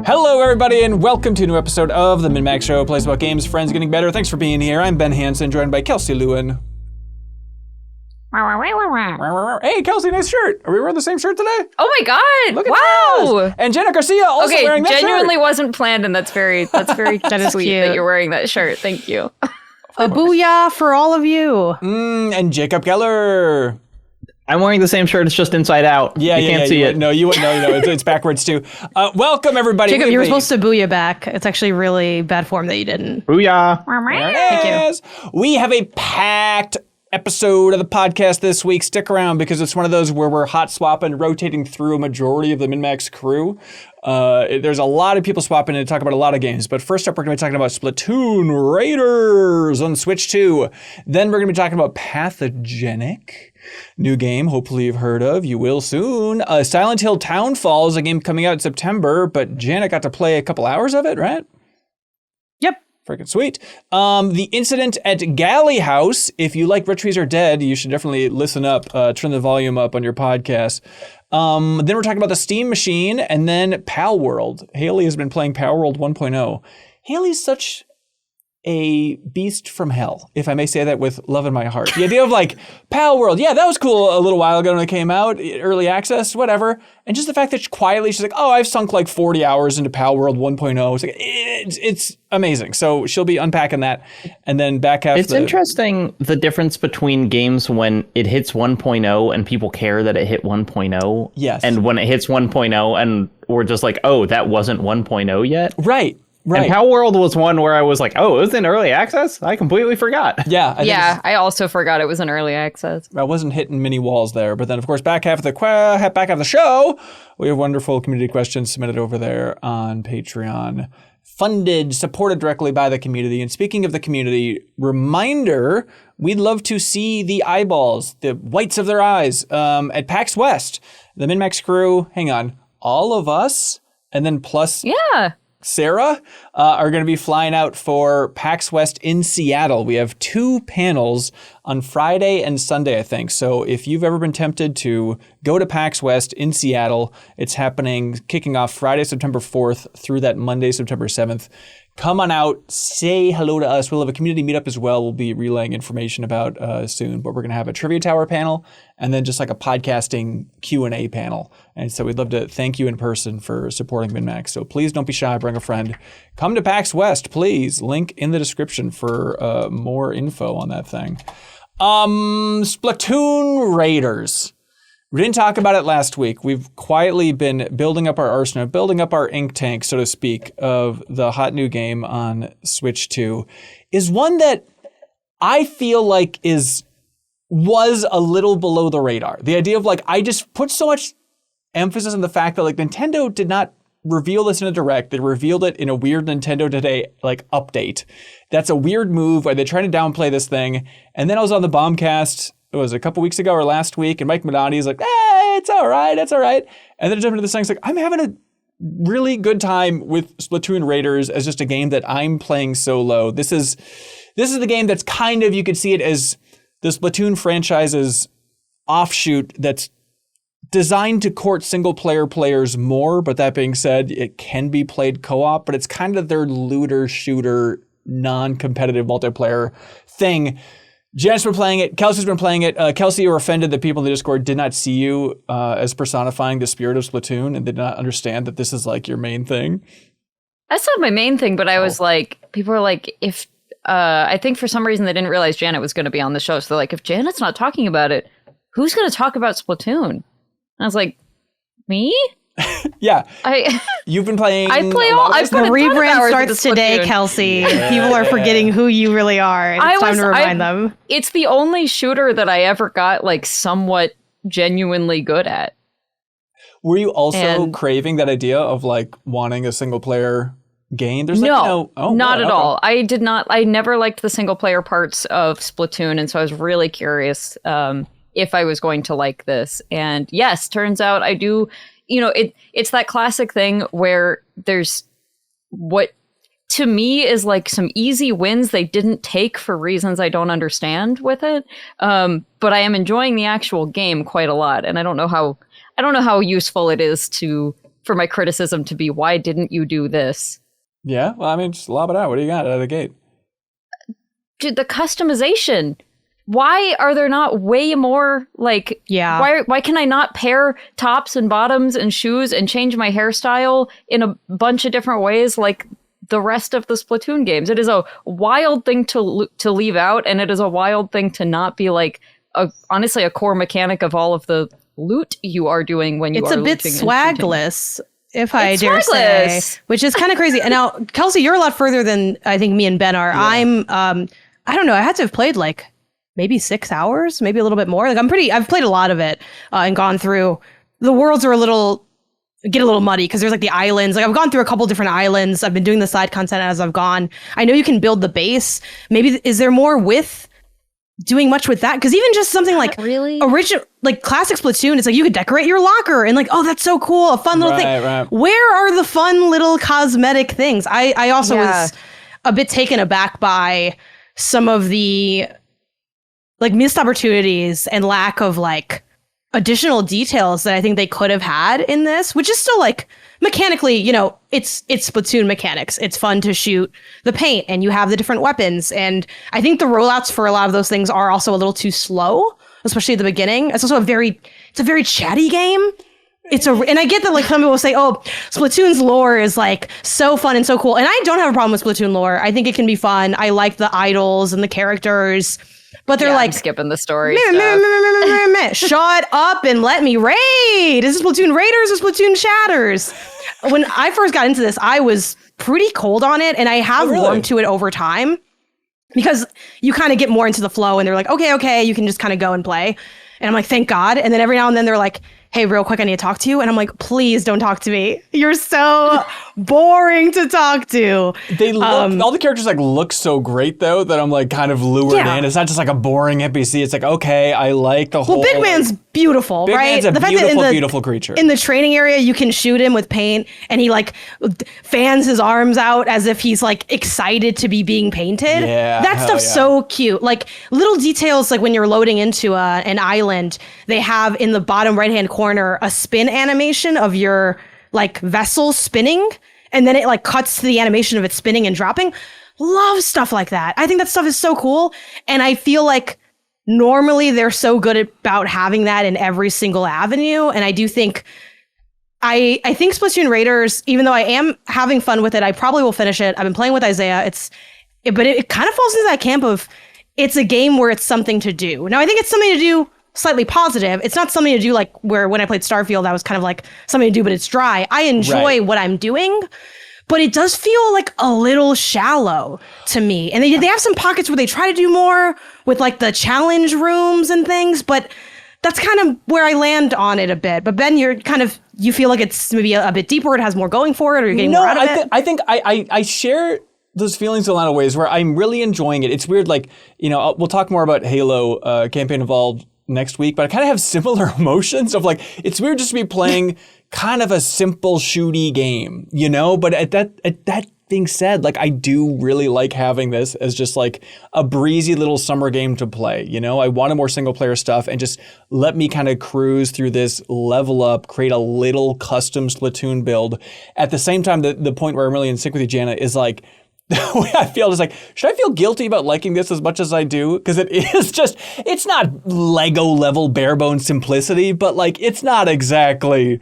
Hello, everybody, and welcome to a new episode of the MinnMax Show, a place about games, friends getting better. Thanks for being here. I'm Ben Hansen, joined by Kelsey Lewin. Hey, Kelsey, nice shirt. Are we wearing the same shirt today? Oh my God! Look at wow! That. And Jenna Garcia also wearing that shirt. Genuinely wasn't planned, and that's very that is sweet cute. That you're wearing that shirt. Thank you. A booyah for all of you. And Jacob Geller. I'm wearing the same shirt. It's just inside out. Yeah, you can't see it. No, it's backwards too. Welcome, everybody. Jacob, you were supposed to booyah back. It's actually really bad form that you didn't. Booyah. Thank you. We have a packed episode of the podcast this week. Stick around because it's one of those where we're hot swapping, rotating through a majority of the MinnMax crew. There's a lot of people swapping in to talk about a lot of games. But first up, we're going to be talking about Splatoon Raiders on Switch 2. Then we're going to be talking about Pathogenic. New game, hopefully you've heard of. You will soon. Silent Hill Townfall is a game coming out in September, but Janet got to play a couple hours of it, right? Yep. Freaking sweet. The incident at Galley House. If you like Red Trees Are Dead, you should definitely listen up. Turn the volume up on your podcast. Then we're talking about the Steam Machine and then Palworld. Haley has been playing Palworld 1.0. Haley's such a beast from hell, if I may say that with love in my heart. The idea of like, Palworld, yeah, that was cool a little while ago when it came out, early access, whatever. And just the fact that she's like, oh, I've sunk like 40 hours into Palworld 1.0. It's like, it's amazing. So she'll be unpacking that. And then back half. It's interesting the difference between games when it hits 1.0 and people care that it hit 1.0. Yes. And when it hits 1.0 and we're just like, oh, that wasn't 1.0 yet. Right. Right. And Palworld was one where I was like, oh, it was in early access? I completely forgot. Yeah. I also forgot it was in early access. I wasn't hitting many walls there. But then, of course, back half of the show, we have wonderful community questions submitted over there on Patreon. Funded, supported directly by the community. And speaking of the community, reminder, we'd love to see the eyeballs, the whites of their eyes at PAX West. The MinnMax crew, hang on, all of us, and then plus... Yeah. Sarah are going to be flying out for PAX West in Seattle. We have 2 panels on Friday and Sunday, I think. So if you've ever been tempted to go to PAX West in Seattle, it's happening, kicking off Friday, September 4th through that Monday, September 7th. Come on out, say hello to us. We'll have a community meetup as well. We'll be relaying information about soon, but we're going to have a trivia tower panel and then just like a podcasting Q&A panel. And so we'd love to thank you in person for supporting MinnMax. So please don't be shy, bring a friend. Come to PAX West, please. Link in the description for more info on that thing. Splatoon Raiders. We didn't talk about it last week. We've quietly been building up our arsenal, building up our ink tank, so to speak, of the hot new game on Switch 2. Is one that I feel like was a little below the radar. The idea of like, I just put so much emphasis on the fact that like Nintendo did not reveal this in a direct. They revealed it in a weird Nintendo Today like update. That's a weird move where they're trying to downplay this thing. And then I was on the Bombcast, it was a couple weeks ago or last week, and Mike Minotti is like, it's all right. And then I jump into this thing, it's like, I'm having a really good time with Splatoon Raiders as just a game that I'm playing solo. This is the game that's kind of, you could see it as the Splatoon franchise's offshoot that's designed to court single-player players more, but that being said, it can be played co-op, but it's kind of their looter-shooter, non-competitive multiplayer thing. Janet's been playing it. Kelsey's been playing it. Kelsey, you were offended that people in the Discord did not see you as personifying the spirit of Splatoon and did not understand that this is like your main thing. That's not my main thing, but I was like, people were like, if I think for some reason they didn't realize Janet was going to be on the show. So they're like, if Janet's not talking about it, who's going to talk about Splatoon? And I was like, me? Yeah. You've been playing. I play all. I've the rebrand starts today, Kelsey. Yeah. People are forgetting who you really are. And it's time to remind them. It's the only shooter that I ever got like somewhat genuinely good at. Were you also craving that idea of like wanting a single player game? There's not at all. I did not. I never liked the single player parts of Splatoon, and so I was really curious if I was going to like this. And yes, turns out I do. You know, it's that classic thing where there's what to me is like some easy wins they didn't take for reasons I don't understand with it. But I am enjoying the actual game quite a lot. And I don't know how useful it is for my criticism to be, why didn't you do this? Yeah, well, I mean, just lob it out. What do you got out of the gate? Dude, the customization. Why are there not way more, like, why can I not pair tops and bottoms and shoes and change my hairstyle in a bunch of different ways like the rest of the Splatoon games? It is a wild thing to leave out, and it is a wild thing to not be like, honestly, a core mechanic of all of the loot you are doing when you are looting. It's a bit swagless, if I dare say, which is kind of crazy. And now, Kelsey, you're a lot further than I think me and Ben are. Yeah. I don't know, I had to have played like maybe 6 hours, maybe a little bit more. Like I've played a lot of it and gone through. The worlds are get a little muddy because there's like the islands. Like I've gone through a couple different islands. I've been doing the side content as I've gone. I know you can build the base. Maybe is there more with doing much with that? Because even just something like original, like classic Splatoon, it's like you could decorate your locker and like, oh, that's so cool, a fun little thing. Right. Where are the fun little cosmetic things? I also was a bit taken aback by some of the like missed opportunities and lack of like additional details that I think they could have had in this, which is still like mechanically, you know, it's Splatoon mechanics. It's fun to shoot the paint and you have the different weapons. And I think the rollouts for a lot of those things are also a little too slow, especially at the beginning. It's also a very chatty game. And I get that like some people will say, oh, Splatoon's lore is like so fun and so cool. And I don't have a problem with Splatoon lore. I think it can be fun. I like the idols and the characters. But they're like, I'm skipping the story. Shut up and let me raid. Is this Splatoon Raiders or Splatoon Shatters? When I first got into this, I was pretty cold on it, and I have warmed to it over time because you kind of get more into the flow, and they're like, okay, you can just kind of go and play. And I'm like, thank God. And then every now and then they're like, hey, real quick, I need to talk to you. And I'm like, please don't talk to me. You're so boring to talk to. They look, all the characters like look so great though that I'm like kind of lured in. It's not just like a boring NPC. It's like, okay, I like the whole. Well, Big Man's beautiful, right? Big Man's a beautiful creature. In the training area, you can shoot him with paint and he like fans his arms out as if he's like excited to be being painted. Yeah, that stuff's so cute. Like little details, like when you're loading into an island, they have in the bottom right-hand corner a spin animation of your like vessel spinning, and then it like cuts to the animation of it spinning and dropping. Love stuff like that. I think that stuff is so cool, and I feel like normally they're so good about having that in every single avenue. And I do think I think Splatoon Raiders, even though I am having fun with it, I probably will finish it. I've been playing with Isaiah. But it kind of falls into that camp of it's a game where it's something to do. Now I think it's something to do slightly positive. It's not something to do like where when I played Starfield, that was kind of like something to do, but it's dry. I enjoy what I'm doing, but it does feel like a little shallow to me. And they have some pockets where they try to do more with like the challenge rooms and things, but that's kind of where I land on it a bit. But Ben, you feel like it's maybe a bit deeper, it has more going for it, or you're getting more out of it? I think I share those feelings in a lot of ways where I'm really enjoying it. It's weird, like, you know, we'll talk more about Halo Campaign Evolved next week, but I kind of have similar emotions of like, it's weird just to be playing kind of a simple shooty game, you know? But at that being said, like I do really like having this as just like a breezy little summer game to play, you know? I wanted more single player stuff and just let me kind of cruise through this, level up, create a little custom Splatoon build. At the same time, the point where I'm really in sync with you, Jana, is like, the way I feel is like, should I feel guilty about liking this as much as I do? Because it is just, it's not Lego level bare bones simplicity, but like, it's not exactly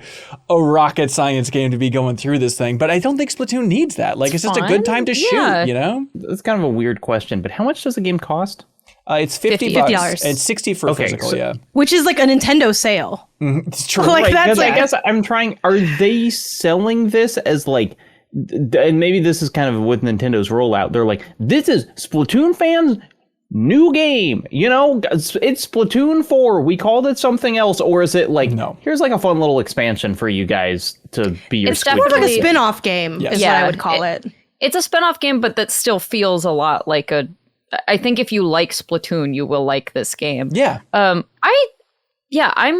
a rocket science game to be going through this thing. But I don't think Splatoon needs that. Like, it's just a good time to shoot, you know? It's kind of a weird question, but how much does the game cost? It's $50. And $60 for physical, Which is like a Nintendo sale. Mm-hmm. It's true. Like, that's I guess I'm trying, are they selling this as like, and maybe this is kind of with Nintendo's rollout, they're like, this is Splatoon fans' new game, you know, it's Splatoon 4, we called it something else, or is it like, no, here's like a fun little expansion for you guys to be your It's more like a spin-off game, is what I would call it. It's a spin-off game, but that still feels a lot like I think if you like Splatoon, you will like this game. Yeah. I'm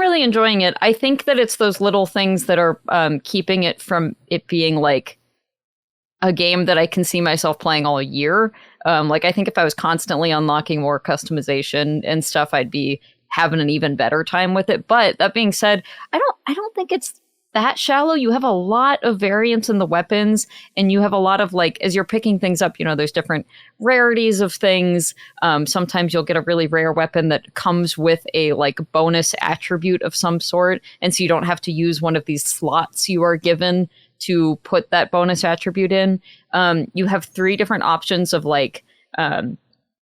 really enjoying it. I think that it's those little things that are keeping it from it being like a game that I can see myself playing all year. Like I think if I was constantly unlocking more customization and stuff, I'd be having an even better time with it. But that being said, I don't think it's that shallow, you have a lot of variance in the weapons, and you have a lot of like, as you're picking things up, there's different rarities of things. Sometimes you'll get a really rare weapon that comes with a like bonus attribute of some sort, and so you don't have to use one of these slots you are given to put that bonus attribute in. You have 3 different options of like,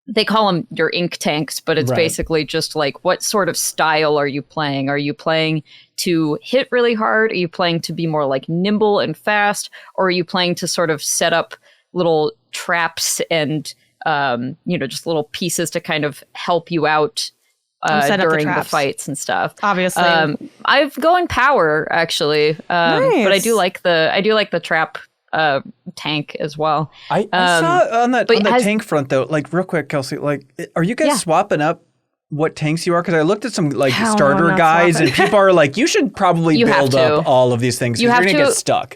they call them your ink tanks, but it's basically just like, what sort of style are you playing? Are you playing to hit really hard? Are you playing to be more like nimble and fast? Or are you playing to sort of set up little traps and, just little pieces to kind of help you out during the fights and stuff? Obviously. I've going power actually. Nice. But I do like the trap tank as well. I saw on that tank front though, like real quick, Kelsey, like are you guys swapping up what tanks you are? Because I looked at some like starter guides and people are like, you should probably build up all of these things. You're gonna get stuck.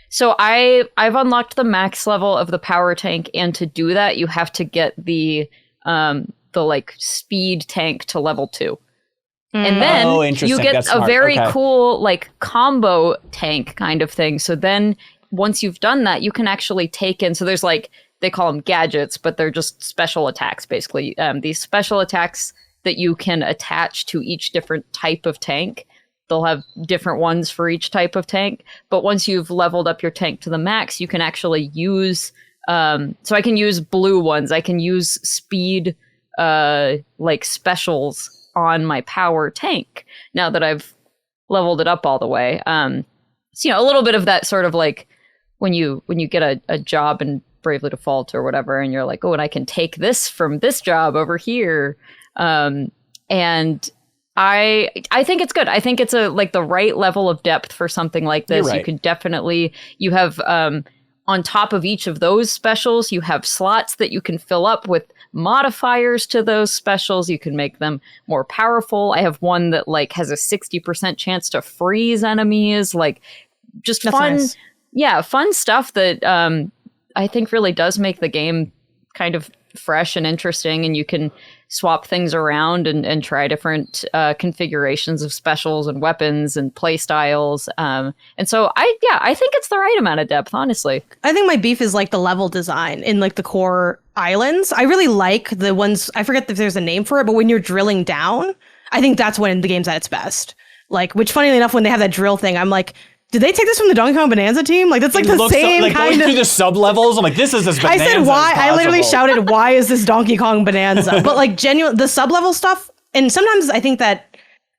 So I've unlocked the max level of the power tank, and to do that you have to get the like speed tank to level 2. And then you get a very cool like combo tank kind of thing. So then once you've done that, you can actually take in, so there's like, they call them gadgets, but they're just special attacks, basically. These special attacks that you can attach to each different type of tank. They'll have different ones for each type of tank. But once you've leveled up your tank to the max, you can actually use, so I can use blue ones. I can use speed, like specials on my power tank now that I've leveled it up all the way. So, a little bit of that sort of like, when you get a job in Bravely Default or whatever, and you're like, oh, and I can take this from this job over here. And I think it's good. I think it's like the right level of depth for something like this. Right. You can definitely, you have, on top of each of those specials, you have slots that you can fill up with modifiers to those specials. You can make them more powerful. I have one that like has a 60% chance to freeze enemies, like just fun. Nice. Yeah, fun stuff that I think really does make the game kind of fresh and interesting, and you can swap things around and try different configurations of specials and weapons and play styles. And so I think it's the right amount of depth, honestly. I think my beef is like the level design in like the core islands. I really like the ones, I forget if there's a name for it, but when you're drilling down, I think that's when the game's at its best. Like, which funnily enough, when they have that drill thing, I'm like, did they take this from the Donkey Kong Bonanza team? Like, that's like the same kind going of... through the sub-levels, I'm like, this is as Bonanza I said, why? I literally shouted, why is this Donkey Kong Bonanza? But like, genuine, the sub-level stuff, and sometimes I think that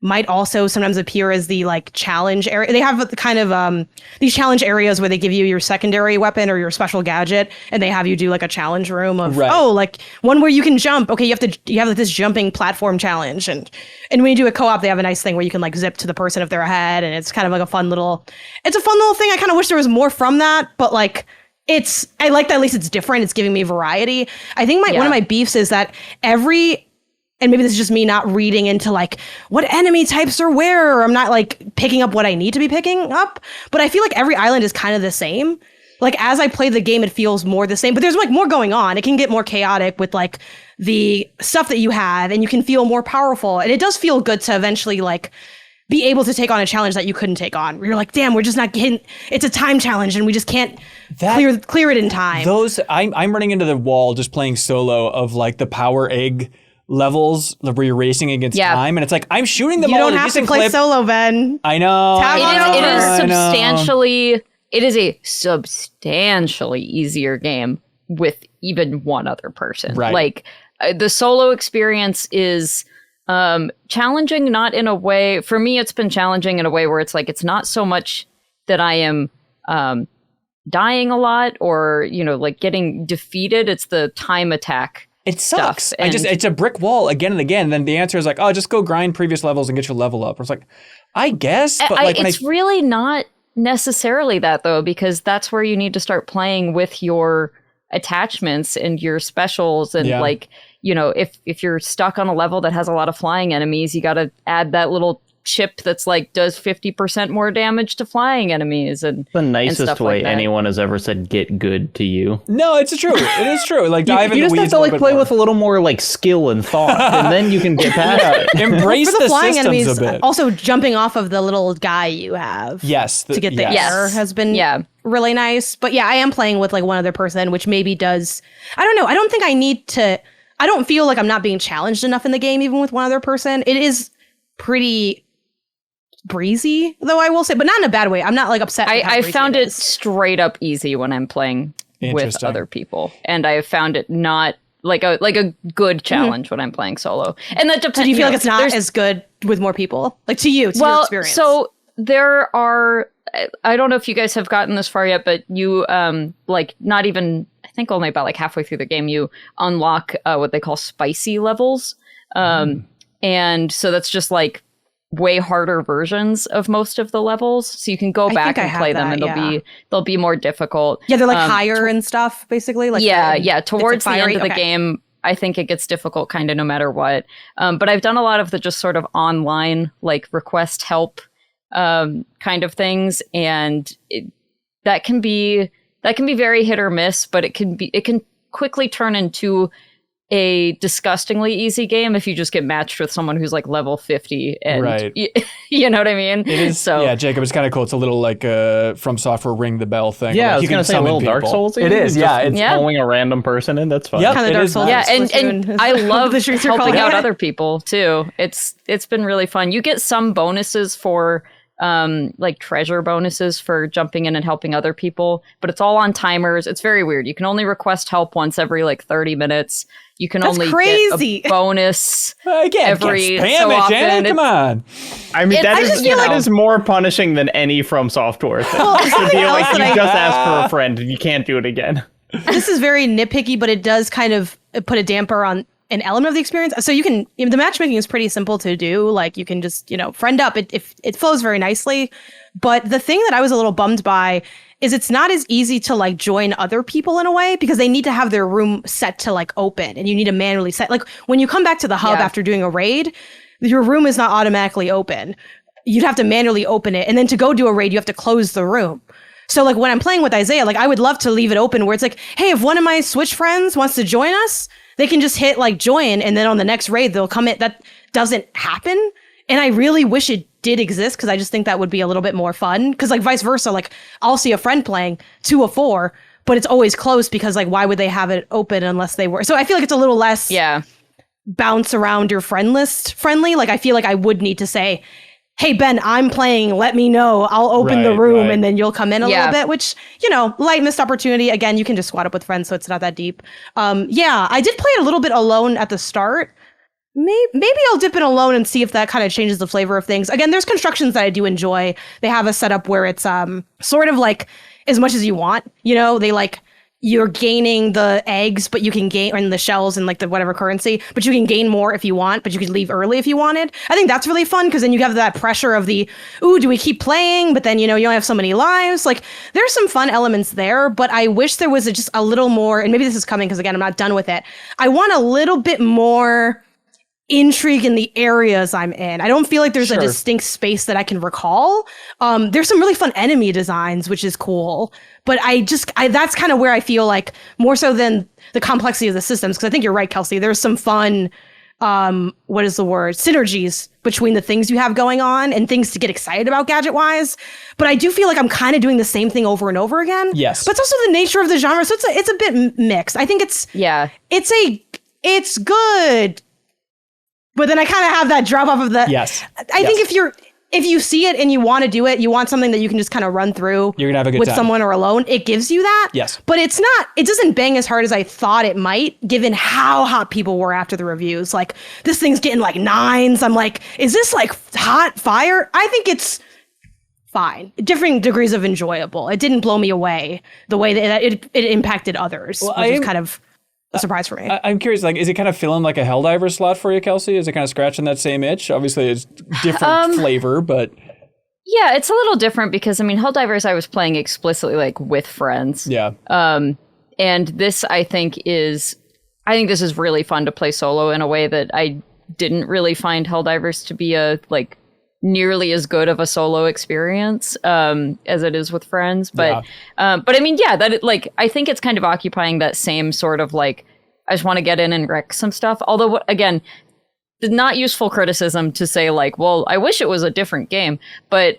might also sometimes appear as the like challenge area. They have the kind of these challenge areas where they give you your secondary weapon or your special gadget, and they have you do like a challenge room of like one where you can jump. Okay, you have like this jumping platform challenge, and when you do a co-op, they have a nice thing where you can like zip to the person if they're ahead, and it's kind of like a fun little thing. I kind of wish there was more from that, but like I like that at least it's different. It's giving me variety. I think one of my beefs is that and maybe this is just me not reading into like what enemy types are where, or I'm not like picking up what I need to be picking up. But I feel like every island is kind of the same. Like as I play the game, it feels more the same, but there's like more going on. It can get more chaotic with like the stuff that you have, and you can feel more powerful. And it does feel good to eventually like be able to take on a challenge that you couldn't take on. Where you're like, damn, we're just not getting, it's a time challenge and we just can't clear it in time. I'm running into the wall just playing solo of like the power egg levels where you're racing against time, and it's like I'm shooting them all. You don't have to play solo, Ben. I know. It is a substantially easier game with even one other person. Right. Like the solo experience is challenging, not in a way. For me, it's been challenging in a way where it's like it's not so much that I am dying a lot or like getting defeated. It's the time attack. It sucks. It's a brick wall again and again. And then the answer is like, oh, just go grind previous levels and get your level up. It's like, I guess, but it's really not necessarily that though, because that's where you need to start playing with your attachments and your specials. And like, if you're stuck on a level that has a lot of flying enemies, you got to add that little chip that's like does 50% more damage to flying enemies and the nicest stuff way like that. anyone has ever said "get good" to you. No, it's true. It is true. Like dive in you the just have weeds to a like little play bit with a little more like skill and thought, and then you can get past it. Embrace For the flying systems enemies, a bit. also jumping off of the little guy you have. Yes, To get the yes. air has been Yeah. really nice. But yeah, I am playing with like one other person, which maybe does. I don't know. I don't think I need to. I don't feel like I'm not being challenged enough in the game, even with one other person. It is pretty breezy, though, I will say, but not in a bad way. I'm not like upset. with how I breezy found it is. straight up easy when I'm playing with Interesting. other people, and I have found it not like a good challenge when I'm playing solo. And that depends. Do you feel like it's not there's- as good with more people? Like to you, to your well, experience. so there are. I don't know if you guys have gotten this far yet, but you like not even. I think only about like halfway through the game, you unlock what they call spicy levels, and so that's just like way harder versions of most of the levels. So you can go back think I and have play them, that, and they'll be more difficult. yeah, they're like higher and stuff, basically. Like Yeah. Towards the fiery? end of the Okay. game, I think it gets difficult kind of no matter what. But I've done a lot of the just sort of online, like request help kind of things. And that can be very hit or miss, but it can quickly turn into a disgustingly easy game if you just get matched with someone who's like level 50 and Right. you know what I mean? It is. So Yeah, Jacob, it's kind of cool. It's a little like From Software ring the bell thing. Yeah, like I was you can gonna say a summon little Dark people. Souls. It is. Yeah, it's Yeah. pulling a random person in. That's fun. Yep. Kind of It Dark is Souls. nice. yeah, and Splatoon. I love The streets are helping called out that. other people too. It's been really fun. You get some bonuses for like treasure bonuses for jumping in and helping other people, but it's all on timers. It's very weird. You can only request help once every like 30 minutes. You can That's only crazy. get a bonus. I can't every spam so it, Janet. often. Come on. I mean, I that just feel that like- is more punishing than any From Software thing. to be something like, else you that I- just asked for a friend and you can't do it again. This is very nitpicky, but it does kind of put a damper on an element of the experience. So you can, the matchmaking is pretty simple to do. Like you can just, friend up. It flows very nicely. But the thing that I was a little bummed by is it's not as easy to like join other people in a way because they need to have their room set to like open and you need to manually set. Like when you come back to the hub Yeah. after doing a raid, your room is not automatically open. You'd have to manually open it. And then to go do a raid, you have to close the room. So like when I'm playing with Isaiah, like I would love to leave it open where it's like, hey, if one of my Switch friends wants to join us, they can just hit like join and then on the next raid they'll come in. That doesn't happen. And I really wish it did exist because I just think that would be a little bit more fun. Because like vice versa, like I'll see a friend playing 2 of 4, but it's always closed because like why would they have it open unless they were? So I feel like it's a little less bounce around your friend list friendly. Like I feel like I would need to say, hey, Ben, I'm playing. Let me know. I'll open the Right, room right. and then you'll come in a Yeah. little bit, which, light missed opportunity. Again, you can just squad up with friends, so it's not that deep. Yeah, I did play it a little bit alone at the start. Maybe I'll dip in alone and see if that kind of changes the flavor of things. Again, there's constructions that I do enjoy. They have a setup where it's sort of like as much as you want. They like you're gaining the eggs, but you can gain and the shells and like the whatever currency, but you can gain more if you want, but you can leave early if you wanted. I think that's really fun because then you have that pressure of the, ooh, do we keep playing? But then, you only have so many lives. Like there's some fun elements there, but I wish there was just a little more, and maybe this is coming because again, I'm not done with it. I want a little bit more intrigue in the areas I'm in. I don't feel like there's a Sure. distinct space that I can recall. There's some really fun enemy designs, which is cool. But that's kind of where I feel like more so than the complexity of the systems. Because I think you're right, Kelsey. There's some fun, what is the word? Synergies between the things you have going on and things to get excited about gadget wise. But I do feel like I'm kind of doing the same thing over and over again. Yes. But it's also the nature of the genre. So it's a bit mixed. I think it's good. But then I kind of have that drop off of the. Yes. I think if you see it and you want to do it, you want something that you can just kind of run through. You're gonna have a good with time. someone or alone. It gives you that. Yes. But it doesn't bang as hard as I thought it might, given how hot people were after the reviews. Like this thing's getting like 9s. I'm like, is this like hot fire? I think it's fine. Different degrees of enjoyable. It didn't blow me away the way that it impacted others, which is kind of a surprise for me. I'm curious, like, is it kind of filling like a Helldiver slot for you, Kelsey? Is it kind of scratching that same itch? Obviously, it's different flavor, but Yeah, it's a little different because Helldivers I was playing explicitly like with friends. yeah. And this I think this is really fun to play solo in a way that I didn't really find Helldivers to be a like nearly as good of a solo experience as it is with friends. But I mean, yeah, I think it's kind of occupying that same sort of like, I just want to get in and wreck some stuff. Although, again, not useful criticism to say like, well, I wish it was a different game, but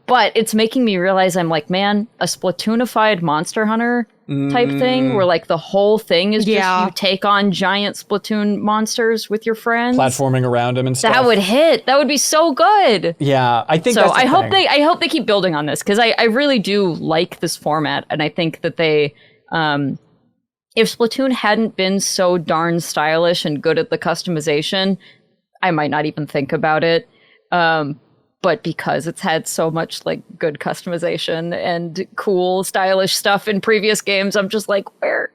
it's making me realize I'm like, man, a Splatoonified Monster Hunter type thing where like the whole thing is just you take on giant Splatoon monsters with your friends, platforming around them and stuff. That would hit. That would be so good. Yeah, I think so. That's the I hope they keep building on this because I really do like this format, and I think that they. If Splatoon hadn't been so darn stylish and good at the customization, I might not even think about it. But because it's had so much like good customization and cool, stylish stuff in previous games, I'm just like, where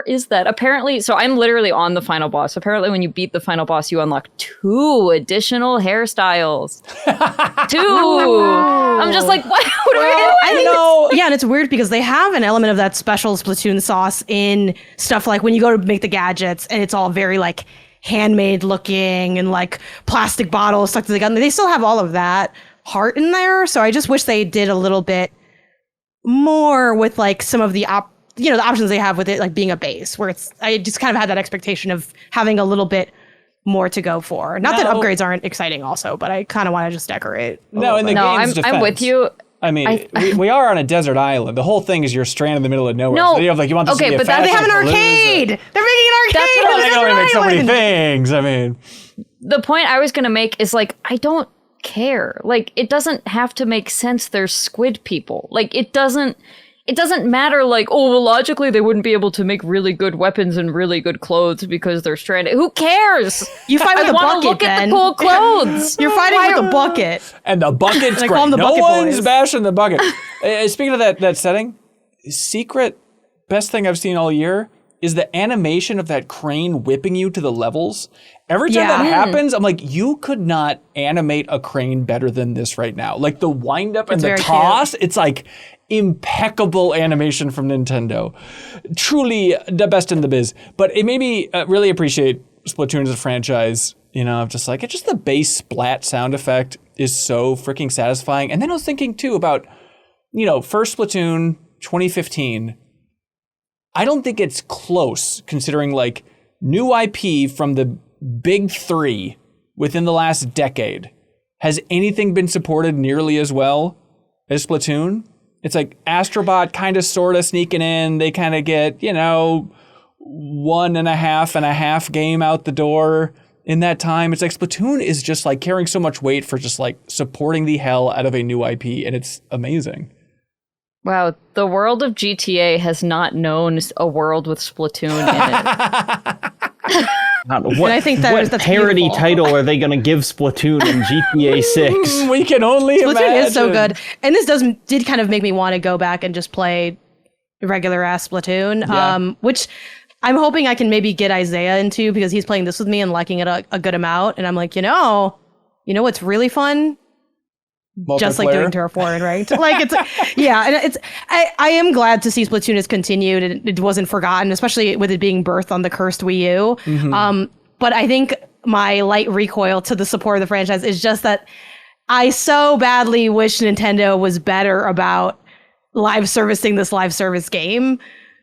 is that? Apparently, so I'm literally on the final boss. Apparently, when you beat the final boss, you unlock 2 additional hairstyles. 2. I'm just like, what are we doing? I know. Yeah, and it's weird because they have an element of that special Splatoon sauce in stuff like when you go to make the gadgets, and it's all very like handmade looking and like plastic bottles stuck to the gun. They still have all of that heart in there. So I just wish they did a little bit more with like some of the the options they have with it, like being a base, where I just kind of had that expectation of having a little bit more to go for. Not that upgrades aren't exciting also, but I kind of want to just decorate. I'm with you. I mean, we are on a desert island. The whole thing is you're stranded in the middle of nowhere. No, so you have like you want this to be a but they have an arcade. They're making an arcade. That's what they can only make so many things. I mean, the point I was going to make is like, I don't care. Like, it doesn't have to make sense. There's squid people. Like, it doesn't matter. Like, oh, well, logically they wouldn't be able to make really good weapons and really good clothes because they're stranded. Who cares? You fight with a bucket. Look at the cool clothes. You're fighting with a bucket, and the bucket's They great. call them the No bucket one's boys. bashing the bucket. Speaking of that setting, secret best thing I've seen all year is the animation of that crane whipping you to the levels. Every time that happens, I'm like, you could not animate a crane better than this right now. Like the wind up and the toss, it's like impeccable animation from Nintendo. Truly the best in the biz. But it made me really appreciate Splatoon as a franchise. I'm just like, it's just the base splat sound effect is so freaking satisfying. And then I was thinking too about, first Splatoon 2015. I don't think it's close considering like new IP from the big 3 within the last decade. Has anything been supported nearly as well as Splatoon? It's like Astrobot kind of sort of sneaking in. They kind of get, 1.5 game out the door in that time. It's like Splatoon is just like carrying so much weight for just like supporting the hell out of a new IP. And it's amazing. Wow, the world of GTA has not known a world with Splatoon in it. What, I think that's parody beautiful. title are they going to give Splatoon in GTA 6? We can only imagine. Splatoon is so good. And this did kind of make me want to go back and just play regular ass Splatoon, which I'm hoping I can maybe get Isaiah into because he's playing this with me and liking it a good amount. And I'm like, what's really fun? Just like doing Turf War, right? Like and I am glad to see Splatoon has continued and it wasn't forgotten, especially with it being birthed on the cursed Wii U. Mm-hmm. But I think my light recoil to the support of the franchise is just that I so badly wish Nintendo was better about live servicing this live service game.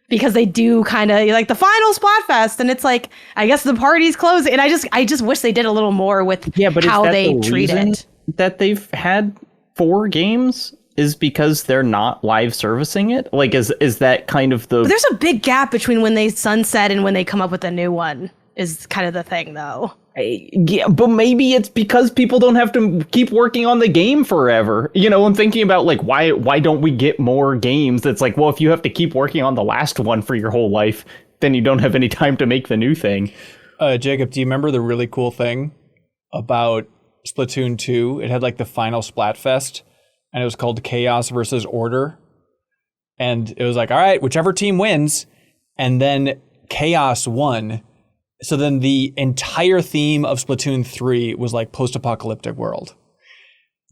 Because they do kind of like the final Splatfest, and it's like I guess the party's closing, and I just wish they did a little more with how they treat it. That they've had 4 games is because they're not live servicing it. Like, is that kind of the? But there's a big gap between when they sunset and when they come up with a new one. Is kind of the thing, though. Yeah, but maybe it's because people don't have to keep working on the game forever. I'm thinking about like why don't we get more games? That's like, well, if you have to keep working on the last one for your whole life, then you don't have any time to make the new thing. Jacob, do you remember the really cool thing about Splatoon 2? It had like the final Splatfest, and it was called Chaos versus Order. And it was like, all right, whichever team wins, and then Chaos won. So then the entire theme of Splatoon 3 was like post-apocalyptic world.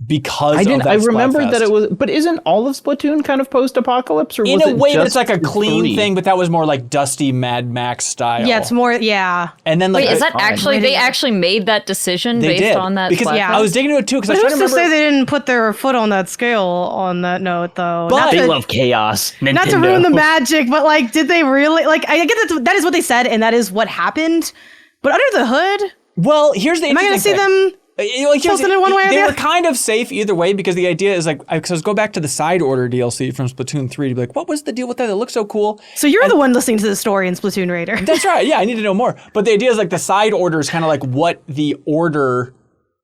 because I didn't. of that I remember Splatfest. that it was, but isn't all of Splatoon kind of post-apocalypse, or in was a way just that's like a clean 3? thing, but that was more like dusty Mad Max style. Yeah, it's more. Yeah. And then like Wait, is that actually they actually made that decision they based did on that? because Splatfest? I was digging into it too because I But was who's trying to to say remember. they didn't put their foot on that scale on that note, though? But- They love chaos. Nintendo. Not to ruin the magic, but like, did they really? Like, I get that is what they said, and that is what happened. But under the hood, Well, here's the am I going to see interesting thing. them? Like, tilted in one way or they the were other? kind of safe either way because the idea is like, because go back to the side order DLC from Splatoon 3 to be like, what was the deal with that? It looks so cool. So you're the one listening to the story in Splatoon Raider. That's right. Yeah, I need to know more. But the idea is like the side order is kind of like what the order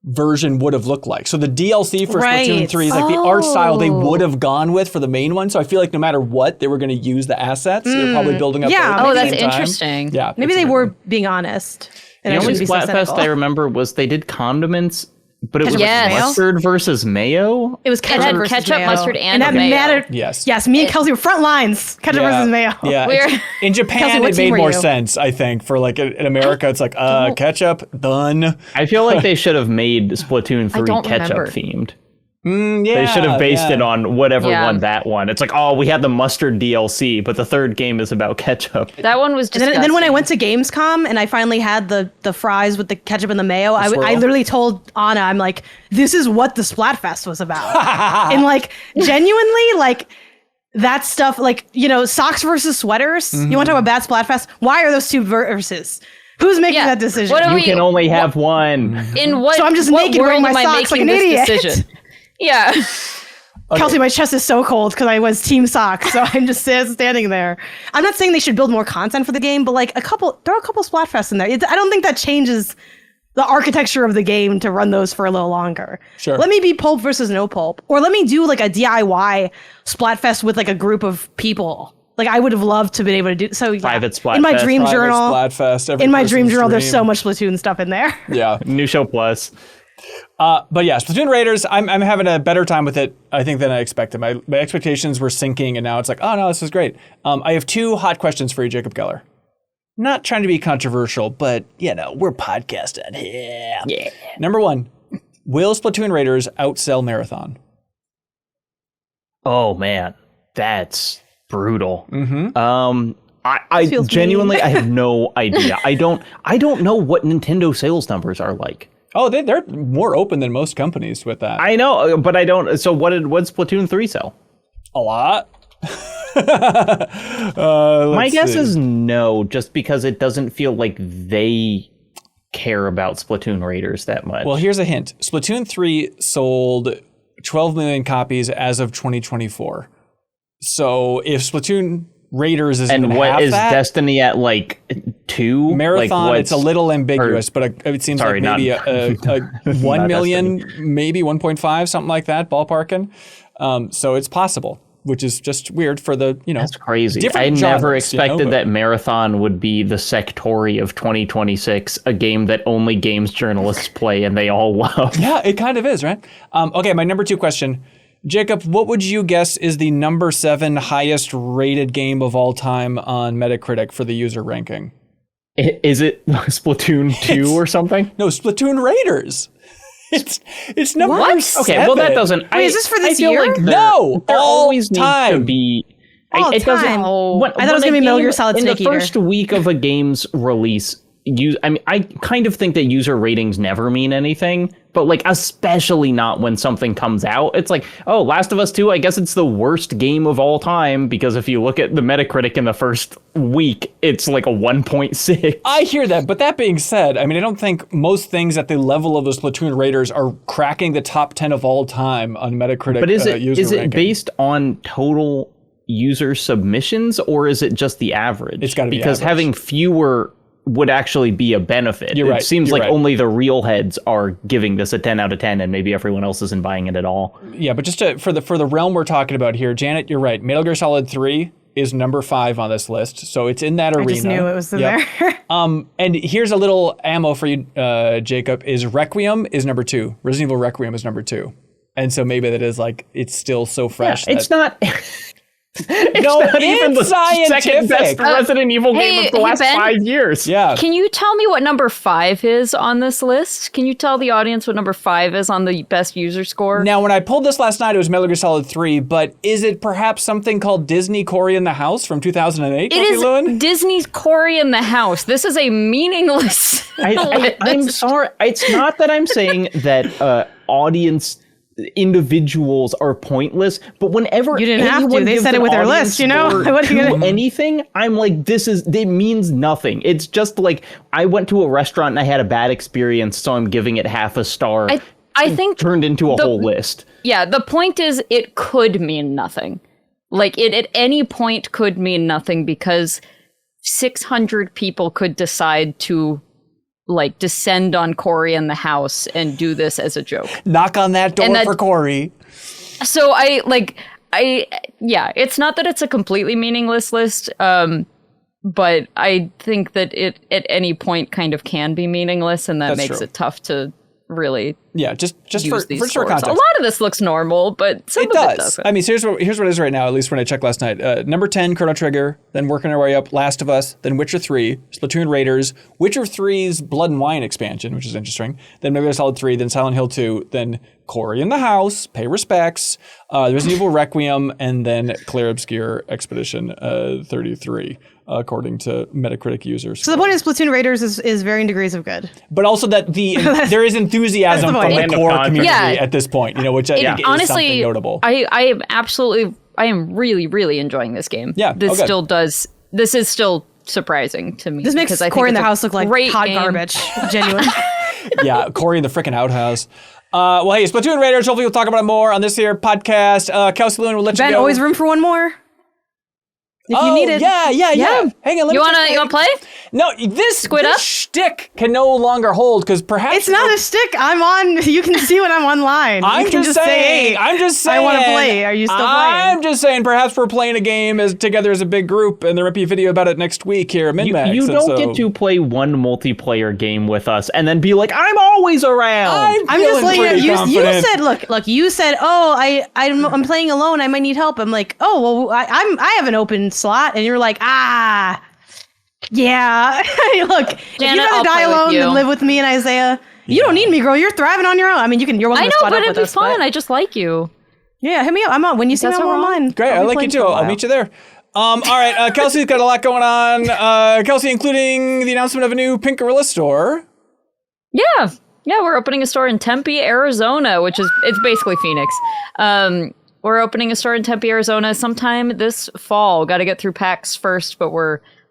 version would have looked like. So the DLC for Right. Splatoon 3 is like the art style they would have gone with for the main one. So I feel like no matter what, they were going to use the assets. They're probably building up. Yeah. both at Oh, the that's same time. interesting. Yeah. Maybe it's they a- were being honest. And The I only shouldn't be so Splatfest cynical. I remember was they did condiments, but it was Yes. mustard versus mayo. It was ketchup had versus ketchup, mayo. mustard, and that mayo. mattered. Yes. Yes, me and Kelsey were front lines. Ketchup versus mayo. Yeah. We're- In Japan, Kelsey, what it team made were more you? sense, I think. For like in America, it's like, ketchup, done. I feel like they should have made Splatoon 3 don't ketchup remember. themed. Yeah, They should have based it on whatever Yeah. won that one. It's like, oh, we had the mustard DLC, but the third game is about ketchup. That one was And disgusting. then when I went to Gamescom and I finally had the fries with the ketchup and the mayo, I swirl? literally told Anna, I'm like, this is what the Splatfest was about. And like, genuinely, like, that stuff, like, you know, socks versus sweaters. You want to talk about bad Splatfest? Why are those two verses? Who's making Yeah. that decision? What are You can only have one. in what? So I'm just what naked world wearing my am I socks like making an this idiot. decision? Yeah. Kelsey, my chest is so cold because I was team socks, so I'm just standing there. I'm not saying they should build more content for the game, but like throw a couple Splatfests in there. I don't think that changes the architecture of the game to run those for a little longer. Sure. Let me be pulp versus no pulp, or let me do like a DIY Splatfest with like a group of people. Like I would have loved to be able to do so. Yeah. Private in my Splatfest. dream Private journal. Splatfest, every In my dream person's journal, there's dream. so much Splatoon stuff in there. Yeah. New Show Plus. But yeah, Splatoon Raiders, I'm having a better time with it, I think, than I expected. My expectations were sinking, and now it's like, oh no, this is great. I have two hot questions for you, Jacob Geller. Not trying to be controversial, but, you know, we're podcasting. Yeah. Number one, will Splatoon Raiders outsell Marathon? Oh man, that's brutal. Mm-hmm. I feels genuinely mean. I have no idea. I don't know what Nintendo sales numbers are like. Oh, they're more open than most companies with that. I know, but I don't. So what did Splatoon 3 sell? A lot. My guess is no, just because it doesn't feel like they care about Splatoon Raiders that much. Well, here's a hint. Splatoon 3 sold 12 million copies as of 2024. So if Splatoon Raiders is and even what half is that, Destiny at like 2? Marathon, like it's a little ambiguous, but it seems sorry, like maybe a 1 Not million, maybe 1.5, something like that, ballparking. So it's possible, which is just weird for the, you know. That's crazy. different I never genres, you know, expected but- that Marathon would be the Sectori of 2026, a game that only games journalists play and they all love. Yeah, it kind of is, right? Okay, my number two question. Jacob, what would you guess is the number 7 highest rated game of all time on Metacritic for the user ranking? Is it Splatoon 2 or something? No, Splatoon Raiders. It's number What? 7. Okay, well that doesn't. Wait, is this for this I feel year? Like No, there all always needs to time. be. All it doesn't. time. When, I thought it was when gonna a be Metal game- Gear Solid in Snake the Eater. first week of a game's release. I kind of think that user ratings never mean anything, but like especially not when something comes out. It's like, oh, Last of Us 2, I guess it's the worst game of all time because if you look at the Metacritic in the first week, it's like a 1.6. I hear that, but that being said, I mean, I don't think most things at the level of the Splatoon Raiders are cracking the top 10 of all time on Metacritic. But is it user ranking. based on total user submissions or is it just the average? It's gotta be because average. having fewer would actually be a benefit. You're right, It seems you're like right. only the real heads are giving this a 10 out of 10 and maybe everyone else isn't buying it at all. Yeah, but just for the realm we're talking about here, Janet, you're right. Metal Gear Solid 3 is number 5 on this list, so it's in that arena. I just knew it was in Yep. there. And here's a little ammo for you, Jacob. Is Requiem is number 2. Resident Evil Requiem is number 2, and so maybe that is like it's still so fresh. It's that, not It's No, not even the it's scientific. second best Resident Evil game of the last Ben? 5 years. Yeah. Can you tell me what number 5 is on this list? Can you tell the audience what number 5 is on the best user score? Now, when I pulled this last night, it was Metal Gear Solid 3, but is it perhaps something called Disney Cory in the House from 2008? It is Disney's Cory in the House. This is a meaningless I'm sorry. It's not that I'm saying that audience individuals are pointless, but whenever You didn't have to. They said it with their list, you know? What are you gonna anything? I'm like, it means nothing. It's just like I went to a restaurant and I had a bad experience, so I'm giving it half a star. I think turned into a whole list. Yeah, the point is it could mean nothing. Like it at any point could mean nothing because 600 people could decide to like descend on Cory in the house and do this as a joke. Knock on that door for Cory. So it's not that it's a completely meaningless list, but I think that it at any point kind of can be meaningless, and that makes it tough to really just use for these for scores. context. A lot of this looks normal, but some It of does. it doesn't. I mean, so here's what it is right now, at least when I checked last night. Number 10, Chrono Trigger, then working our way up, Last of Us, then Witcher 3, Splatoon Raiders, Witcher 3's Blood and Wine expansion, which is interesting, then Metal Gear Solid 3, then Silent Hill 2, then Cory in the House, Pay Respects, Resident Evil Requiem, and then Claire Obscure Expedition 33, according to Metacritic users. So the point is Splatoon Raiders is varying degrees of good. But also that there is enthusiasm from the core community at this point, which I think is something notable. I am really, really enjoying this game. Yeah. This is still surprising to me. This makes Cory in the House look like hot garbage. Genuine. Yeah, Cory in the frickin' outhouse. Well, hey, Splatoon Raiders. Hopefully we'll talk about it more on this here podcast. Kelsey Lewin will let you go. Ben, always room for one more. If you need it. Yeah. Hang on, you wanna play? No, this shtick can no longer hold because perhaps it's not a stick. I'm on. You can see when I'm online. I'm just saying. I want to play. Are you still playing? I'm just saying. Perhaps we're playing a game together as a big group, and there might be a video about it next week here at MinnMax. You don't get to play one multiplayer game with us and then be like, I'm always around. I'm just like you said. Look. You said, I'm playing alone. I might need help. I'm like, oh well, I have an open slot, and you're like, yeah. Look, Janet, if you'd rather die alone than live with me and Isaiah, you don't need me, girl. You're thriving on your own. I mean, you're welcome to spot up with us. I know, but it'd be fun. I just like you. Yeah, hit me up. I'm on. When you see me, I'm online. Great, I like you too. I'll meet you there. All right, Kelsey's got a lot going on. Kelsey, including the announcement of a new Pink Gorilla store. Yeah, we're opening a store in Tempe, Arizona, it's basically Phoenix. We're opening a store in Tempe, Arizona sometime this fall. Got to get through PAX first, but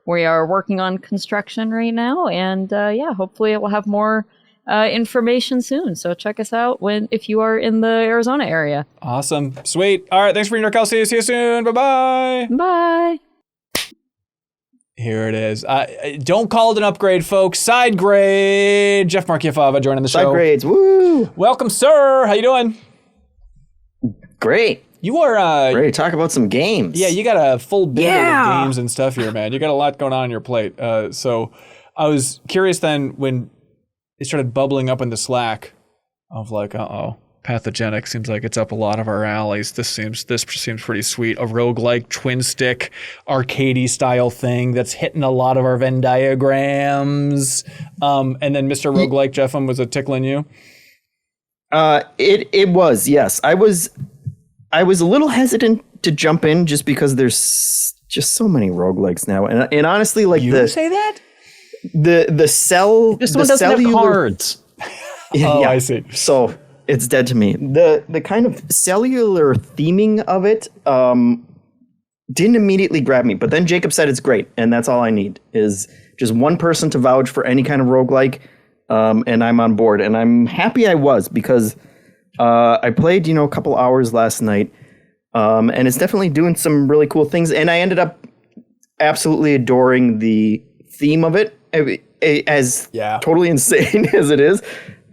we are working on construction right now, and hopefully it will have more information soon. So check us out if you are in the Arizona area. Awesome, sweet. All right, thanks for being here, Kelsey. See you soon. Bye. Bye. Here it is. Don't call it an upgrade, folks. Side grade. Jeff Markiafava joining the show. Side grades. Woo! Welcome, sir. How you doing? Great. You are ready to talk about some games. Yeah, you got a full bit of games and stuff here, man. You got a lot going on your plate. So I was curious then when it started bubbling up in the Slack of like, Pathogenic seems like it's up a lot of our alleys. This seems pretty sweet. A roguelike twin stick arcadey style thing that's hitting a lot of our Venn diagrams. And then Mr. Roguelike Jeffem, was it tickling you? It was, yes. I was a little hesitant to jump in just because there's just so many roguelikes now. And honestly, like say that? The cell this one doesn't have cards. Yeah, I see. So it's dead to me. The kind of cellular theming of it didn't immediately grab me, but then Jacob said it's great, and that's all I need is just one person to vouch for any kind of roguelike, and I'm on board. And I'm happy I was, because I played, a couple hours last night, and it's definitely doing some really cool things, and I ended up absolutely adoring the theme of it, as totally insane as it is.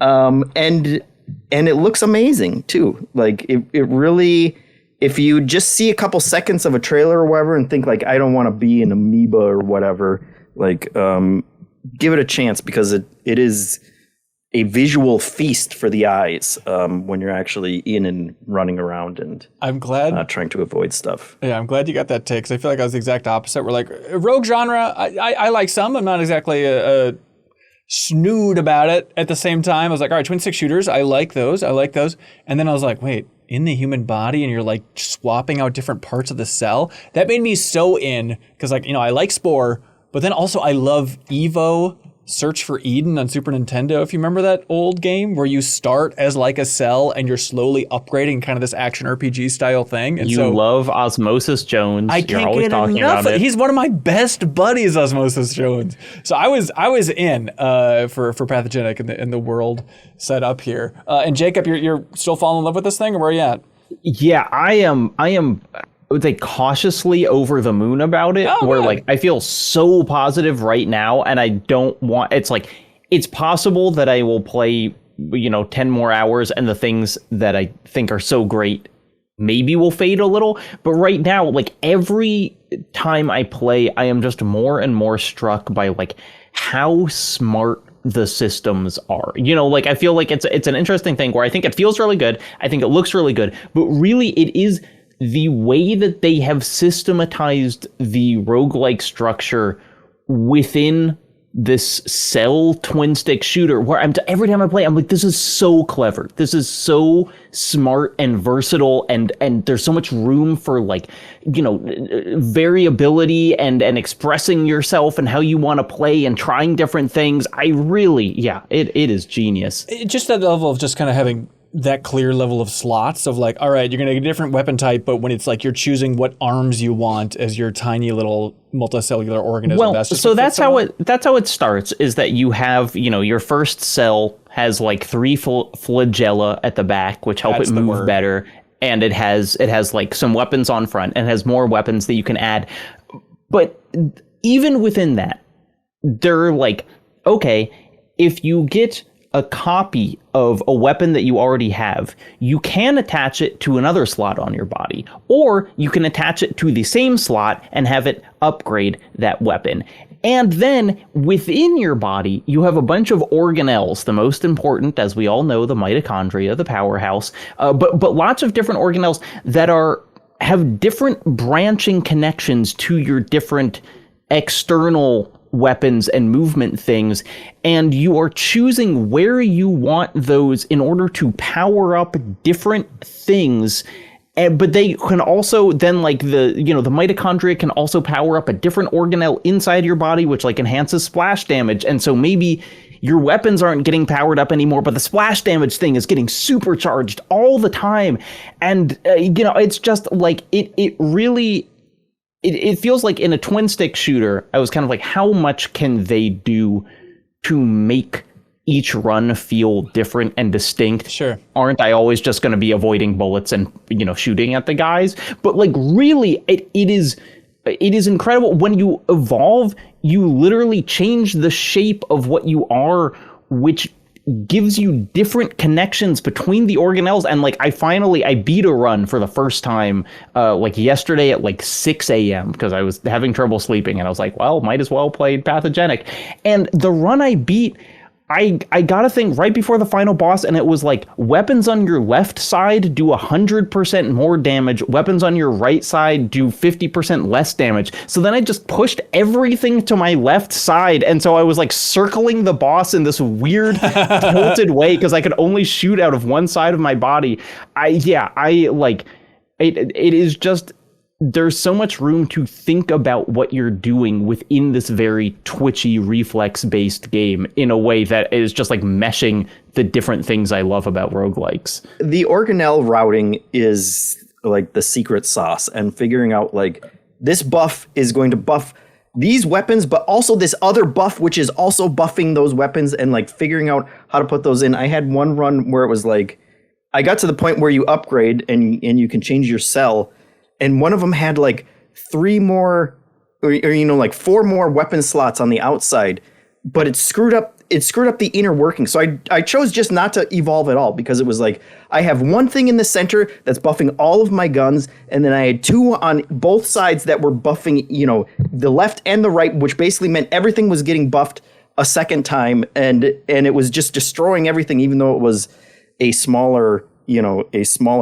And it looks amazing too. Like it really, if you just see a couple seconds of a trailer or whatever and think like, I don't want to be an amoeba or whatever, like, give it a chance, because it is a visual feast for the eyes when you're actually in and running around and I'm glad trying to avoid stuff. Yeah, I'm glad you got that take, because I feel like I was the exact opposite. We're like, rogue genre, I like some. I'm not exactly a snood about it. At the same time, I was like, all right, twin stick shooters, I like those. And then I was like, wait, in the human body, and you're like swapping out different parts of the cell? That made me so in, because like, I like Spore, but then also I love Evo Search for Eden on Super Nintendo. If you remember that old game where you start as like a cell and you're slowly upgrading, kind of this action RPG style thing. And you love Osmosis Jones. I can't get enough. He's one of my best buddies, Osmosis Jones. So I was in for Pathogenic in the world set up here. And Jacob, you're still falling in love with this thing, or where are you at? Yeah, I am. I would say cautiously over the moon about it, where good. like I feel so positive right now, and I don't want, it's like, it's possible that I will play 10 more hours and the things that I think are so great maybe will fade a little, but right now, like every time I play, I am just more and more struck by like how smart the systems are. Like I feel like it's an interesting thing where I think it feels really good, I think it looks really good, but really it is the way that they have systematized the roguelike structure within this cell twin stick shooter, where every time I play, I'm like, this is so clever. This is so smart and versatile, and there's so much room for like, variability and expressing yourself and how you want to play and trying different things. I really, it is genius. Just that level of just kind of having that clear level of slots of like, all right, you're going to get a different weapon type, but when it's like you're choosing what arms you want as your tiny little multicellular organism. Well, that's how it starts, is that you have, your first cell has like 3 flagella at the back, which help it move better. And it has like some weapons on front, and has more weapons that you can add. But even within that, they're like, okay, if you get a copy of a weapon that you already have, you can attach it to another slot on your body, or you can attach it to the same slot and have it upgrade that weapon. And then within your body, you have a bunch of organelles, the most important, as we all know, the mitochondria, the powerhouse, but lots of different organelles that have different branching connections to your different external weapons and movement things, and you are choosing where you want those in order to power up different things. But they can also then, like, the mitochondria can also power up a different organelle inside your body, which like enhances splash damage. And so maybe your weapons aren't getting powered up anymore, but the splash damage thing is getting supercharged all the time. And it's just like it really. It feels like in a twin stick shooter, I was kind of like, how much can they do to make each run feel different and distinct? Sure. Aren't I always just going to be avoiding bullets and, shooting at the guys? But like, really, it is incredible. When you evolve, you literally change the shape of what you are, which gives you different connections between the organelles. And like, I beat a run for the first time like yesterday at like 6 a.m. because I was having trouble sleeping, and I was like, well, might as well play Pathogenic. And the run I beat, I got a thing right before the final boss, and it was like, weapons on your left side do 100% more damage, weapons on your right side do 50% less damage. So then I just pushed everything to my left side, and so I was like circling the boss in this weird tilted way because I could only shoot out of one side of my body. It is just, there's so much room to think about what you're doing within this very twitchy, reflex-based game in a way that is just like meshing the different things I love about roguelikes. The organelle routing is like the secret sauce, and figuring out like this buff is going to buff these weapons, but also this other buff, which is also buffing those weapons, and like figuring out how to put those in. I had one run where it was like, I got to the point where you upgrade and you can change your cell, and one of them had like 3 more, or like 4 more weapon slots on the outside, but it screwed up the inner working. So I chose just not to evolve at all, because it was like, I have one thing in the center that's buffing all of my guns, and then I had 2 on both sides that were buffing, the left and the right, which basically meant everything was getting buffed a second time, and it was just destroying everything, even though it was a smaller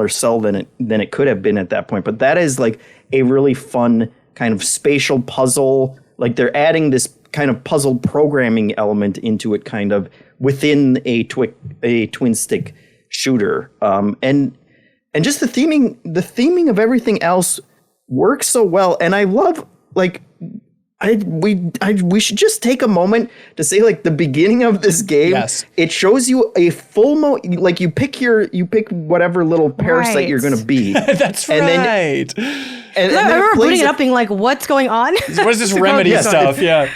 cell than it could have been at that point. But that is like a really fun kind of spatial puzzle. Like they're adding this kind of puzzle programming element into it, kind of within a twin stick shooter. And just the theming of everything else works so well. And I love, like, we should just take a moment to say, like, the beginning of this game, yes, it shows you a full like you pick whatever little parasite you're going to be. That's and right. And I then remember plays booting it up being like, what's going on? What is this remedy stuff? Yeah.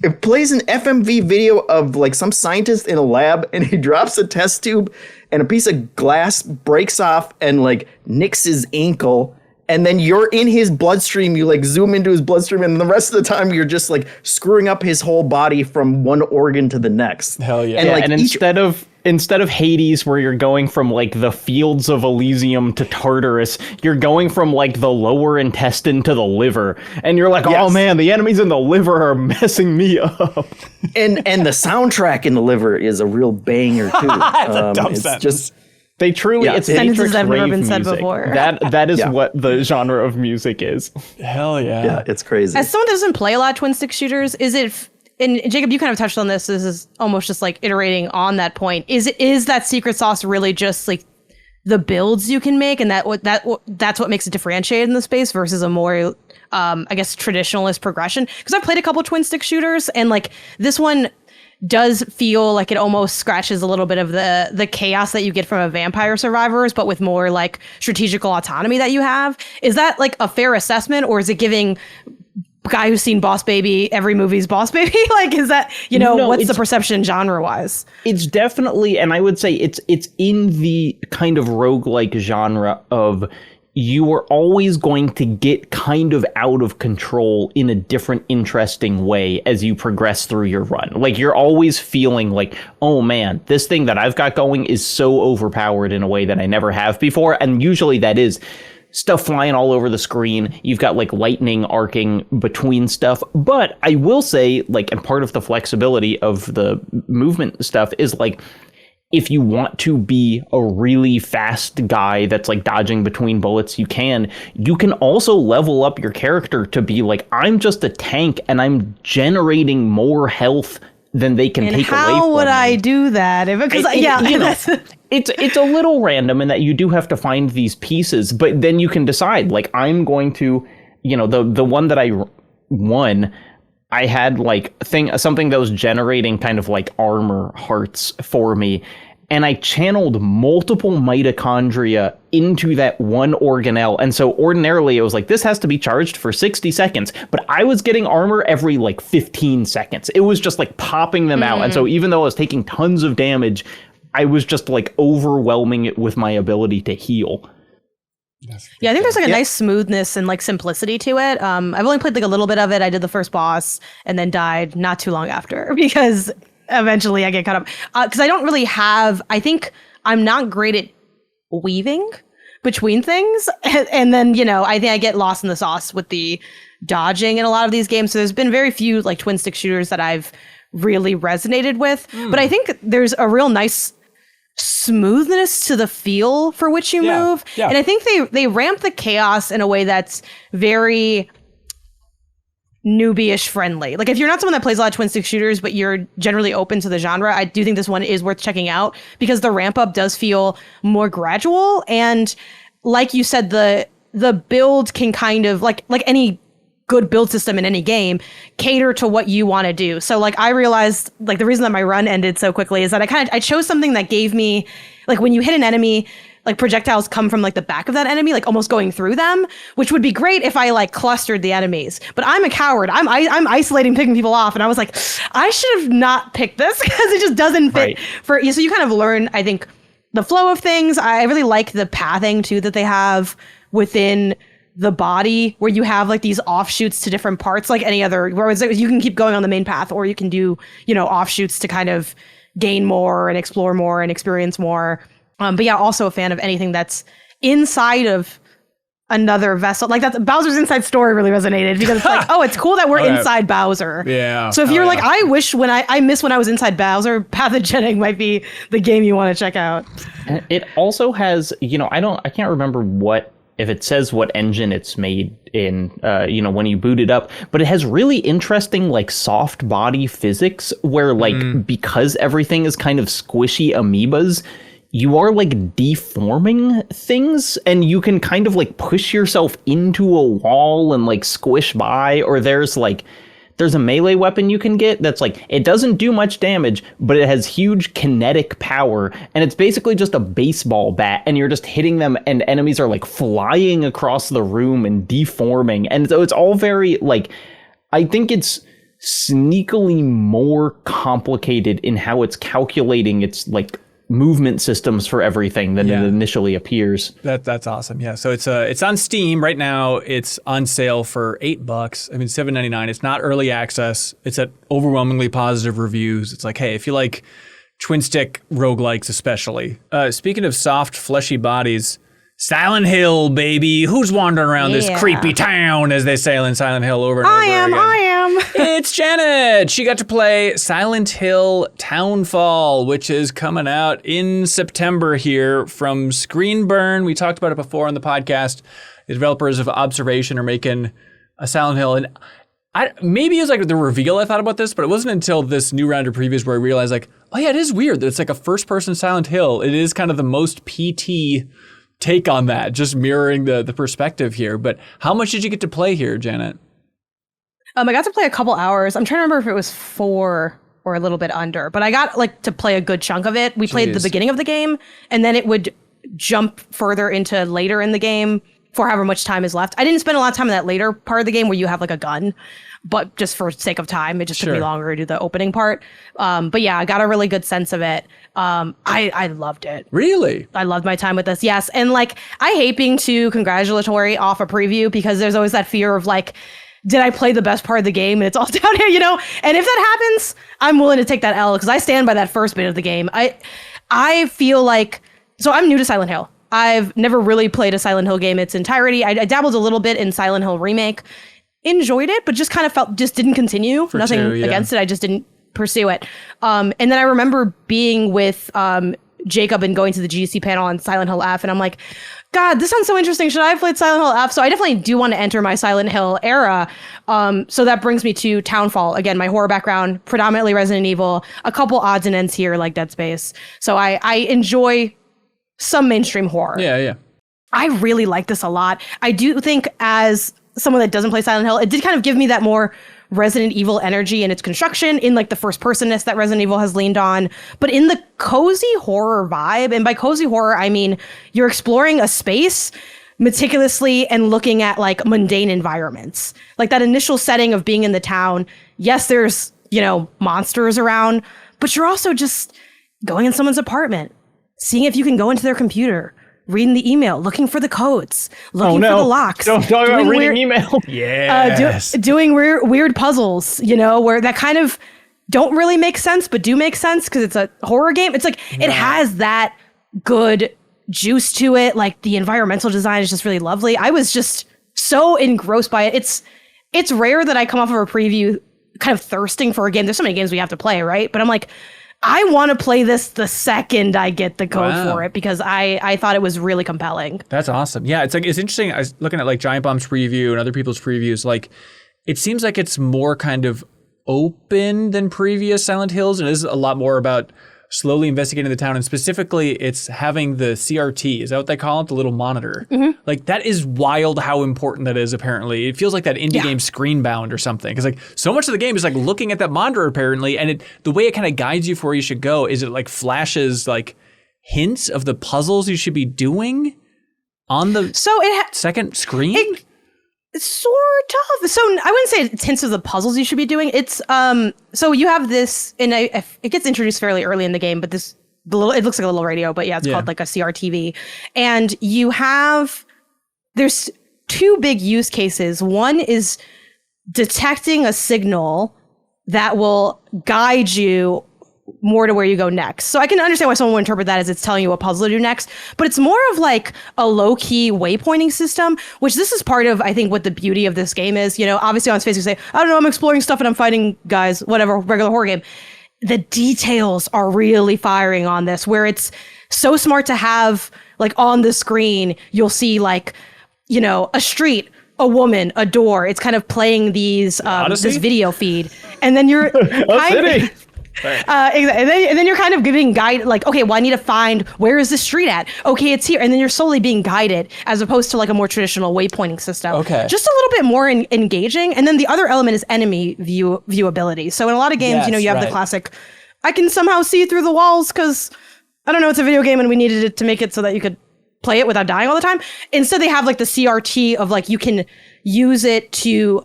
It plays an FMV video of like some scientist in a lab, and he drops a test tube and a piece of glass breaks off and like nicks his ankle. And then you're in his bloodstream, you like zoom into his bloodstream, and the rest of the time you're just like screwing up his whole body from one organ to the next. Hell yeah. And, Yeah, like, and instead of Hades, where you're going from like the fields of Elysium to Tartarus, you're going from like the lower intestine to the liver, and you're like, oh man, the enemies in the liver are messing me up. And the soundtrack in the liver is a real banger too. That's a dumb it's sentence. just They truly, Yeah, it's sentences Matrix I've never rave been said music. before. That is Yeah. what the genre of music is. Hell yeah. yeah, it's crazy. As someone that doesn't play a lot of twin stick shooters, is it? And Jacob, you kind of touched on this. This is almost just like iterating on that point. Is that secret sauce really just like the builds you can make, and that's what makes it differentiated in the space versus a more, I guess, traditionalist progression? Because I've played a couple twin stick shooters, and like this one does feel like it almost scratches a little bit of the chaos that you get from a Vampire Survivors, but with more like strategical autonomy that you have. Is that like a fair assessment, or is it giving guy who's seen Boss Baby every movie's Boss Baby? Like, is that, No, what's the perception genre wise? It's definitely, and I would say it's in the kind of roguelike genre of you are always going to get kind of out of control in a different, interesting way as you progress through your run. Like, you're always feeling like, oh man, this thing that I've got going is so overpowered in a way that I never have before. And usually that is stuff flying all over the screen. You've got like lightning arcing between stuff. But I will say, like, and part of the flexibility of the movement stuff is like, if you want to be a really fast guy that's like dodging between bullets, you can also level up your character to be like, I'm just a tank and I'm generating more health than they can take away from me. How would I do that? Because it's a little random in that you do have to find these pieces, but then you can decide, like, I'm going to, the one that I won, I had like something that was generating kind of like armor hearts for me, and I channeled multiple mitochondria into that one organelle. And so ordinarily it was like, this has to be charged for 60 seconds, but I was getting armor every like 15 seconds. It was just like popping them out. And so even though I was taking tons of damage, I was just like overwhelming it with my ability to heal. Yeah, I think there's like a nice smoothness and like simplicity to it. I've only played like a little bit of it. I did the first boss and then died not too long after because eventually I get caught up. Because I don't really have, I think I'm not great at weaving between things. And then, I think I get lost in the sauce with the dodging in a lot of these games. So there's been very few like twin stick shooters that I've really resonated with. But I think there's a real nice smoothness to the feel for which you move. Yeah. And I think they ramp the chaos in a way that's very newbie-ish friendly. Like, if you're not someone that plays a lot of twin stick shooters, but you're generally open to the genre, I do think this one is worth checking out because the ramp up does feel more gradual. And like you said, the build can kind of like any good build system in any game, cater to what you want to do. So like I realized like the reason that my run ended so quickly is that I chose something that gave me, like, when you hit an enemy, like projectiles come from like the back of that enemy, like almost going through them, which would be great if I like clustered the enemies. But I'm a coward. I'm isolating, picking people off, and I was like, I should have not picked this because it just doesn't fit for you. So you kind of learn, I think, the flow of things. I really like the pathing too that they have within the body, where you have like these offshoots to different parts, like any other, where you can keep going on the main path, or you can do, offshoots to kind of gain more and explore more and experience more. But yeah, also a fan of anything that's inside of another vessel. Like that's Bowser's Inside Story really resonated because it's like, oh, it's cool that we're inside Bowser. Yeah. So if you're like, I wish I miss when I was inside Bowser, Pathogenic might be the game you want to check out. It also has, I can't remember if it says what engine it's made in, when you boot it up, but it has really interesting like soft body physics where like, because everything is kind of squishy amoebas, you are like deforming things and you can kind of like push yourself into a wall and like squish by, or there's a melee weapon you can get that's like, it doesn't do much damage, but it has huge kinetic power and it's basically just a baseball bat and you're just hitting them and enemies are like flying across the room and deforming. And so it's all very like, I think it's sneakily more complicated in how it's calculating its like movement systems for everything than it initially appears. That's awesome. Yeah. So it's on Steam right now. It's on sale for $8. I mean, $7.99. It's not early access. It's at overwhelmingly positive reviews. It's like, hey, if you like twin stick roguelikes, especially. Speaking of soft, fleshy bodies, Silent Hill, baby. Who's wandering around this creepy town, as they say in Silent Hill over and over again? I am. It's Janet. She got to play Silent Hill Townfall, which is coming out in September here from Screenburn. We talked about it before on the podcast. The developers of Observation are making a Silent Hill. And maybe it was like the reveal I thought about this, but it wasn't until this new round of previews where I realized like, oh yeah, it is weird that it's like a first-person Silent Hill. It is kind of the most PT take on that, just mirroring the perspective here. But how much did you get to play here, Janet? I got to play a couple hours. I'm trying to remember if it was 4 or a little bit under, but I got like to play a good chunk of it. We played the beginning of the game and then it would jump further into later in the game for however much time is left. I didn't spend a lot of time in that later part of the game where you have like a gun, but just for sake of time, it just took me longer to do the opening part. But yeah, I got a really good sense of it. I loved it. Really? I loved my time with this. Yes. And like, I hate being too congratulatory off a preview because there's always that fear of like, did I play the best part of the game and it's all down here, And if that happens, I'm willing to take that L because I stand by that first bit of the game. I feel like, so I'm new to Silent Hill. I've never really played a Silent Hill game in its entirety. I dabbled a little bit in Silent Hill Remake, enjoyed it, but just kind of didn't continue. Nothing against it. I just didn't pursue it. And then I remember being with Jacob and going to the GDC panel on Silent Hill F, and I'm like, God, this sounds so interesting. Should I have played Silent Hill F? So I definitely do want to enter my Silent Hill era. So that brings me to Townfall. Again, my horror background, predominantly Resident Evil, a couple odds and ends here like Dead Space. So I enjoy some mainstream horror. Yeah. I really like this a lot. I do think as someone that doesn't play Silent Hill, it did kind of give me that more Resident Evil energy in its construction, in like the first personness that Resident Evil has leaned on, but in the cozy horror vibe. And by cozy horror, I mean you're exploring a space meticulously and looking at like mundane environments. Like that initial setting of being in the town. Yes, there's, monsters around, but you're also just going in someone's apartment, seeing if you can go into their computer, reading the email, looking for the codes, looking for the locks. Don't talk about reading email. Yes. Doing weird puzzles, where that kind of don't really make sense, but do make sense because it's a horror game. It's like, it has that good juice to it. Like the environmental design is just really lovely. I was just so engrossed by it. It's rare that I come off of a preview kind of thirsting for a game. There's so many games we have to play, right? But I'm like, I want to play this the second I get the code for it because I thought it was really compelling. That's awesome. Yeah, it's interesting. I was looking at like Giant Bomb's preview and other people's previews. Like, it seems like it's more kind of open than previous Silent Hills, and it is a lot more about slowly investigating the town, and specifically it's having the CRT. Is that what they call it? The little monitor. Mm-hmm. Like, that is wild how important that is, apparently. It feels like that indie game Screenbound or something. Because like so much of the game is like looking at that monitor apparently, and the way it kind of guides you for where you should go is it like flashes like hints of the puzzles you should be doing on the second screen? It's sort of. So I wouldn't say it's hints of the puzzles you should be doing. It's so you have this, and it gets introduced fairly early in the game, but it looks like a little radio, but it's called like a CRTV. And there's two big use cases. One is detecting a signal that will guide you more to where you go next. So I can understand why someone would interpret that as it's telling you what puzzle to do next, but it's more of like a low-key waypointing system, which this is part of, I think, what the beauty of this game is. You know, obviously on its face you say, I don't know, I'm exploring stuff and I'm fighting guys, whatever, regular horror game. The details are really firing on this, where it's so smart to have, like, on the screen, you'll see, like, you know, a street, a woman, a door. It's kind of playing these this video feed, and then you're exactly. And then you're kind of giving guide, like, okay, well, I need to find, where is this street at? Okay, it's here. And then you're slowly being guided, as opposed to like a more traditional waypointing system. Okay. Just a little bit more engaging. And then the other element is enemy viewability. So in a lot of games, you know, you have the classic, I can somehow see through the walls because, I don't know, it's a video game and we needed it to make it so that you could play it without dying all the time. Instead, they have like the CRT of like, you can use it to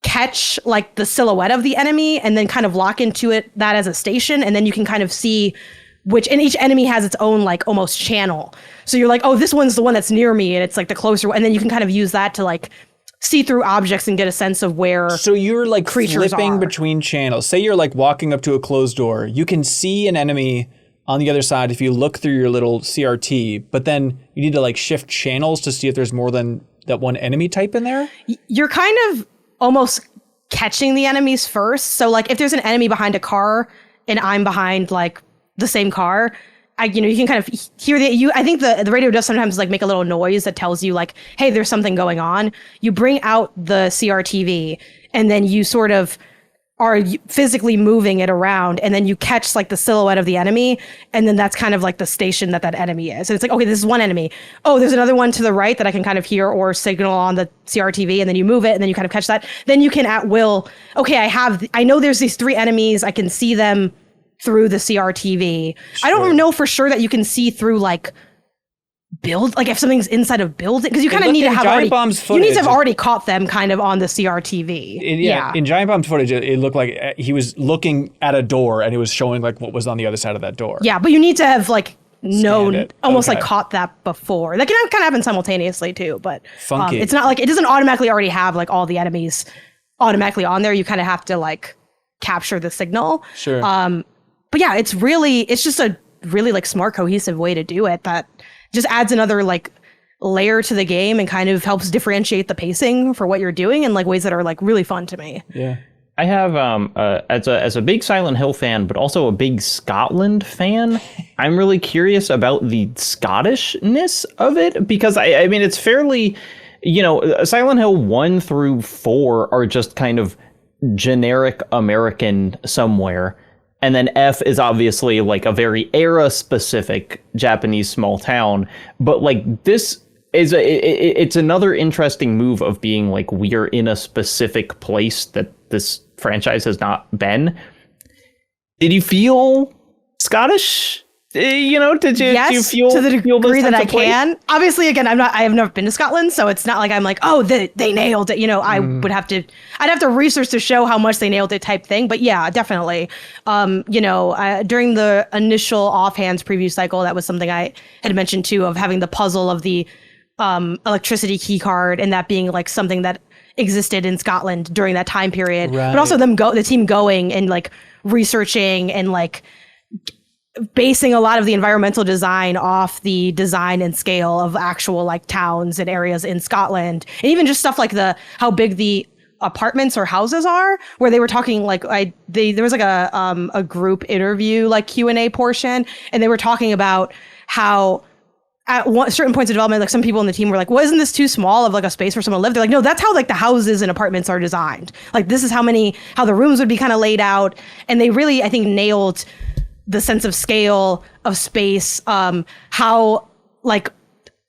catch like the silhouette of the enemy and then kind of lock into it, that as a station, and then you can kind of see which, and each enemy has its own like almost channel, so you're like, oh, this one's the one that's near me and it's like the closer one, and then you can kind of use that to like see through objects and get a sense of where, so you're like creatures flipping are between channels. Say you're like walking up to a closed door, you can see an enemy on the other side if you look through your little CRT, but then you need to like shift channels to see if there's more than that one enemy type in there. You're kind of almost catching the enemies first. So like if there's an enemy behind a car and I'm behind like the same car, you know, you can kind of hear I think the radio does sometimes like make a little noise that tells you like, hey, there's something going on. You bring out the CRTV and then you sort of are physically moving it around, and then you catch like the silhouette of the enemy, and then that's kind of like the station that enemy is. And it's like, okay, this is one enemy. Oh, there's another one to the right that I can kind of hear or signal on the CRTV, and then you move it, and then you kind of catch that. Then you can at will, okay, I know there's these 3 enemies, I can see them through the CRTV. Sure. I don't know for sure that you can see through like build, like if something's inside of building, because you kind of need to have already caught them kind of on the CRTV. In Giant Bomb's footage, it looked like he was looking at a door and he was showing like what was on the other side of that door. Yeah, but you need to have like known, almost like caught that before. That can kind of happen simultaneously too, but it's not like, it doesn't automatically already have like all the enemies automatically on there. You kind of have to like capture the signal. Sure. But yeah, it's just a really like smart, cohesive way to do it that just adds another like layer to the game and kind of helps differentiate the pacing for what you're doing in like ways that are like really fun to me. Yeah. I have as a big Silent Hill fan, but also a big Scotland fan, I'm really curious about the Scottishness of it, because I mean it's fairly, you know, Silent Hill 1 through 4 are just kind of generic American somewhere. And then F is obviously like a very era-specific Japanese small town. But like this is it's another interesting move of being like, we are in a specific place that this franchise has not been. Did you feel Scottish? You know, did you feel to the degree that I can? Obviously, again, I have never been to Scotland, so it's not like I'm like, oh, they nailed it. You know, I'd have to research to show how much they nailed it type thing. But yeah, definitely. You know, during the initial offhands preview cycle, that was something I had mentioned too, of having the puzzle of the electricity key card, and that being like something that existed in Scotland during that time period. Right. But also the team going and like researching and like basing a lot of the environmental design off the design and scale of actual like towns and areas in Scotland, and even just stuff like how big the apartments or houses are, where they were talking like there was like a group interview like Q&A portion, and they were talking about how at certain points of development, like some people in the team were like, well, isn't this too small of like a space for someone to live? They're like, no, that's how like the houses and apartments are designed. Like this is how the rooms would be kind of laid out. And they really, I think, nailed the sense of scale of space, how like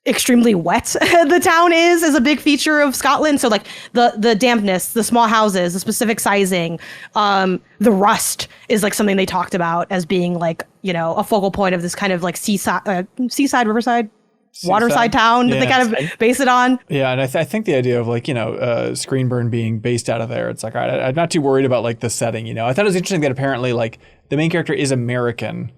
extremely wet the town is a big feature of Scotland. So like the dampness, the small houses, the specific sizing, the rust is like something they talked about as being like, you know, a focal point of this kind of like seaside, riverside, waterside town that they kind of base it on. Yeah, and I think the idea of like, you know, Screenburn being based out of there, it's like, all right, I'm not too worried about like the setting, you know. I thought it was interesting that apparently like the main character is American,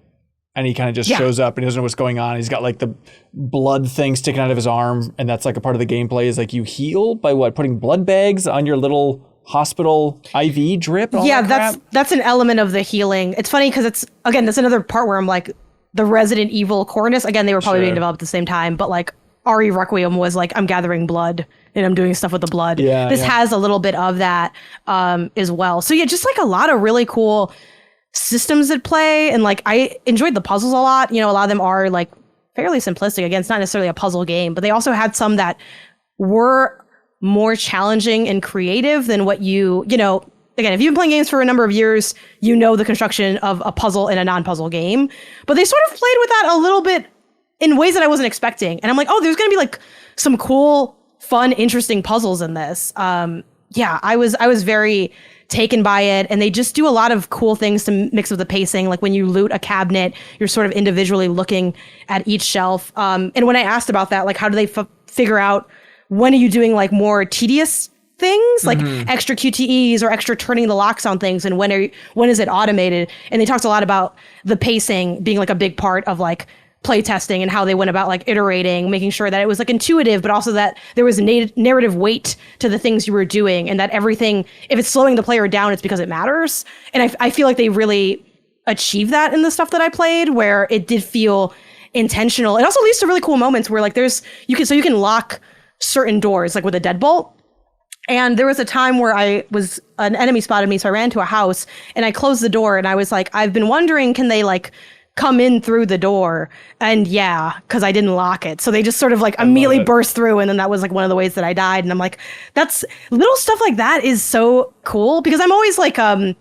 and he kind of just shows up and he doesn't know what's going on. He's got like the blood thing sticking out of his arm, and that's like a part of the gameplay is like you heal by putting blood bags on your little hospital IV drip. And all Yeah, that crap. that's an element of the healing. It's funny because it's, again, that's another part where I'm like, the Resident Evil Cornus, again, they were probably being developed at the same time, but like RE Requiem was like, I'm gathering blood and I'm doing stuff with the blood. This has a little bit of that as well. So yeah, just like a lot of really cool systems at play. And like, I enjoyed the puzzles a lot. You know, a lot of them are like fairly simplistic. Again, it's not necessarily a puzzle game, but they also had some that were more challenging and creative than what you know, again, if you've been playing games for a number of years, you know the construction of a puzzle in a non-puzzle game. But they sort of played with that a little bit in ways that I wasn't expecting. And I'm like, oh, there's going to be like some cool, fun, interesting puzzles in this. Yeah, I was very taken by it. And they just do a lot of cool things to mix with the pacing. Like when you loot a cabinet, you're sort of individually looking at each shelf. And when I asked about that, like, how do they figure out when are you doing like more tedious things like extra QTEs or extra turning the locks on things, and when is it automated? And they talked a lot about the pacing being like a big part of like play testing and how they went about like iterating, making sure that it was like intuitive, but also that there was narrative weight to the things you were doing, and that everything, if it's slowing the player down, it's because it matters. And I feel like they really achieved that in the stuff that I played, where it did feel intentional. It also leads to really cool moments where like you can lock certain doors like with a deadbolt. And there was a time where an enemy spotted me, so I ran to a house and I closed the door and I was like, I've been wondering, can they like come in through the door? And yeah, because I didn't lock it. So they just sort of like immediately burst through, and then that was like one of the ways that I died. And I'm like, that's little stuff like that is so cool, because I'm always like, I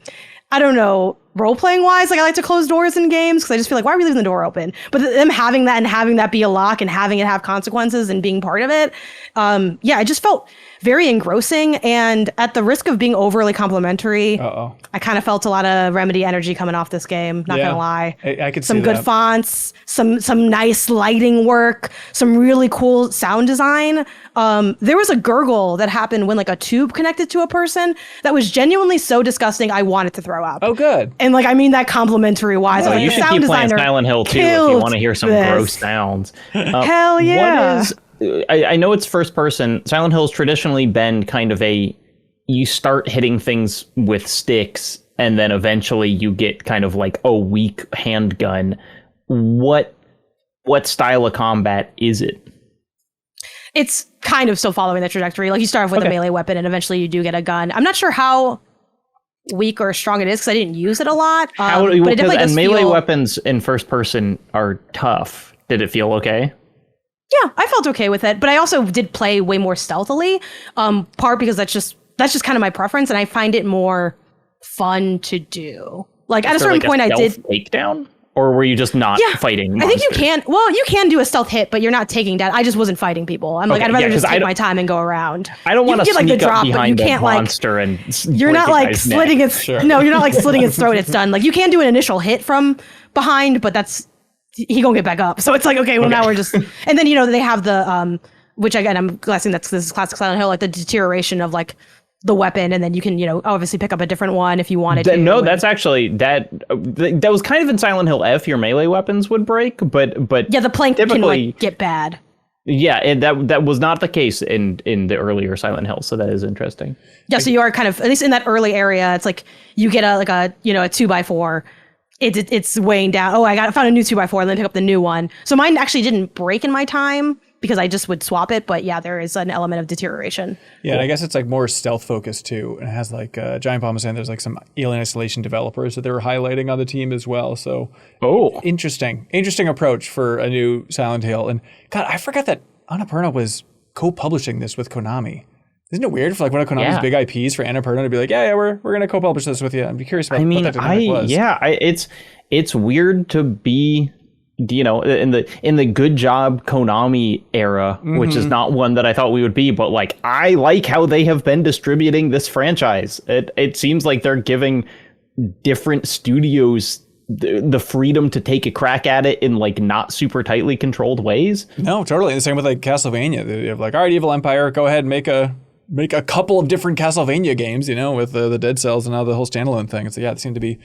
don't know, role-playing wise, like I like to close doors in games because I just feel like, why are we leaving the door open? But them having that and having that be a lock and having it have consequences and being part of it, yeah, it just felt very engrossing. And at the risk of being overly complimentary, I kind of felt a lot of Remedy energy coming off this game, not gonna lie. I could see some good that. Fonts, some nice lighting work, some really cool sound design. There was a gurgle that happened when like a tube connected to a person that was genuinely so disgusting I wanted to throw up. Oh, good. And like, I mean that complimentary wise. So Like, you the should sound keep playing designer Silent Hill 2 if you killed want to hear some this. gross sounds. Hell yeah. I know it's first person. Silent Hill's traditionally been kind of you start hitting things with sticks and then eventually you get kind of like a weak handgun. What style of combat is it? It's kind of still following the trajectory. Like you start off with a melee weapon and eventually you do get a gun. I'm not sure how weak or strong it is because I didn't use it a lot. But it definitely does melee feel... weapons in first person are tough. Did it feel okay? Yeah, I felt okay with it, but I also did play way more stealthily. Part because that's just kind of my preference, and I find it more fun to do. Like at a certain point, I did takedown, or were you just not fighting monsters? I think you can. Well, you can do a stealth hit, but you're not taking down. I just wasn't fighting people. I'm like, I'd rather just take my time and go around. I don't want to sneak like, up behind a monster and you're not like slitting its. No, you're not like slitting its throat. It's done. Like you can do an initial hit from behind, but that's. He gonna get back up. So it's like, okay, well now we're just, and then, you know, they have the, which again, I'm guessing this is classic Silent Hill, like the deterioration of like the weapon. And then you can, you know, obviously pick up a different one if you wanted to. No, that's actually, that was kind of in Silent Hill F, your melee weapons would break, but yeah, the plank can like get bad. Yeah, and that was not the case in the earlier Silent Hill, so that is interesting. Yeah, so you are kind of, at least in that early area, it's like you get a 2x4. It's weighing down. Oh, I found a new 2x4 and then pick up the new one. So mine actually didn't break in my time because I just would swap it. But yeah, there is an element of deterioration. Yeah, and I guess it's like more stealth focused too. And it has like Giant Bomb was saying there's like some Alien Isolation developers that they were highlighting on the team as well. So interesting approach for a new Silent Hill. And God, I forgot that Annapurna was co-publishing this with Konami. Isn't it weird for like one of Konami's big IPs for Annapurna to be like, yeah, we're going to co-publish this with you? I'd be curious about what that dynamic was. Yeah, it's weird to be, you know, in the good job Konami era, which is not one that I thought we would be, but like I like how they have been distributing this franchise. It seems like they're giving different studios the freedom to take a crack at it in like not super tightly controlled ways. No, totally. The same with like Castlevania. They have like, all right, Evil Empire, go ahead and make a couple of different Castlevania games, you know, with the Dead Cells and now the whole standalone thing. So yeah, they seem to be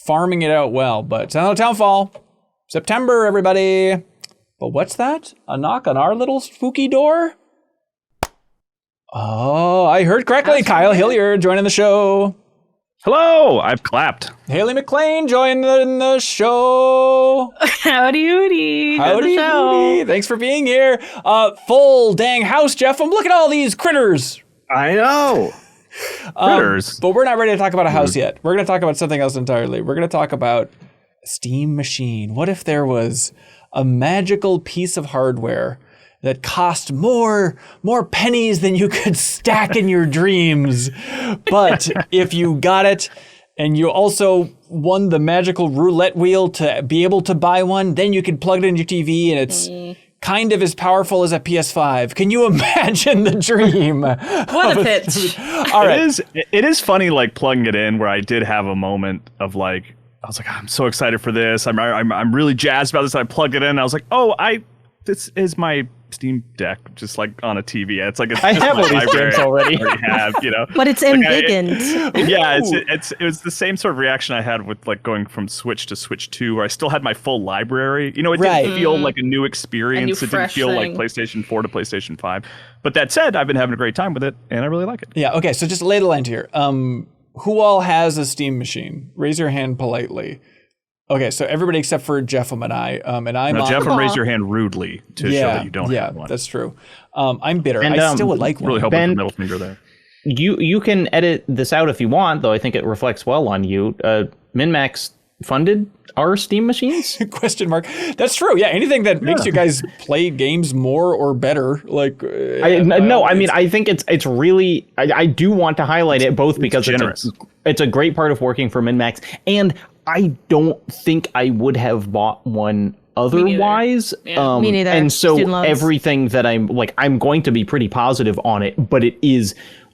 farming it out well. But Townfall, September, everybody. But what's that? A knock on our little spooky door? Oh, I heard correctly. Kyle Hillier joining the show. Hello, I've clapped. Haley McLean joined the show. Howdy, hooty. Howdy. Thanks for being here. Full dang house, Jeff. Look at all these critters. I know. Critters. But we're not ready to talk about a house yet. We're going to talk about something else entirely. We're going to talk about a steam machine. What if there was a magical piece of hardware that cost more pennies than you could stack in your dreams? But if you got it and you also won the magical roulette wheel to be able to buy one, then you can plug it in your TV and it's kind of as powerful as a PS5. Can you imagine the dream? What a pitch. All right. It is funny, like plugging it in, where I did have a moment of like, I was like, I'm so excited for this. I'm really jazzed about this. I plugged it in. And I was like, this is my Steam Deck, just like on a TV. It's like I have all these games already. But it's embiggened. It was the same sort of reaction I had with like going from Switch to Switch 2, where I still had my full library. It didn't feel like a new experience. It didn't feel like PlayStation 4 to PlayStation 5. But that said, I've been having a great time with it, and I really like it. Yeah. Okay. So just lay the land here. Who all has a Steam machine? Raise your hand politely. Okay, so everybody except for Jeffem and I. And I'm now, Jeffem, raise your hand rudely to show that you don't have one. Yeah, that's true. I'm bitter. And, I still would like one. Really hoping for middle finger there. You can edit this out if you want, though I think it reflects well on you. MinnMax funded our Steam machines? Question mark. That's true. Yeah, anything that makes you guys play games more or better. Like, I think it's really. I do want to highlight it both because it's a great part of working for MinnMax, and I don't think I would have bought one otherwise. Me neither. And so everything that I'm going to be pretty positive on it, but it is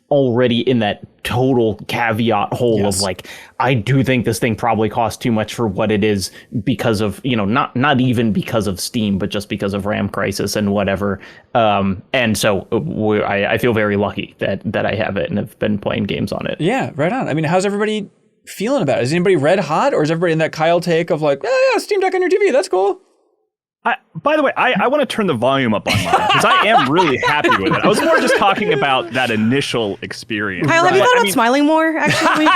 already in that total caveat hole of like, I do think this thing probably costs too much for what it is because of, not even because of Steam, but just because of RAM crisis and whatever. And so I feel very lucky that I have it and have been playing games on it. Yeah, right on. I mean, how's everybody feeling about it? Is anybody red hot, or is everybody in that Kyle take of like, yeah, Steam Deck on your TV, that's cool? By the way, I want to turn the volume up on mine because I am really happy with it. I was more just talking about that initial experience. Kyle, have you thought about smiling more, actually?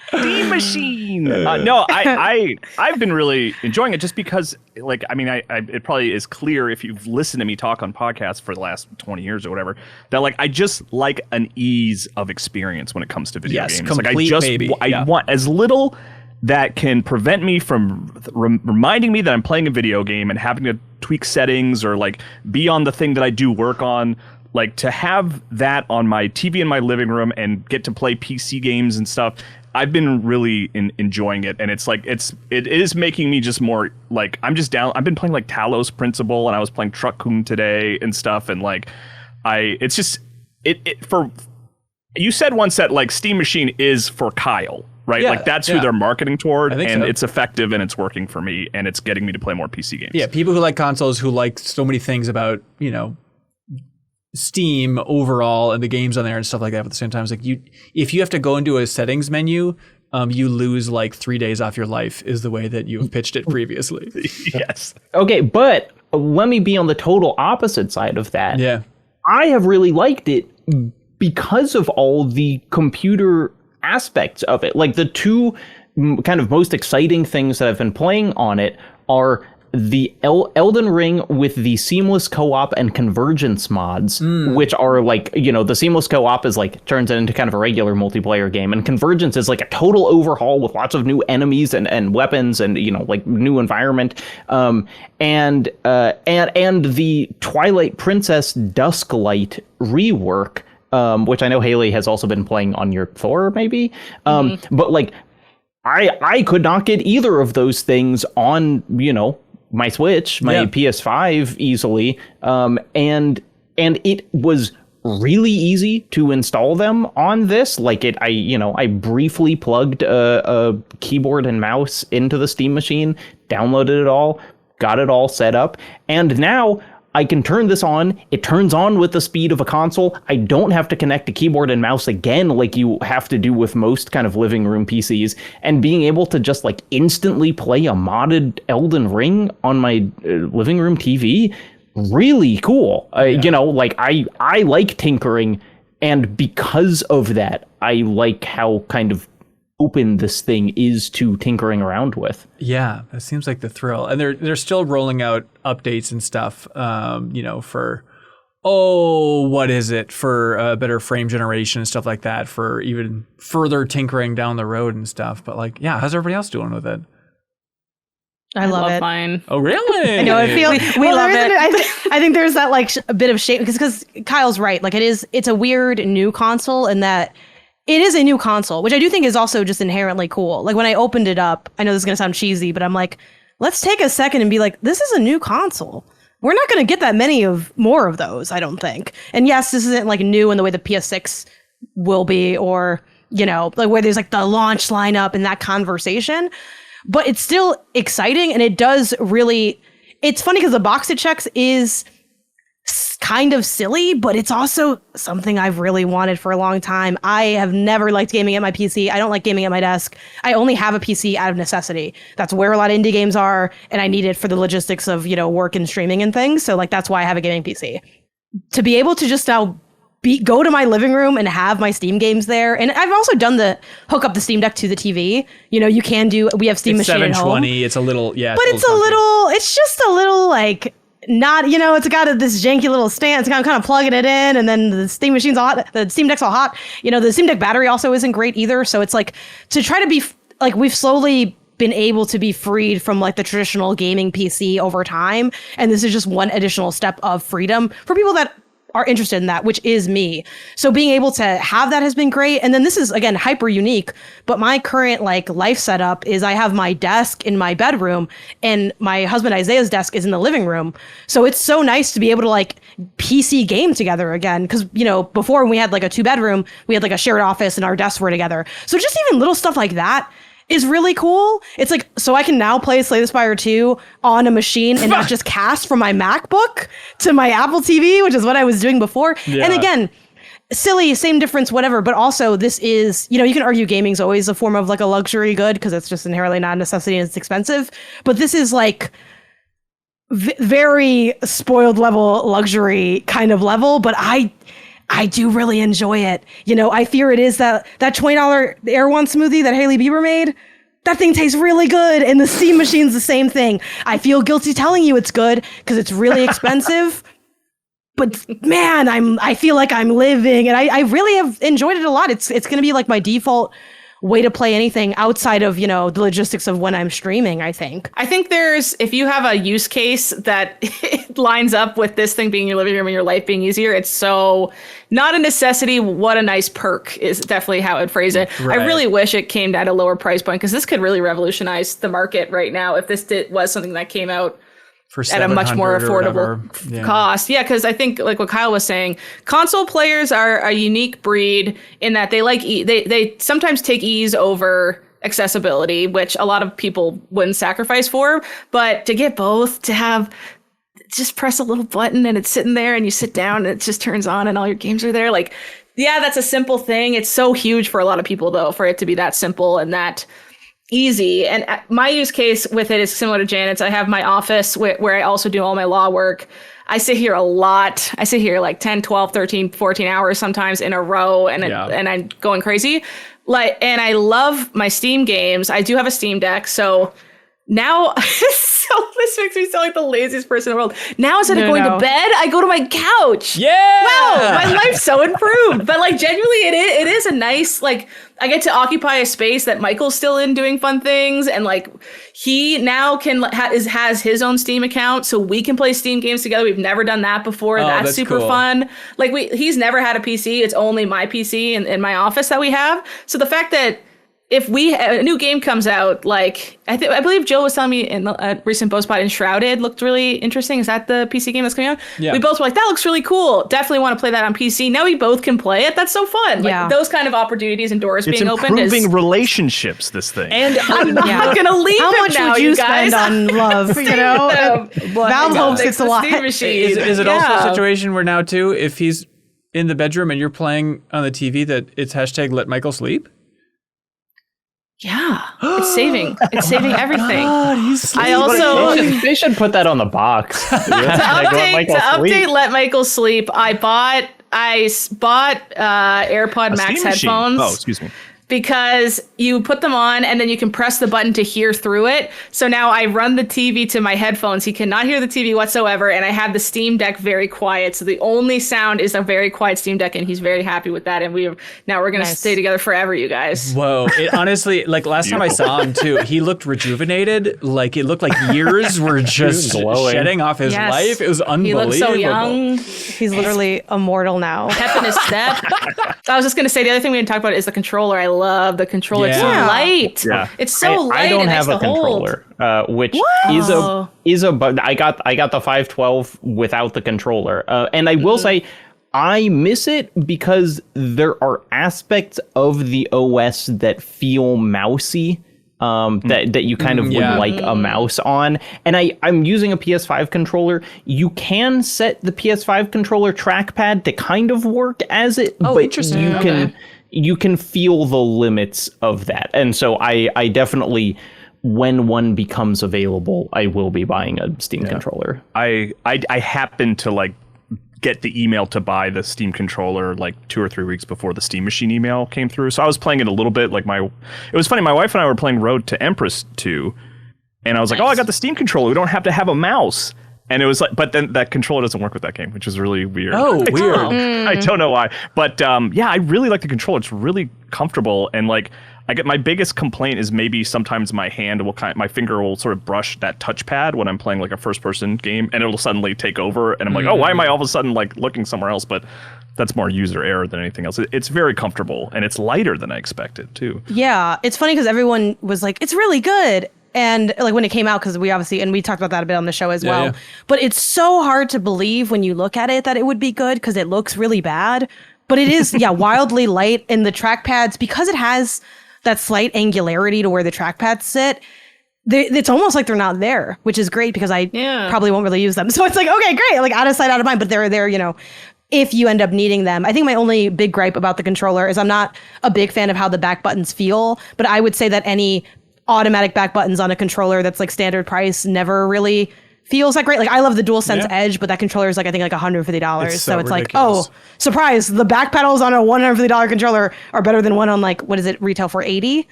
Steam machine. No, I've been really enjoying it just because, it probably is clear if you've listened to me talk on podcasts for the last 20 years or whatever, that I just like an ease of experience when it comes to video games. I want as little that can prevent me from reminding me that I'm playing a video game and having to tweak settings or be on the thing that I do work on. To have that on my TV in my living room and get to play PC games and stuff, I've been really enjoying it, and it is making me just more I'm just down. I've been playing Talos Principle, and I was playing Truckun today and stuff, and it's just for you said once that Steam Machine is for Kyle. Right, yeah, that's who they're marketing toward, and so. It's effective and it's working for me, and it's getting me to play more PC games. Yeah, people who like consoles, who like so many things about Steam overall and the games on there and stuff like that. But at the same time, it's if you have to go into a settings menu, you lose 3 days off your life. Is the way that you have pitched it previously. Yes. Okay, but let me be on the total opposite side of that. Yeah, I have really liked it because of all the computer aspects of it. The two kind of most exciting things that I've been playing on it are the Elden Ring with the seamless co-op and convergence mods, which are the seamless co-op is turns it into kind of a regular multiplayer game, and convergence is a total overhaul with lots of new enemies and weapons and new environment, and the Twilight Princess Dusklight rework, which I know Haley has also been playing on your Thor, maybe. But I could not get either of those things on, my Switch, my PS5 easily. And it was really easy to install them on this. I briefly plugged a keyboard and mouse into the Steam machine, downloaded it all, got it all set up, and now I can turn this on. It turns on with the speed of a console. I don't have to connect a keyboard and mouse again like you have to do with most kind of living room PCs. And being able to just instantly play a modded Elden Ring on my living room TV, really cool. You know, like I like tinkering, and because of that, I like how kind of open this thing is to tinkering around with. Yeah, that seems like the thrill. And they're still rolling out updates and stuff, you know, for what is it? For better frame generation and stuff like that, for even further tinkering down the road and stuff. But like, yeah, how's everybody else doing with it? I love it. mine. Oh, really? I know. I feel we love it. I think there's that like a bit of shame because Kyle's right. Like it's a weird new console in that it is a new console, which I do think is also just inherently cool. Like when I opened it up, I know this is gonna sound cheesy, but I'm like, let's take a second and be like, this is a new console. We're not gonna get that many more of those, I don't think. And yes, this isn't like new in the way the PS6 will be, or you know, like where there's like the launch lineup and that conversation. But it's still exciting, and it does really. It's funny because the box it checks is kind of silly, but it's also something I've really wanted for a long time. I have never liked gaming at my PC. I don't like gaming at my desk. I only have a PC out of necessity. That's where a lot of indie games are, and I need it for the logistics of, you know, work and streaming and things. So like that's why I have a gaming PC. To be able to just now go to my living room and have my Steam games there. And I've also done the hook up the Steam Deck to the TV. You know, you can do, we have Steam Machine at home. 720, it's a little, yeah. But it's just a little like, not, you know, it's got this janky little stand. It's kind of plugging it in, and then the Steam Machine's all hot. The Steam Deck's all hot. You know, the Steam Deck battery also isn't great either. So it's like, to try to be, like, we've slowly been able to be freed from like the traditional gaming PC over time. And this is just one additional step of freedom for people that are interested in that, which is me. So being able to have that has been great. And then this is, again, hyper unique, but my current like life setup is I have my desk in my bedroom and my husband Isaiah's desk is in the living room. So it's so nice to be able to like PC game together again. Cause you know, before when we had like a 2-bedroom, we had like a shared office and our desks were together. So just even little stuff like that is really cool. It's like, so I can now play Slay the Spire 2 on a machine and not just cast from my MacBook to my Apple TV, which is what I was doing before. Yeah. And again, silly, same difference, whatever. But also this is, you know, you can argue gaming's always a form of like a luxury good because it's just inherently not a necessity and it's expensive. But this is like very spoiled level luxury kind of level. But I do really enjoy it. You know, I fear it is that $20 Air One smoothie that Hailey Bieber made. That thing tastes really good, and the Steam Machine's the same thing. I feel guilty telling you it's good because it's really expensive. But man, I feel like I'm living, and I really have enjoyed it a lot. It's going to be like my default way to play anything outside of, you know, the logistics of when I'm streaming, I think. I think if you have a use case that lines up with this thing being in your living room and your life being easier, it's so not a necessity. What a nice perk is definitely how I'd phrase it. Right. I really wish it came at a lower price point because this could really revolutionize the market right now if this was something that came out at a much more affordable cost. Yeah, because I think like what Kyle was saying, console players are a unique breed in that they like they sometimes take ease over accessibility, which a lot of people wouldn't sacrifice for. But to get both, to have just press a little button and it's sitting there and you sit down and it just turns on and all your games are there. Like, yeah, that's a simple thing. It's so huge for a lot of people though, for it to be that simple and that easy. And my use case with it is similar to Janet's. I have my office where I also do all my law work. I sit here a lot. I sit here like 10, 12, 13, 14 hours sometimes in a row and I'm going crazy. And I love my Steam games. I do have a Steam Deck. So now, this makes me sound like the laziest person in the world. Now instead of going to bed, I go to my couch. Yeah. Wow, my life's so improved. But like genuinely, it is a nice, like, I get to occupy a space that Michael's still in doing fun things. And like, he now has his own Steam account. So we can play Steam games together. We've never done that before. That's super cool. Fun. Like he's never had a PC. It's only my PC in my office that we have. So the fact that if a new game comes out, like I believe Joe was telling me in a recent Bowspot, Enshrouded looked really interesting. Is that the PC game that's coming out? Yeah. We both were like, that looks really cool. Definitely want to play that on PC. Now we both can play it. That's so fun. Like those kind of opportunities and doors being opened. It's improving relationships, this thing. And I'm not going to leave How much now, would you spend on love? You know, Valve hopes it's a lot. Is it also a situation where now too, if he's in the bedroom and you're playing on the TV, that it's hashtag let Michael sleep? Yeah, it's saving everything. God, he's I also They should put that on the box. to update Let Michael Sleep. I bought AirPod Max Steam machine. headphones. Oh, excuse me. Because you put them on and then you can press the button to hear through it. So now I run the TV to my headphones. He cannot hear the TV whatsoever. And I have the Steam Deck very quiet. So the only sound is a very quiet Steam Deck. And he's very happy with that. And we're going to stay together forever, you guys. Whoa. It honestly, like last time I saw him too, he looked rejuvenated. Like it looked like years were just shedding off his life. It was unbelievable. He looked so young. He's literally immortal now. Pep in his step. I was just going to say, the other thing we didn't talk about is the controller. I love the controller. It's so light. Yeah. It's so light. I don't and have nice a to hold. controller, which is a but I got the 512 without the controller, and I will say I miss it because there are aspects of the OS that feel mousy. That you kind of would like a mouse on. And I'm using a PS5 controller. You can set the PS5 controller trackpad to kind of work as it, but interesting. You can feel the limits of that. And so I definitely, when one becomes available, I will be buying a Steam controller. I happened to like get the email to buy the Steam controller like 2 or 3 weeks before the Steam Machine email came through. So I was playing it a little bit. Like it was funny. My wife and I were playing Road to Empress 2, and I was like, "Oh, I got the Steam controller. We don't have to have a mouse." And it was like, but then that controller doesn't work with that game, which is really weird. Oh, weird. I don't know why. But yeah, I really like the controller. It's really comfortable. And like, my biggest complaint is maybe sometimes my finger will sort of brush that touchpad when I'm playing like a first person game, and it'll suddenly take over. And I'm like, oh, why am I all of a sudden like looking somewhere else? But that's more user error than anything else. It's very comfortable, and it's lighter than I expected too. Yeah, it's funny because everyone was like, it's really good. And like when it came out, because we talked about that a bit on the show as well. Yeah. But it's so hard to believe when you look at it that it would be good because it looks really bad. But it is, wildly light. And the trackpads, because it has that slight angularity to where the trackpads sit, it's almost like they're not there, which is great because I probably won't really use them. So it's like, okay, great, like out of sight, out of mind. But they're there, if you end up needing them. I think my only big gripe about the controller is I'm not a big fan of how the back buttons feel. But I would say that any automatic back buttons on a controller that's like standard price never really feels that great. Like I love the DualSense Edge, but that controller is like I think like $150. So it's like, oh, surprise! The back pedals on a $150 controller are better than one on like what is it retail for $80?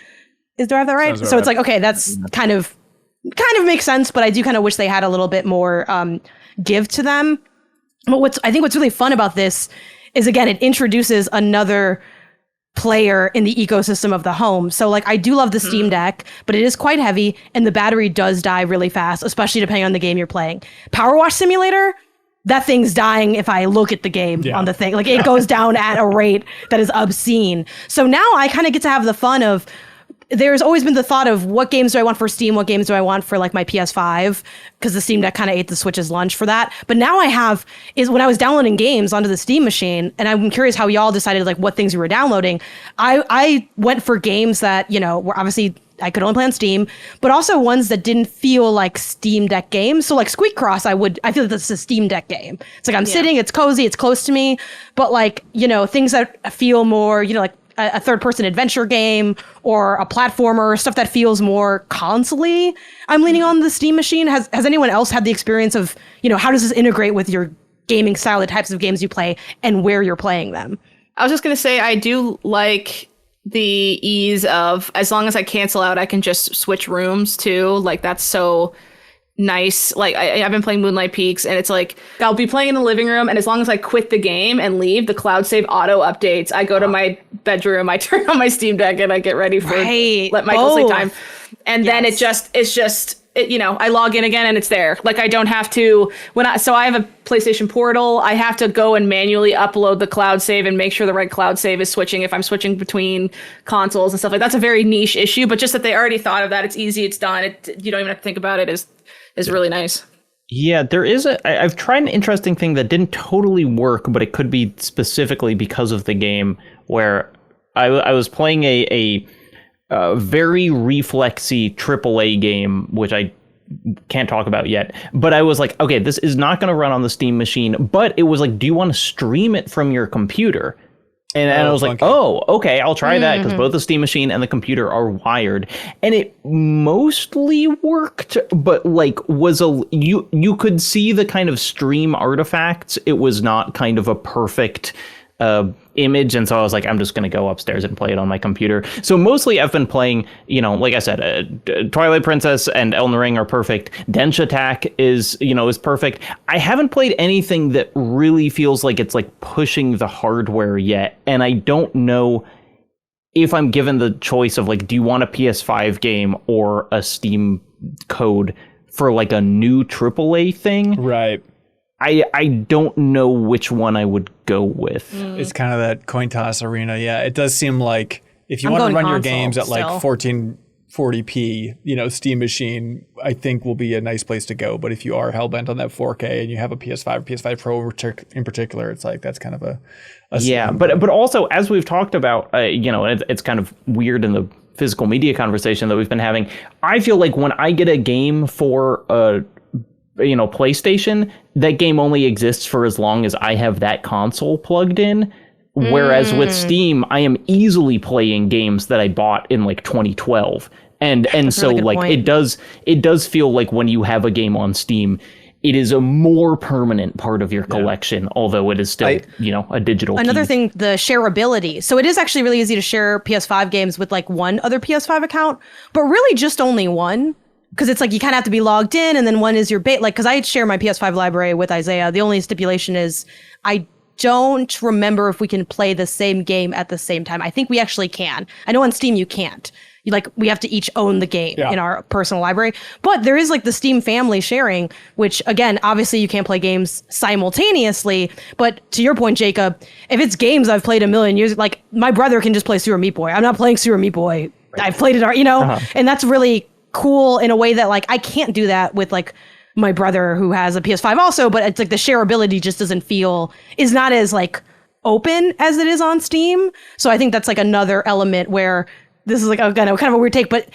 Do I have that right? So it's like okay, that's kind of makes sense, but I do kind of wish they had a little bit more give to them. But I think what's really fun about this is again it introduces another player in the ecosystem of the home. So like I do love the Steam Deck, but it is quite heavy and the battery does die really fast, especially depending on the game you're playing. Power Wash Simulator, that thing's dying if I look at the game on the thing. Like it goes down at a rate that is obscene. So now I kind of get to have the fun of there's always been the thought of what games do I want for Steam? What games do I want for like my PS5? Because the Steam Deck kind of ate the Switch's lunch for that. But now is when I was downloading games onto the Steam machine, and I'm curious how y'all decided like what things you were downloading. I went for games that, were obviously I could only play on Steam, but also ones that didn't feel like Steam Deck games. So like Squeak Cross, I feel like this is a Steam Deck game. It's like I'm sitting, it's cozy, it's close to me, but like, things that feel more, like a third-person adventure game or a platformer, stuff that feels more console-y. I'm leaning on the Steam machine. Has anyone else had the experience of, how does this integrate with your gaming style, the types of games you play, and where you're playing them? I was just going to say, I do like the ease of, as long as I cancel out, I can just switch rooms too. Like, that's so nice. Like I've been playing Moonlight Peaks and it's like I'll be playing in the living room and as long as I quit the game and leave, the cloud save auto updates. I go to my bedroom, I turn on my Steam Deck and I get ready for Let Michael Sleep time. And then it's just I log in again and it's there. Like I don't have to so I have a PlayStation Portal. I have to go and manually upload the cloud save and make sure the right cloud save is switching if I'm switching between consoles and stuff like that. That's a very niche issue, but just that they already thought of that. It's easy, it's done. You don't even have to think about it is really nice. Yeah, there is I've tried an interesting thing that didn't totally work, but it could be specifically because of the game where I was playing a very reflexy AAA game, which I can't talk about yet. But I was like, okay, this is not going to run on the Steam machine. But it was like, do you want to stream it from your computer? And I was like, oh, okay, I'll try that because both the Steam machine and the computer are wired, and it mostly worked, but like you could see the kind of stream artifacts. It was not kind of a perfect image, and so I was like, I'm just going to go upstairs and play it on my computer. So mostly I've been playing, like I said, Twilight Princess and Elden Ring are perfect. Dench Attack is perfect. I haven't played anything that really feels like it's like pushing the hardware yet, and I don't know if I'm given the choice of like, do you want a PS5 game or a Steam code for like a new AAA thing? Right. I don't know which one I would go with. It's kind of that coin toss arena. Yeah, it does seem like if you want to run your games at like 1440p, Steam machine, I think will be a nice place to go. But if you are hellbent on that 4K and you have a PS5 or PS5 Pro in particular, it's like that's kind of a yeah. But also, as we've talked about, it's kind of weird in the physical media conversation that we've been having. I feel like when I get a game for PlayStation, that game only exists for as long as I have that console plugged in. Whereas with Steam, I am easily playing games that I bought in like 2012. And so like point. it does feel like when you have a game on Steam, it is a more permanent part of your collection, although it is still, a digital Another key. thing, the shareability. So it is actually really easy to share PS5 games with like one other PS5 account, but really just only one. Because it's like you kind of have to be logged in, and then one is your bait. Like, because I share my PS5 library with Isaiah. The only stipulation is I don't remember if we can play the same game at the same time. I think we actually can. I know on Steam you can't. We have to each own the game in our personal library. But there is like the Steam family sharing, which again, obviously you can't play games simultaneously. But to your point, Jacob, if it's games I've played a million years, like my brother can just play Super Meat Boy. I'm not playing Super Meat Boy. Right. I've played it, and that's really cool in a way that like I can't do that with like my brother who has a PS5 also, but it's like the shareability just is not as like open as it is on Steam. So I think that's like another element where this is like kind of a weird take, but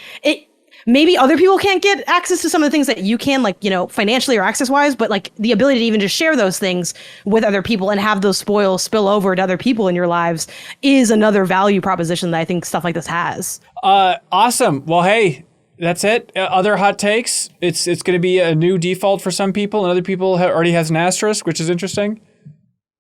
maybe other people can't get access to some of the things that you can, like, financially or access wise, but like the ability to even just share those things with other people and have those spoils spill over to other people in your lives is another value proposition that I think stuff like this has. Awesome. Well, hey, that's it. Other hot takes. It's going to be a new default for some people, and other people already has an asterisk, which is interesting.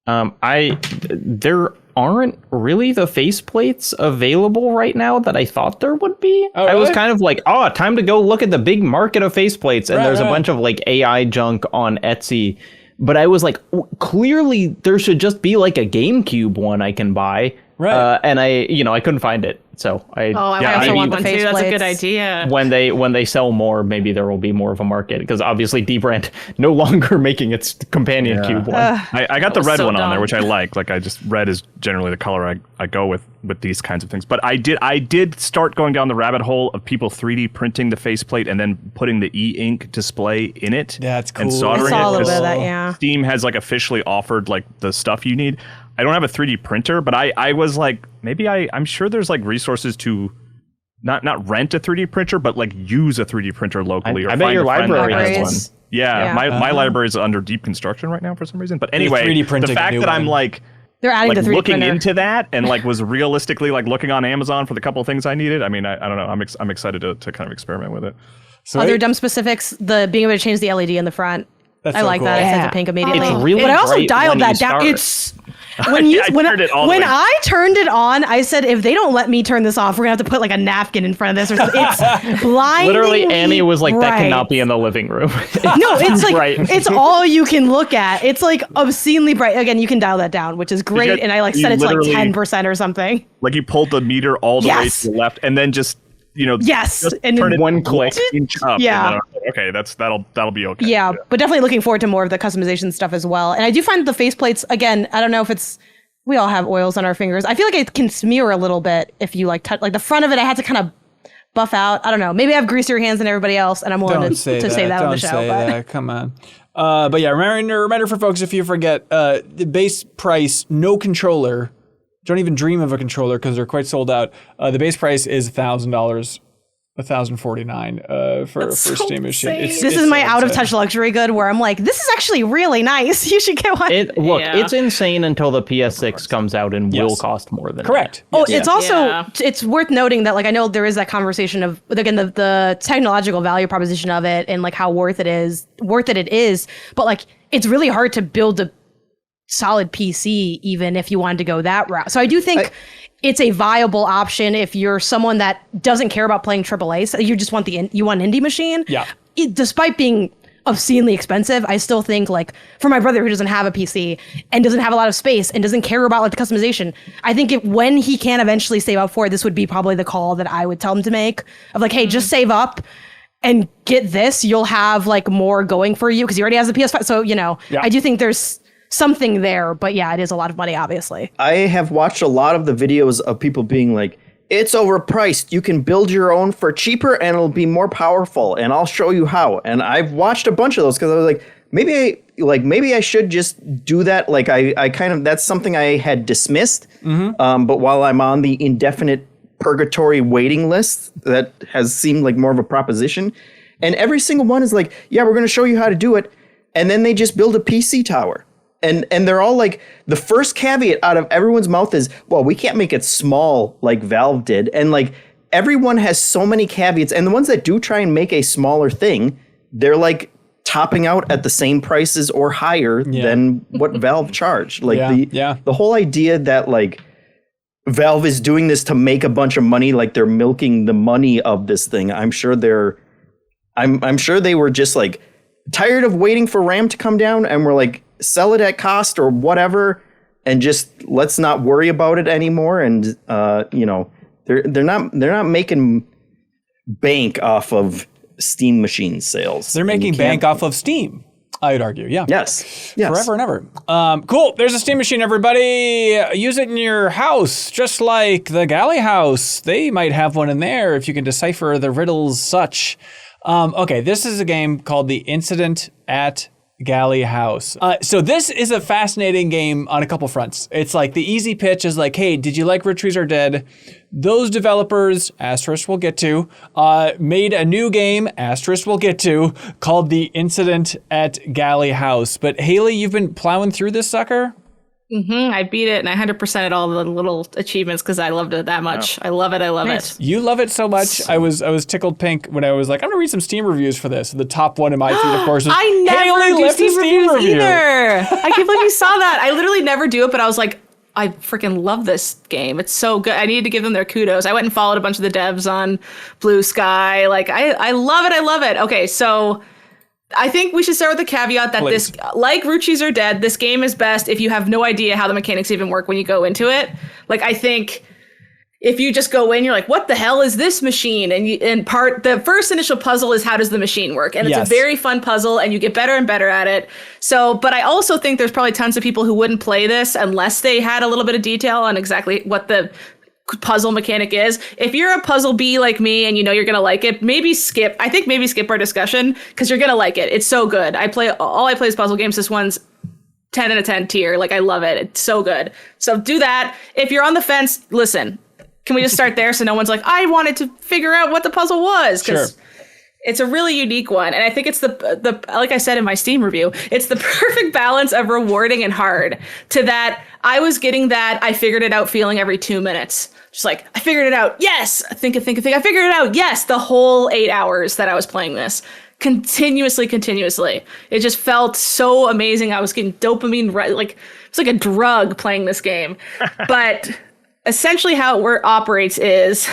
There aren't really the faceplates available right now that I thought there would be. Oh, really? I was kind of like, time to go look at the big market of faceplates, and there's a bunch of like AI junk on Etsy. But I was like, clearly there should just be like a GameCube one I can buy. Right. And I couldn't find it. So I also want one too. That's a good idea. When they sell more, maybe there will be more of a market, because obviously Dbrand no longer making its companion cube one. I got the red one on there, which I like. Like red is generally the color I go with these kinds of things. But I did start going down the rabbit hole of people 3D printing the faceplate and then putting the e-ink display in it. Yeah, that's cool. And soldering I saw a little it. bit of that, yeah. Steam has like officially offered like the stuff you need. I don't have a 3D printer, but I was like, maybe I'm sure there's like resources to not rent a 3D printer, but like use a 3D printer locally. I bet your library has one. Yeah. My library is under deep construction right now for some reason. But anyway, 3D the fact that I'm like, they're adding the 3D looking printer into that and like was realistically like looking on Amazon for the couple of things I needed. I mean, I don't know. I'm excited to kind of experiment with it. So other dumb specifics, the being able to change the LED in the front. I like that. It sets it pink immediately. It's really but I also bright dialed when that down. start. It's when I turned it on, I said, if they don't let me turn this off, we're gonna have to put like a napkin in front of this or something. It's blindingly Literally, Annie was like, that bright. cannot be in the living room. No, it's like bright. it's all you can look at. It's like obscenely bright. Again, you can dial that down, which is great. And I like set it to like 10% or something. Like you pulled the meter all the way to the left, and then just yes, and turn it one click. Inch up, yeah. Okay, that'll be okay. Yeah, but definitely looking forward to more of the customization stuff as well. And I do find the faceplates, again, I don't know if it's, we all have oils on our fingers. I feel like it can smear a little bit if you like touch, like the front of it, I had to kind of buff out. I don't know. Maybe I have greasier hands than everybody else, and I'm willing to say that on the show. That. Come on. But yeah, reminder for folks, if you forget, the base price, no controller. Don't even dream of a controller because they're quite sold out. The base price is $1,000 $1,049 for so Steam Machine. insane. This is my out of touch luxury good where I'm like, this is actually really nice. You should get one. It's insane until the PS6 comes out and will cost more than correct. Oh, Yes. it's also it's worth noting that like I know there is that conversation of again the technological value proposition of it and like how worth it is, but like it's really hard to build a solid PC even if you wanted to go that route. So I do think it's a viable option if you're someone that doesn't care about playing AAA. So you just want you want an indie machine. Yeah. Despite being obscenely expensive, I still think like for my brother who doesn't have a PC and doesn't have a lot of space and doesn't care about like the customization, I think when he can eventually save up for it, this would be probably the call that I would tell him to make of like, hey, just save up and get this. You'll have like more going for you because he already has a PS5. So, I do think there's something there, but yeah, it is a lot of money, obviously. I have watched a lot of the videos of people being like, it's overpriced. You can build your own for cheaper and it'll be more powerful. And I'll show you how. And I've watched a bunch of those because I was like, maybe I should just do that. Like I kind of, that's something I had dismissed. But while I'm on the indefinite purgatory waiting list, that has seemed like more of a proposition. And every single one is like, yeah, we're going to show you how to do it. And then they just build a PC tower. And they're all like, the first caveat out of everyone's mouth is, well, we can't make it small like Valve did. And like everyone has so many caveats. And the ones that do try and make a smaller thing, they're like topping out at the same prices or higher than what Valve charged. Like the whole idea that like Valve is doing this to make a bunch of money, like they're milking the money of this thing. I'm sure I'm sure they were just like tired of waiting for RAM to come down and were like, sell it at cost or whatever, and just let's not worry about it anymore. And they're not making bank off of Steam machine sales. They're making bank off of Steam, I would argue. Yeah. Yes. Forever and ever. Cool. There's a Steam machine, everybody. Use it in your house, just like the Galley house. They might have one in there if you can decipher the riddles such. Okay, this is a game called The Incident at Galley House. So this is a fascinating game on a couple fronts. It's like the easy pitch is like, hey, did you like Rich Trees Are Dead? Those developers, asterisk we'll get to, made a new game, asterisk we'll get to, called The Incident at Galley House. But Haley, you've been plowing through this sucker? I beat it and I 100%ed all the little achievements because I loved it that much. I love it. I love it. You love it so much. I was tickled pink when I was like, I'm gonna read some Steam reviews for this. The top one in my feed, of course, was I never Haley do Steam reviews review. either. I can't believe you saw that. I literally never do it, but I was like, I freaking love this game. It's so good. I needed to give them their kudos. I went and followed a bunch of the devs on Blue Sky. Like, I love it. I love it. Okay, so I think we should start with the caveat that this, like Ruchis Are Dead, this game is best if you have no idea how the mechanics even work when you go into it. Like, I think if you just go in, you're like, what the hell is this machine? And the first initial puzzle is how does the machine work? And it's a very fun puzzle and you get better and better at it. So, but I also think there's probably tons of people who wouldn't play this unless they had a little bit of detail on exactly what the puzzle mechanic is. If you're a puzzle bee like me and you know you're gonna like it, maybe skip our discussion because you're gonna like it. It's so good. I play is puzzle games. This one's 10 out of 10 tier. Like, I love it. It's so good. So do that. If you're on the fence, listen, can we just start there so no one's like, I wanted to figure out what the puzzle was? Because it's a really unique one. And I think it's the like I said in my Steam review, it's the perfect balance of rewarding and hard to that. I was getting that I figured it out feeling every 2 minutes. Just like, I figured it out. Yes. I figured it out. Yes. The whole 8 hours that I was playing this continuously. It just felt so amazing. I was getting dopamine, like it's like a drug playing this game. But essentially how it operates is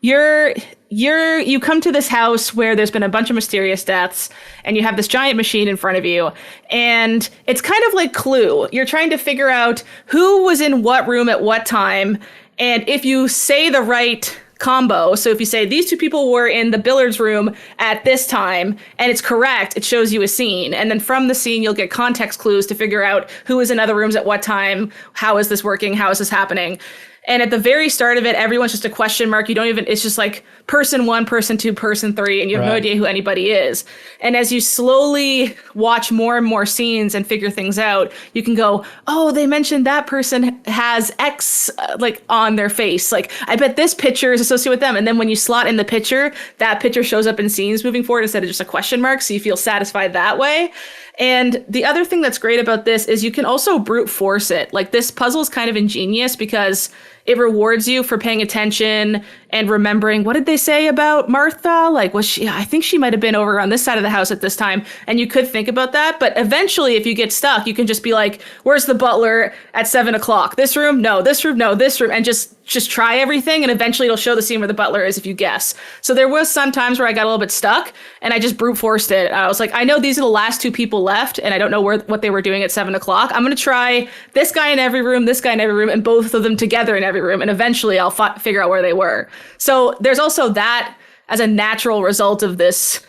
you come to this house where there's been a bunch of mysterious deaths and you have this giant machine in front of you, and it's kind of like Clue. You're trying to figure out who was in what room at what time, and if you say the right combo, so if you say these two people were in the billiards room at this time and it's correct, it shows you a scene, and then from the scene you'll get context clues to figure out who is in other rooms at what time, how is this working, how is this happening. And at the very start of it, everyone's just a question mark. You don't even, it's just like person 1, person 2, person 3, and you have no idea who anybody is. And as you slowly watch more and more scenes and figure things out, you can go, oh, they mentioned that person has X like on their face. Like, I bet this picture is associated with them. And then when you slot in the picture, that picture shows up in scenes moving forward instead of just a question mark. So you feel satisfied that way. And the other thing that's great about this is you can also brute force it. Like, this puzzle is kind of ingenious because it rewards you for paying attention and remembering, what did they say about Martha? Like, was she, I think she might have been over on this side of the house at this time. And you could think about that. But eventually, if you get stuck, you can just be like, where's the butler at 7:00? This room? No, this room? No, this room. And just try everything. And eventually it'll show the scene where the butler is if you guess. So there was some times where I got a little bit stuck and I just brute forced it. I was like, I know these are the last 2 people left and I don't know what they were doing at 7:00. I'm going to try this guy in every room, this guy in every room, and both of them together in every room. And eventually I'll figure out where they were. So there's also that as a natural result of this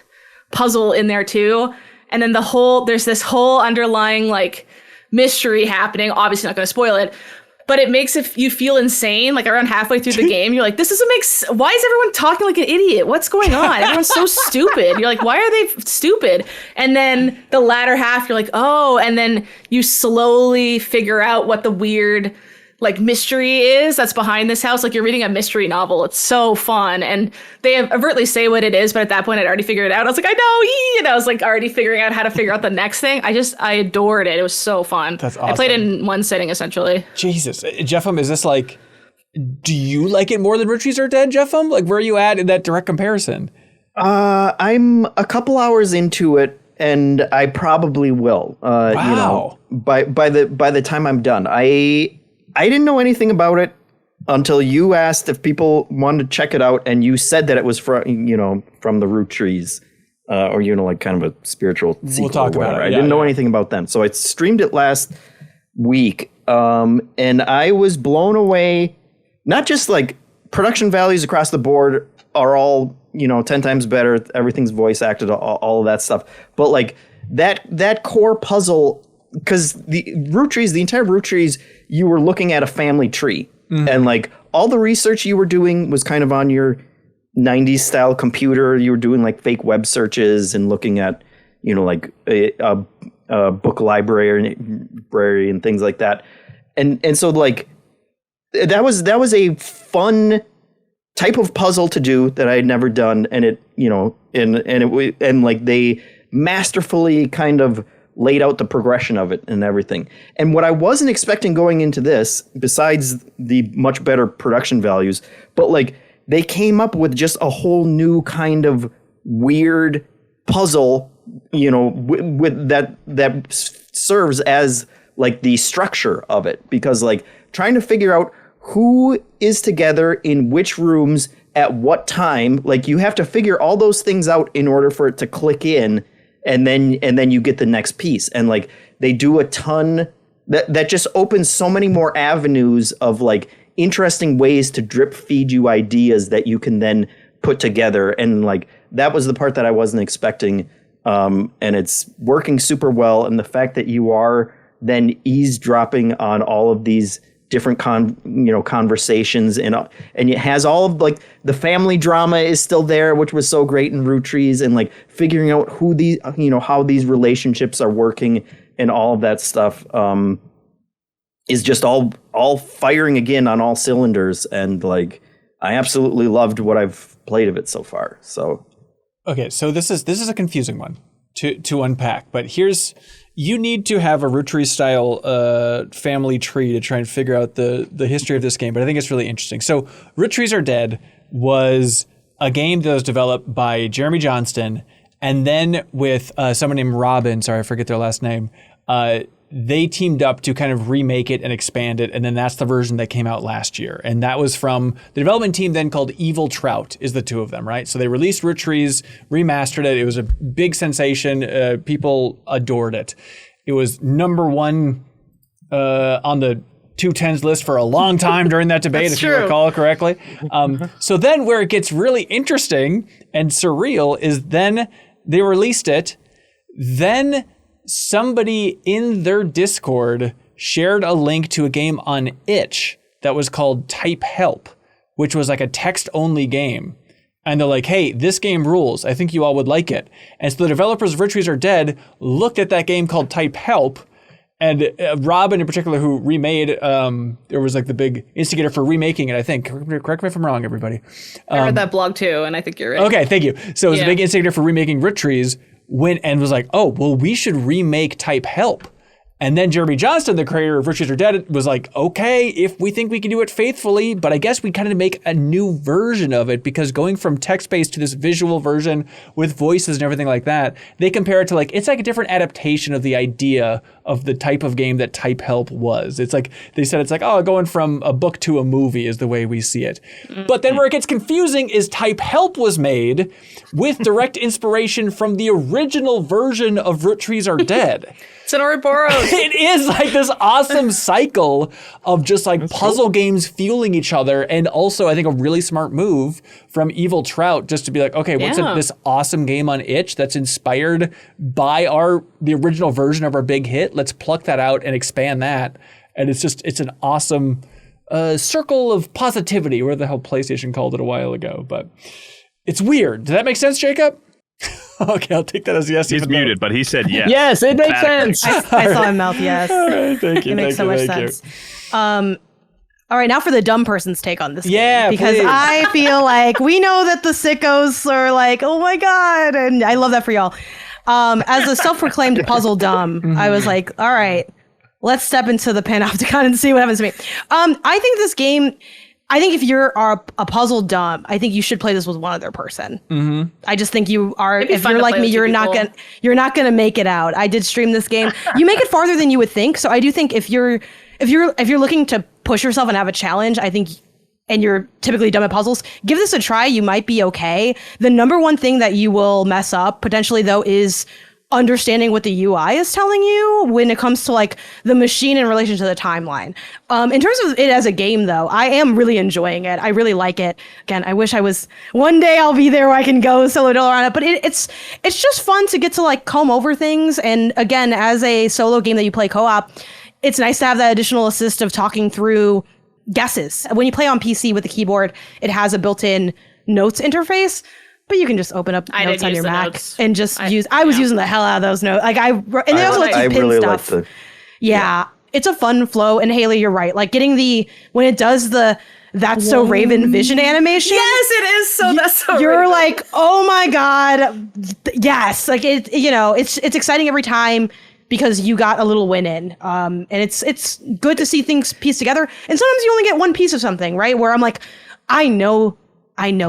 puzzle in there too. And then there's this whole underlying like mystery happening. Obviously not going to spoil it, but it makes you feel insane. Like around halfway through the game, you're like, this doesn't make why is everyone talking like an idiot? What's going on? Everyone's so stupid. You're like, why are they stupid? And then the latter half, you're like, oh, and then you slowly figure out what the weird like mystery is that's behind this house. Like, you're reading a mystery novel. It's so fun. And they overtly say what it is, but at that point I'd already figured it out. I was like, I know, and I was like already figuring out how to figure out the next thing. I adored it. It was so fun. That's awesome. I played it in one sitting essentially. Jesus. Jeffem, is this like, do you like it more than Root Trees Are Dead, Jeffem? Like, where are you at in that direct comparison? I'm a couple hours into it, and I probably will. Wow. You know, by the time I'm done, I didn't know anything about it until you asked if people wanted to check it out, and you said that it was from the Root Trees, or like kind of a spiritual sequel. We'll talk about it. I didn't know anything about them, so I streamed it last week, and I was blown away. Not just like production values across the board are all 10 times better. Everything's voice acted, all of that stuff, but like that core puzzle. Because the entire Root Trees, you were looking at a family tree. Mm-hmm. And like all the research you were doing was kind of on your 90s style computer. You were doing like fake web searches and looking at, like a book library and things like that. And so like that was a fun type of puzzle to do that I had never done. And it, and like they masterfully kind of laid out the progression of it and everything. And what I wasn't expecting going into this, besides the much better production values, but like they came up with just a whole new kind of weird puzzle, with that serves as like the structure of it, because like trying to figure out who is together in which rooms at what time, like you have to figure all those things out in order for it to click in. And then you get the next piece. And like they do a ton that just opens so many more avenues of like interesting ways to drip feed you ideas that you can then put together. And like that was the part that I wasn't expecting. And it's working super well. And the fact that you are then eavesdropping on all of these different conversations, and it has all of like the family drama is still there, which was so great in Root Trees, and like figuring out who these how these relationships are working and all of that stuff is just all firing again on all cylinders. And like I absolutely loved what I've played of it so far. So okay, so this is a confusing one to unpack, but you need to have a Root Tree style family tree to try and figure out the history of this game, but I think it's really interesting. So Root Trees Are Dead was a game that was developed by Jeremy Johnston, and then with someone named Robin, sorry, I forget their last name, they teamed up to kind of remake it and expand it, and then that's the version that came out last year. And that was from the development team then called Evil Trout, is the two of them, right? So they released Root Trees, remastered it. It was a big sensation. People adored it. It was number one on the 210s list for a long time during that debate, if you recall correctly. So then where it gets really interesting and surreal is then they released it, then somebody in their Discord shared a link to a game on itch that was called Type Help, which was like a text-only game. And they're like, hey, this game rules. I think you all would like it. And so the developers of Rich Trees Are Dead looked at that game called Type Help, and Robin in particular, who remade, there was like the big instigator for remaking it, I think. Correct me if I'm wrong, everybody. I read that blog too, and I think you're right. Okay, thank you. So it was a big instigator for remaking Rich Trees, went and was like, oh, well, we should remake Type Help. And then Jeremy Johnston, the creator of Rich Trees Are Dead, was like, okay, if we think we can do it faithfully, but I guess we kind of make a new version of it, because going from text-based to this visual version with voices and everything like that, they compare it to like, it's like a different adaptation of the idea of the type of game that Type Help was. It's like, they said it's like, oh, going from a book to a movie is the way we see it. But then where it gets confusing is Type Help was made with direct inspiration from the original version of Rich Trees Are Dead. It's an Ouroboros. It is like this awesome cycle of just like puzzle games fueling each other. And also, I think a really smart move from Evil Trout just to be like, okay, what's this awesome game on itch that's inspired by the original version of our big hit? Let's pluck that out and expand that. And it's an awesome circle of positivity, where the hell PlayStation called it a while ago. But it's weird. Does that make sense, Jacob? Okay, I'll take that as yes. He's muted, but he said yes. Yes, it makes sense. I saw him mouth yes. All right, thank you. It makes so much sense. All right, now for the dumb person's take on this game. Because please. I feel like we know that the sickos are like, oh my God, and I love that for y'all. As a self-proclaimed puzzle dumb, I was like, all right, let's step into the panopticon and see what happens to me. I think this game, I think if you're a puzzle dumb, I think you should play this with one other person. Mm-hmm. I just think you are. If you're like me, you're not gonna make it out. I did stream this game. You make it farther than you would think. So I do think if you're looking to push yourself and have a challenge, I think, and you're typically dumb at puzzles, give this a try. You might be okay. The number one thing that you will mess up potentially though is understanding what the UI is telling you when it comes to like the machine in relation to the timeline. In terms of it as a game though, I am really enjoying it. I really like it. Again, I wish one day I'll be there where I can go solo dolo around it, but it's just fun to get to like comb over things. And again, as a solo game that you play co-op, it's nice to have that additional assist of talking through guesses. When you play on PC with the keyboard, it has a built-in notes interface. But you can just open up notes on your Mac and just use. I was using the hell out of those notes. Like they also let you pin stuff. It's a fun flow. And Haley, you're right. Like getting when it does the That's So Raven vision animation. Yes, it is. That's so. You're Raven. like, oh my God, yes. Like it's exciting every time because you got a little win in. And it's good to see things pieced together. And sometimes you only get one piece of something, right? Where I'm like, I know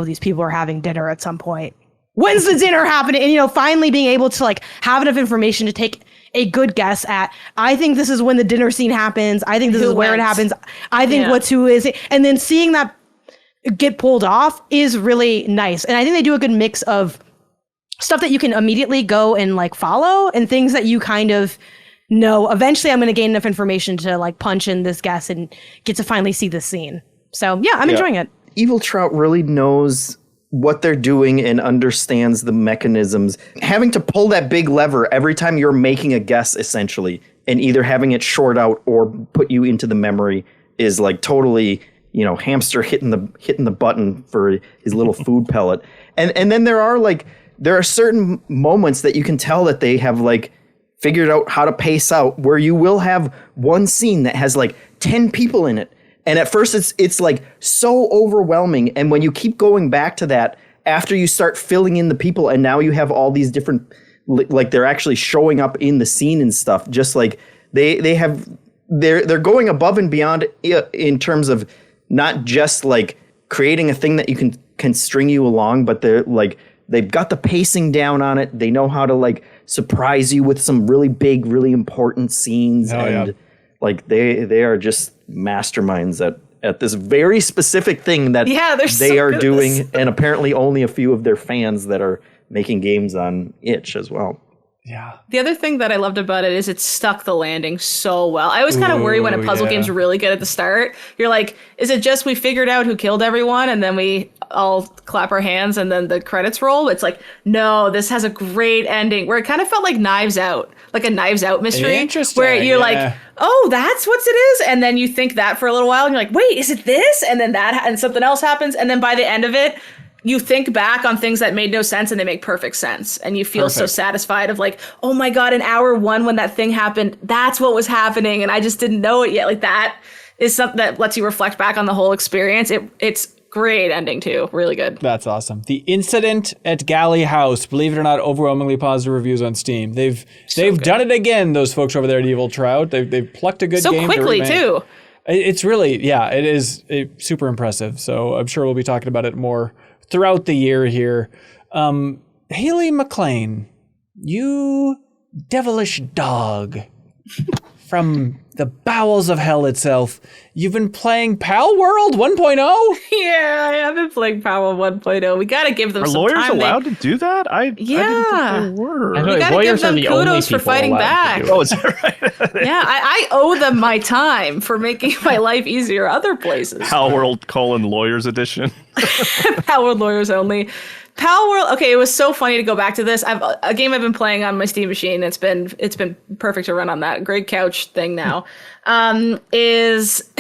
these people are having dinner at some point. When's the dinner happening? And, finally being able to like have enough information to take a good guess at, I think this is when the dinner scene happens. I think this is where it happens. I think what's who is it. And then seeing that get pulled off is really nice. And I think they do a good mix of stuff that you can immediately go and like follow and things that you kind of know. Eventually I'm going to gain enough information to like punch in this guess and get to finally see this scene. So yeah, I'm enjoying it. Evil Trout really knows what they're doing and understands the mechanisms. Having to pull that big lever every time you're making a guess, essentially, and either having it short out or put you into the memory is like totally, hamster hitting the button for his little food pellet. And then there are certain moments that you can tell that they have like figured out how to pace out, where you will have one scene that has like 10 people in it. And at first it's like so overwhelming. And when you keep going back to that, after you start filling in the people and now you have all these different, like they're actually showing up in the scene and stuff, just like they're going above and beyond in terms of not just like creating a thing that you can string you along, but they've got the pacing down on it. They know how to like surprise you with some really big, really important scenes. Like they are just masterminds at this very specific thing that they are doing, and apparently only a few of their fans that are making games on itch as well. Yeah. The other thing that I loved about it is it stuck the landing so well. I was kind of worried when a puzzle game's really good at the start. You're like, is it just we figured out who killed everyone and then we all clap our hands and then the credits roll? It's like, no, this has a great ending where it kind of felt like Knives Out. like a Knives Out mystery, Interesting, where you're like, yeah. oh, that's what it is, and then you think that for a little while, and you're like, wait, is it this? And then and something else happens, and then by the end of it, you think back on things that made no sense and they make perfect sense. And you feel so satisfied of like, oh my God, in hour 1 when that thing happened, that's what was happening. And I just didn't know it yet. Like that is something that lets you reflect back on the whole experience. It's great ending too. Really good. That's awesome. The Incident at Galley House, believe it or not, overwhelmingly positive reviews on Steam. They've done it again, those folks over there at Evil Trout. They've plucked a good so game quickly to remake. too. It's really, it is super impressive. So I'm sure we'll be talking about it more throughout the year here. Haley McLean, you devilish dog from the bowels of hell itself. You've been playing Palworld 1.0? Yeah, I have been playing Palworld 1.0. We got to give them Are some lawyers time. allowed to do that? I didn't think they were. I know, We got to give lawyers are them the only kudos for people fighting allowed to back. do it. Oh, is that right? Yeah, I owe them my time for making my life easier other places. Palworld : Lawyers Edition. Palworld lawyers only. Palworld. Okay, it was so funny to go back to this. A game I've been playing on my Steam machine. It's been perfect to run on that great couch thing now. Is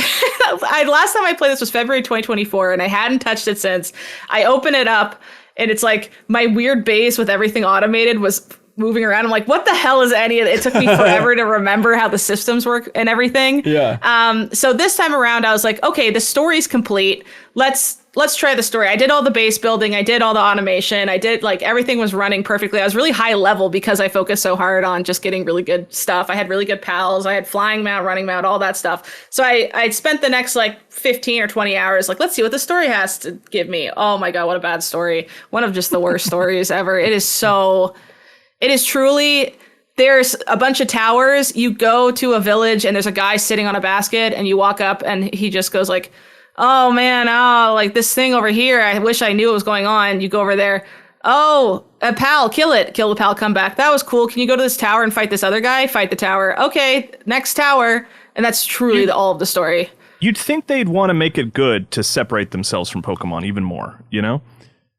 last time I played this was February 2024, and I hadn't touched it since. I open it up, and it's like my weird base with everything automated was moving around. I'm like, what the hell is any of it? It took me forever to remember how the systems work and everything. Yeah. So this time around, I was like, okay, the story's complete. Let's try the story. I did all the base building. I did all the automation. I did like everything was running perfectly. I was really high level because I focused so hard on just getting really good stuff. I had really good pals. I had flying mount, running mount, all that stuff. So I spent the next like 15 or 20 hours like, let's see what the story has to give me. Oh my God, what a bad story. One of just the worst stories ever. It is truly, there's a bunch of towers. You go to a village and there's a guy sitting on a basket and you walk up and he just goes like, oh man, like this thing over here. I wish I knew what was going on. You go over there. Oh, a pal, kill it. Kill the pal, come back. That was cool. Can you go to this tower and fight this other guy? Fight the tower. Okay, next tower. And that's truly all of the story. You'd think they'd want to make it good to separate themselves from Pokemon even more, you know?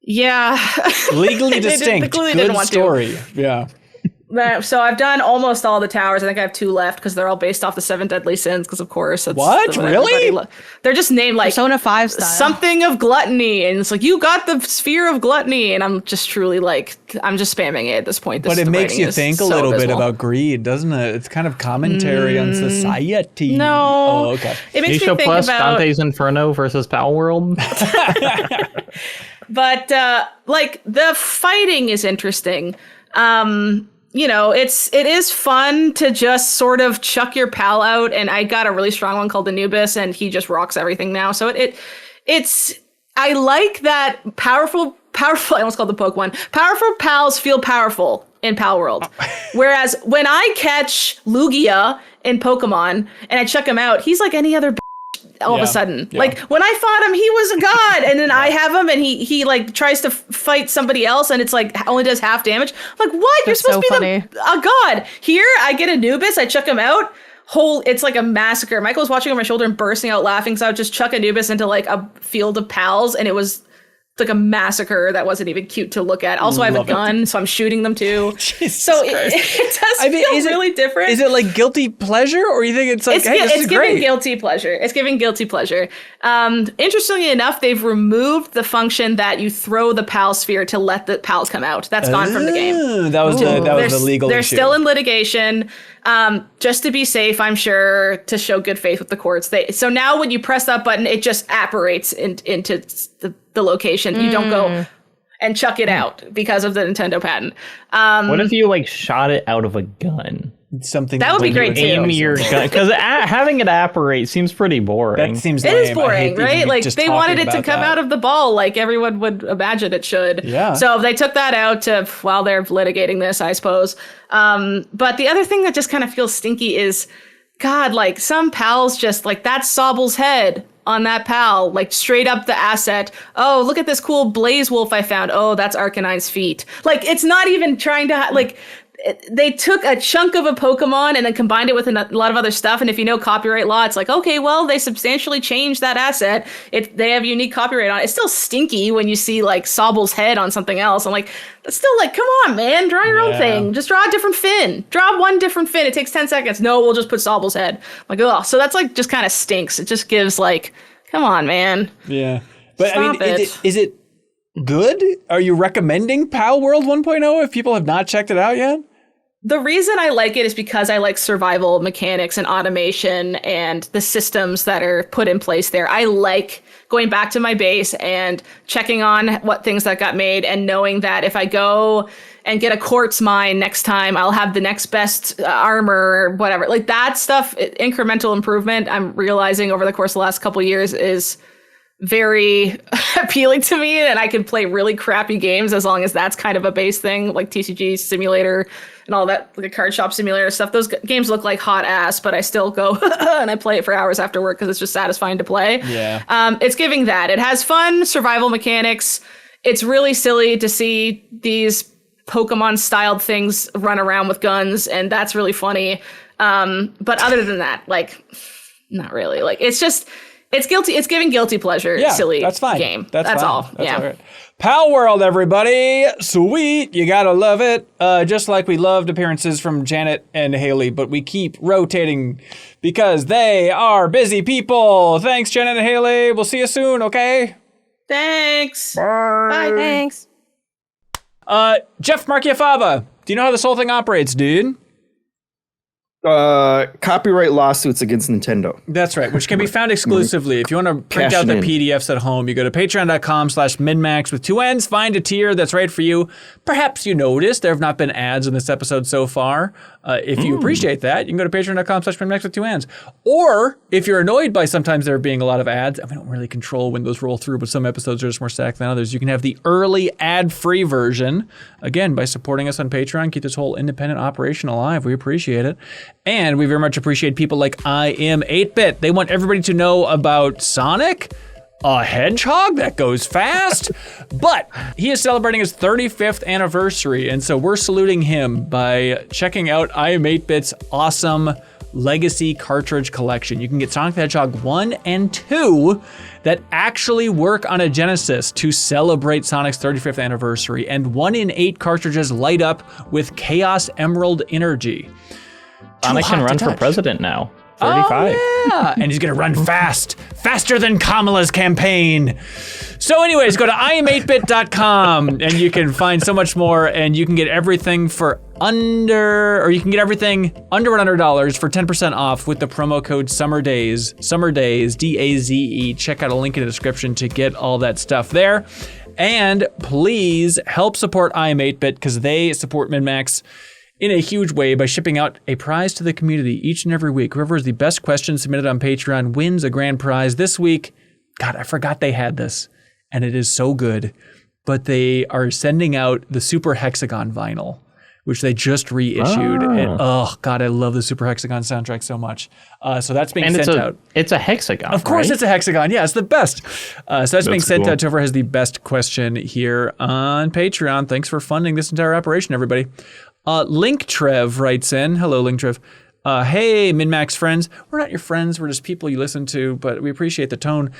Yeah. Legally distinct. clearly Good didn't want to. story. Yeah. So I've done almost all the towers. I think I have 2 left because they're all based off the 7 deadly sins. Because of course, that's What? Really? They're just named like Persona 5 style. something of gluttony, and it's like you got the sphere of gluttony, and I'm just truly like I'm just spamming it at this point. But it makes you think a little bit about greed, doesn't it? It's kind of commentary on society. No. Oh, okay. It makes me Nisha think plus about. Dante's Inferno versus Palworld. But like the fighting is interesting. You know, it is fun to just sort of chuck your pal out, and I got a really strong one called Anubis, and he just rocks everything now. So it's I like that powerful I almost called the poke one. Powerful pals feel powerful in Palworld. Whereas when I catch Lugia in Pokemon and I chuck him out, he's like any other all of a sudden. Yeah. Like when I fought him, he was a god, and then I have him and he like tries to fight somebody else and it's like only does half damage. I'm like, what? That's You're supposed so to be a god. Here I get Anubis, I chuck him out. It's like a massacre. Michael was watching on my shoulder and bursting out laughing, so I would just chuck Anubis into like a field of pals, and it was like a massacre that wasn't even cute to look at. Also, I have a gun, so I'm shooting them too. So it does feel really different. Is it like guilty pleasure, or you think it's like, hey, this is giving great? guilty pleasure. It's giving guilty pleasure. Interestingly enough, they've removed the function that you throw the pal sphere to let the pals come out. That's gone from the game. That was the legal They're issue. still in litigation. Just to be safe, I'm sure, to show good faith with the courts. So now when you press that button, it just apparates into the location. You don't go and chuck it out because of the Nintendo patent. What if you like shot it out of a gun? Something That would be like great, too. Aim your gun, because having it apparate seems pretty boring. That seems It lame. is I boring, hate even right? Like just they talking wanted it to about come that. out of the ball like everyone would imagine it should. Yeah. So they took that out while they're litigating this, I suppose. But the other thing that just kind of feels stinky is, God, like some pals just like that's Sobble's head on that pal, like straight up the asset. Oh, look at this cool Blaze Wolf I found. Oh, that's Arcanine's feet. Like it's not even trying to like. they took a chunk of a Pokemon and then combined it with a lot of other stuff. And if you know copyright law, it's like, okay, well, they substantially changed that asset. They have unique copyright on it. It's still stinky when you see like Sobble's head on something else. I'm like, that's still like, come on, man, draw your own thing. Just draw a different fin. Draw one different fin. It takes 10 seconds. No, we'll just put Sobble's head. I'm like, oh, so that's like just kind of stinks. It just gives like, come on, man. Yeah. But Stop is it good? Are you recommending Palworld 1.0 if people have not checked it out yet? The reason I like it is because I like survival mechanics and automation and the systems that are put in place there. I like going back to my base and checking on what things that got made and knowing that if I go and get a quartz mine next time, I'll have the next best armor or whatever. Like that stuff, incremental improvement, I'm realizing over the course of the last couple of years is very appealing to me, and I can play really crappy games as long as that's kind of a base thing, like TCG Simulator and all that, like a card shop simulator stuff. Those games look like hot ass, but I still go and I play it for hours after work because it's just satisfying to play. Yeah. It's giving that. It has fun survival mechanics. It's really silly to see these Pokemon-styled things run around with guns, and that's really funny. But other than that, like, not really. Like, it's just... It's guilty. It's giving guilty pleasure. Silly. That's fine. Game. That's fine. all. That's all right. Palworld, everybody. Sweet. You gotta love it. Just like we loved appearances from Janet and Haley, but we keep rotating because they are busy people. Thanks, Janet and Haley. We'll see you soon, okay? Thanks. Bye. Thanks. Jeff Marchiafava, do you know how this whole thing operates, dude? Copyright lawsuits against Nintendo. That's right, which can be found exclusively. If you want to print out the PDFs at home, you go to patreon.com/MinnMax with 2 N's, find a tier that's right for you. Perhaps you noticed there have not been ads in this episode so far. If you appreciate that, you can go to patreon.com/MinnMax with 2 N's. Or if you're annoyed by sometimes there being a lot of ads, and we don't really control when those roll through, but some episodes are just more stacked than others, you can have the early ad-free version. Again, by supporting us on Patreon, keep this whole independent operation alive. We appreciate it. And we very much appreciate people like I Am 8-Bit. They want everybody to know about Sonic, a hedgehog that goes fast, but he is celebrating his 35th anniversary, and so we're saluting him by checking out I Am 8-Bit's awesome Legacy cartridge collection. You can get Sonic the Hedgehog 1 and 2 that actually work on a Genesis to celebrate Sonic's 35th anniversary, and 1 in 8 cartridges light up with Chaos Emerald energy. Sonic can run for president now. 35. Oh, yeah. And he's going to run faster than Kamala's campaign. So anyways, go to iam8bit.com and you can find so much more, and you can get everything for under $100 for 10% off with the promo code SummerDays, DAZE. Check out a link in the description to get all that stuff there. And please help support iam8bit because they support MinnMax in a huge way by shipping out a prize to the community each and every week. Whoever has the best question submitted on Patreon wins a grand prize. This week, God, I forgot they had this, and it is so good. But they are sending out the Super Hexagon vinyl, which they just reissued. And oh, God, I love the Super Hexagon soundtrack so much. So that's being sent out. It's a hexagon. Of course, right? It's a hexagon. Yeah, it's the best. So that's being sent out to whoever has the best question here on Patreon. Thanks for funding this entire operation, everybody. Link Trev writes in. Hello, Link Trev. Hey, MinnMax friends. We're not your friends. We're just people you listen to, but we appreciate the tone.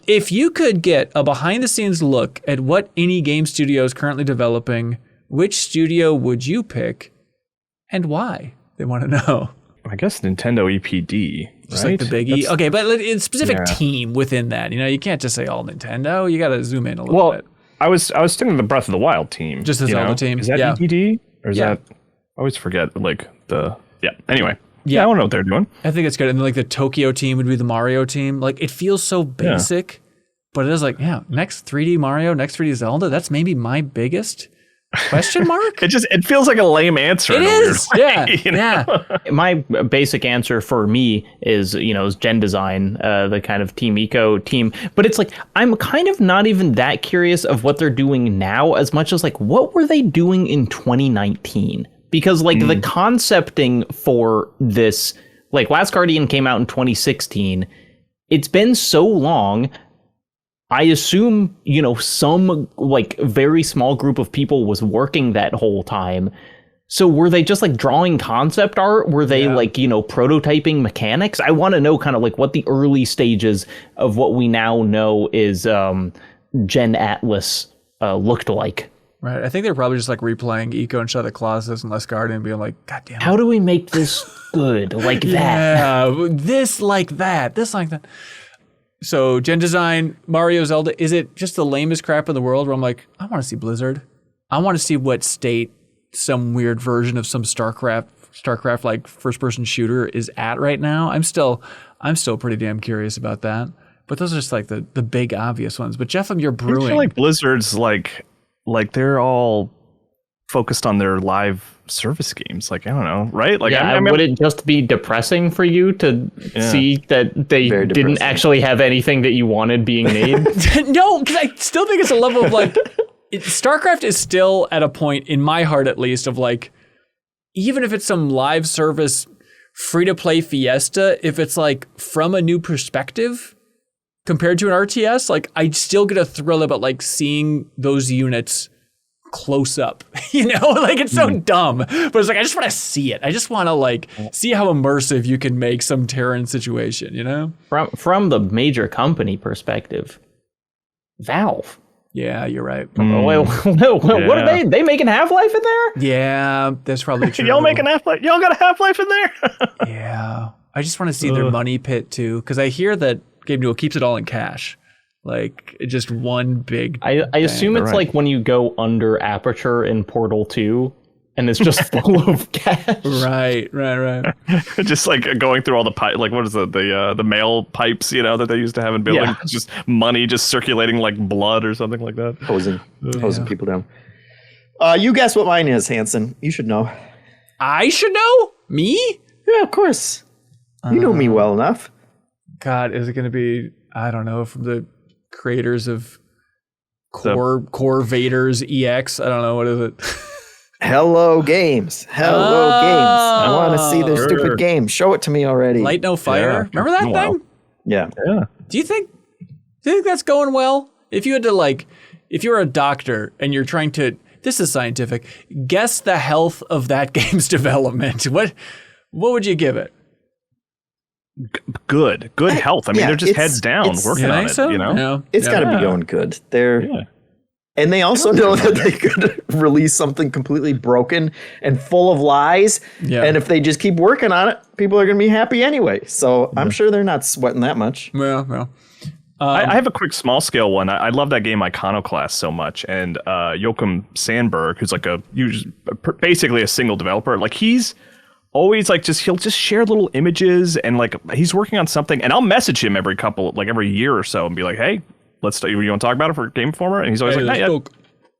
If you could get a behind-the-scenes look at what any game studio is currently developing, which studio would you pick and why? They want to know. I guess Nintendo EPD, Just right? like the biggie. Okay, but it's a specific team within that. You know, you can't just say all Nintendo. You got to zoom in a little bit. I was thinking of the Breath of the Wild team. Just the Zelda team. Is that EPD? Or is that... I always forget, like, anyway. Yeah, I don't know what they're doing. I think it's good. And then, like, the Tokyo team would be the Mario team. Like, it feels so basic, but it is like, next 3D Mario, next 3D Zelda, that's maybe my biggest question mark? It feels like a lame answer. It is. Yeah. My basic answer for me is Gen Design, the kind of Team Eco team. But it's like, I'm kind of not even that curious of what they're doing now as much as like, what were they doing in 2019? Because like the concepting for this, like Last Guardian came out in 2016. It's been so long. I assume, some like very small group of people was working that whole time. So were they just like drawing concept art? Were they like, prototyping mechanics? I want to know kind of like what the early stages of what we now know is Gen Atlas looked like. Right. I think they're probably just like replaying Eco and Shut the Colossus and Less Guardian and being like, God damn it. How do we make this good like that? Yeah, this like that. This like that. So Gen Design, Mario, Zelda, is it just the lamest crap in the world where I'm like, I want to see Blizzard. I want to see what state some weird version of some StarCraft like first person shooter is at right now. I'm still pretty damn curious about that. But those are just like the big obvious ones. But Jeff, you're brewing. I feel like Blizzard's like they're all focused on their live service games. Like, I don't know, right? Like, I mean, would it just be depressing for you to see that they didn't actually have anything that you wanted being made? No, because I still think it's a level of like, StarCraft is still at a point, in my heart at least, of like, even if it's some live service free-to-play fiesta, if it's like from a new perspective compared to an RTS, like I still get a thrill about like seeing those units close up, like it's so dumb, but it's like, I just want to see it. I just want to like see how immersive you can make some Terran situation, From the major company perspective, Valve. Yeah, you're right. What are they making Half-Life in there? Yeah, that's probably true. Y'all making Half-Life? Y'all got a Half-Life in there? Yeah. I just want to see their money pit too, because I hear that Gabe Newell keeps it all in cash. Like just one big I assume it's like when you go under Aperture in Portal 2 and it's just full of cash. Right. Just like going through all the pipe, like what is the mail pipes, that they used to have in buildings. Yeah. Just money just circulating like blood or something like that. Hosing people down. You guess what mine is, Hanson. You should know. I should know? Me? Yeah, of course. You know me well enough. God, is it going to be, I don't know, from the creators of Core Vaders EX? I don't know, what is it? Hello Games. I want to see their stupid game. Show it to me already. Light No Fire. Yeah. Remember that thing? Yeah. Do you think that's going well? If you had to if you're a doctor and you're trying to, this is scientific, guess the health of that game's development, what would you give it? Good health. I mean, they're just heads down working on it. So? Yeah. It's got to be going good. And they also know that they could release something completely broken and full of lies. Yeah. And if they just keep working on it, people are going to be happy anyway. So I'm sure they're not sweating that much. Well. I have a quick small scale one. I love that game Iconoclast so much. And Joachim Sandberg, who's like basically a single developer, like he's always like he'll just share little images and like he's working on something, and I'll message him every year or so and be like, hey, you want to talk about it for Game Informer? And he's always Yeah.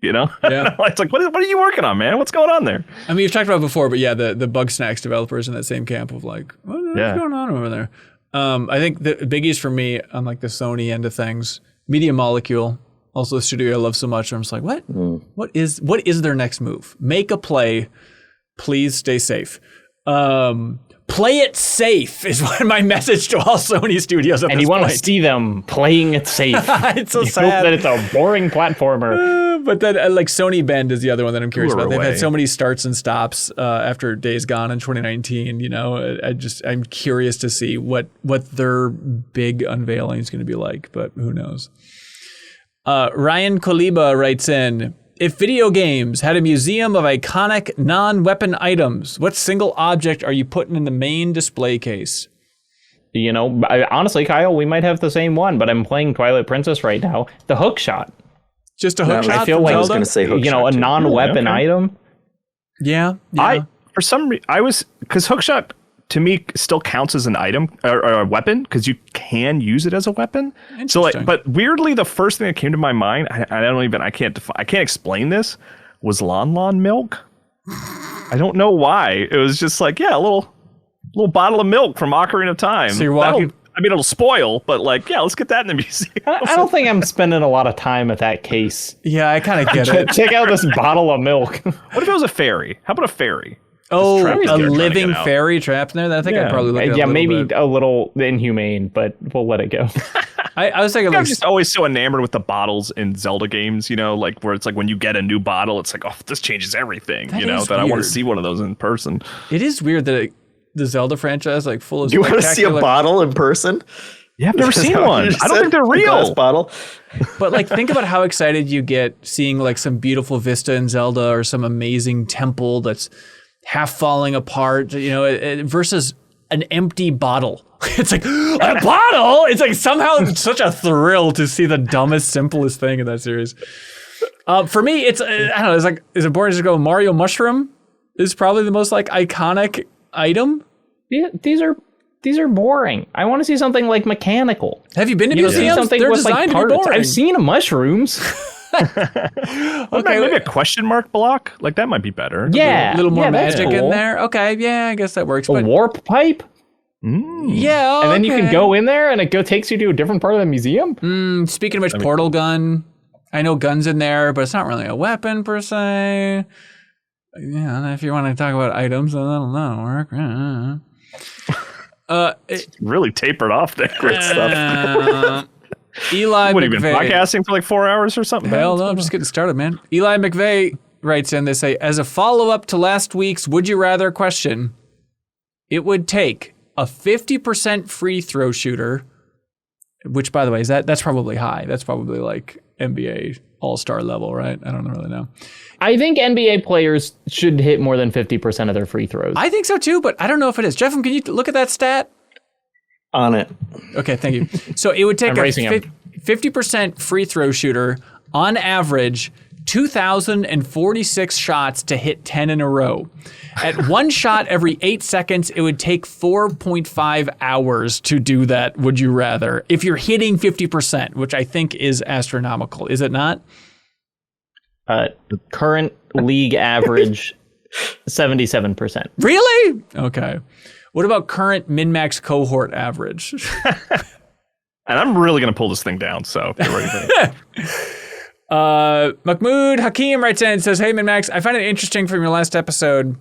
It's like, what are you working on, man? What's going on there? I mean, you've talked about it before, but yeah, the Bug Snacks developers in that same camp of like, what's going on over there? I think the biggies for me on like the Sony end of things, Media Molecule, also a studio I love so much. I'm just like, what? What is their next move? Make a play. Please stay safe. Play it safe is my message to all Sony studios at this point. And you want to see them playing it safe. It's so sad. Hope that it's a boring platformer. But then like Sony Bend is the other one that I'm curious about. They've had so many starts and stops after Days Gone in 2019. I'm curious to see what their big unveiling is going to be like, but who knows? Ryan Koliba writes in, if video games had a museum of iconic non-weapon items, what single object are you putting in the main display case? Honestly, Kyle, we might have the same one, but I'm playing Twilight Princess right now. The hook shot. Just a hook shot? I feel like I was going to say hook shot, a non-weapon item. Yeah. For some reason, because hook shot to me still counts as an item or a weapon because you can use it as a weapon. So but weirdly, the first thing that came to my mind, I can't explain this, was Lon milk. I don't know why. It was just like, a little bottle of milk from Ocarina of Time. So you're walking. It'll spoil, but let's get that in the museum. I don't think I'm spending a lot of time at that case. Yeah, I kind of get it. Check out this bottle of milk. What if it was a fairy? How about a fairy? Oh, a living fairy trapped in there? I think I'd probably look at it a little maybe bit. A little inhumane, but we'll let it go. I was thinking I'm like just always so enamored with the bottles in Zelda games, like where it's like when you get a new bottle, it's like, oh, this changes everything, That is that I want weird. to see one of those in person. it is weird that the Zelda franchise like full of Do you want to see a spectacular- bottle in person? Yeah, I've never Is that seen what one. you I don't said? think they're A glass real. bottle. But like, think about how excited you get seeing like some beautiful vista in Zelda or some amazing temple that's half falling apart, versus an empty bottle. It's like a bottle. It's like somehow such a thrill to see the dumbest, simplest thing in that series. For me, it's I don't know. It's like, is it boring to go Mario Mushroom? Is probably the most like iconic item. Yeah, these are boring. I want to see something like mechanical. Have you been to See museums? something They're with like designed to be parts. boring. I've seen mushrooms. Okay, Maybe a question mark block? Like that might be better. Yeah, a little more that's magic in cool. there. Okay, yeah, I guess that works. A But warp pipe, yeah, and then you can okay. go in there, and it takes you to a different part of the museum. Speaking of which, portal gun. I know guns in there, but it's not really a weapon per se. Yeah, if you want to talk about items, then that'll not work. Really tapered off there. Great stuff. Eli What have you been McVeigh. podcasting for like 4 hours or something? Hell no, I'm just getting started, man. Eli McVeigh writes in, they say, as a follow-up to last week's Would You Rather question, it would take a 50% free throw shooter, which, by the way, that's probably high. That's probably like NBA all-star level, right? I don't really know. I think NBA players should hit more than 50% of their free throws. I think so too, but I don't know if it is. Jeff, can you look at that stat? On it. Okay, thank you. So it would take I'm a racing him. 50% free throw shooter, on average, 2,046 shots to hit 10 in a row. At one shot every 8 seconds, it would take 4.5 hours to do that, would you rather? If you're hitting 50%, which I think is astronomical, is it not? Current league average, 77%. Really? Okay. What about current MinnMax cohort average? And I'm really going to pull this thing down, so get ready for it. Mahmoud Hakim writes in and says, hey, MinnMax, I find it interesting from your last episode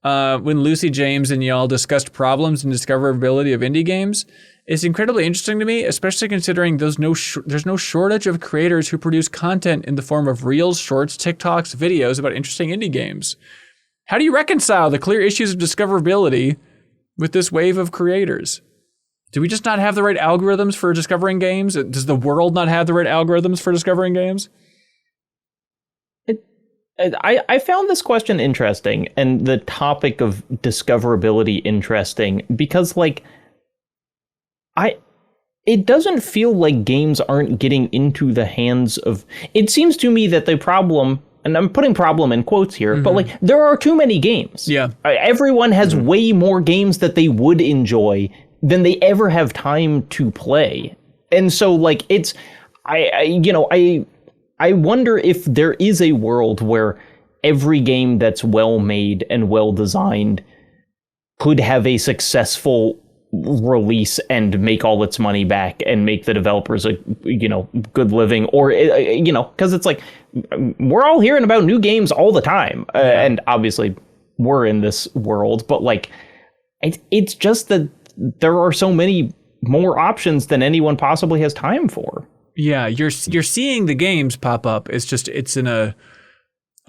when Lucy James and y'all discussed problems and discoverability of indie games. It's incredibly interesting to me, especially considering there's no shortage of creators who produce content in the form of reels, shorts, TikToks, videos about interesting indie games. How do you reconcile the clear issues of discoverability with this wave of creators? Do we just not have the right algorithms for discovering games? Does the world not have the right algorithms for discovering games? I found this question interesting and the topic of discoverability interesting because, like, it doesn't feel like games aren't getting into the hands of... It seems to me that the problem, and I'm putting problem in quotes here, but like there are too many games. Yeah. Everyone has way more games that they would enjoy than they ever have time to play. And so like it's, I wonder if there is a world where every game that's well made and well designed could have a successful release and make all its money back and make the developers a good living, or because it's like we're all hearing about new games all the time, and obviously we're in this world, but like it's just that there are so many more options than anyone possibly has time for. Yeah, you're seeing the games pop up. It's in a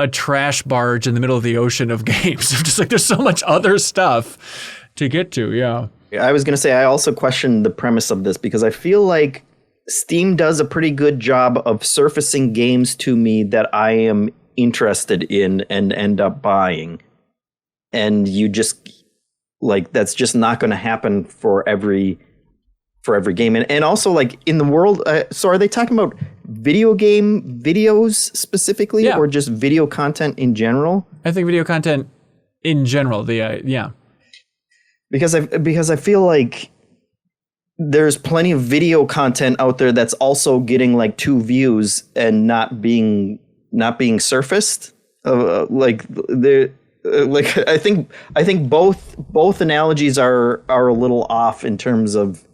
trash barge in the middle of the ocean of games. Just like there's so much other stuff to get to. Yeah. I was going to say, I also question the premise of this because I feel like Steam does a pretty good job of surfacing games to me that I am interested in and end up buying. And you just, like, that's just not going to happen for every game. And also, like, in the world, so are they talking about video game videos specifically, or just video content in general? I think video content in general, yeah. Because I feel like there's plenty of video content out there that's also getting like 2 views and not being surfaced. I think both analogies are a little off in terms of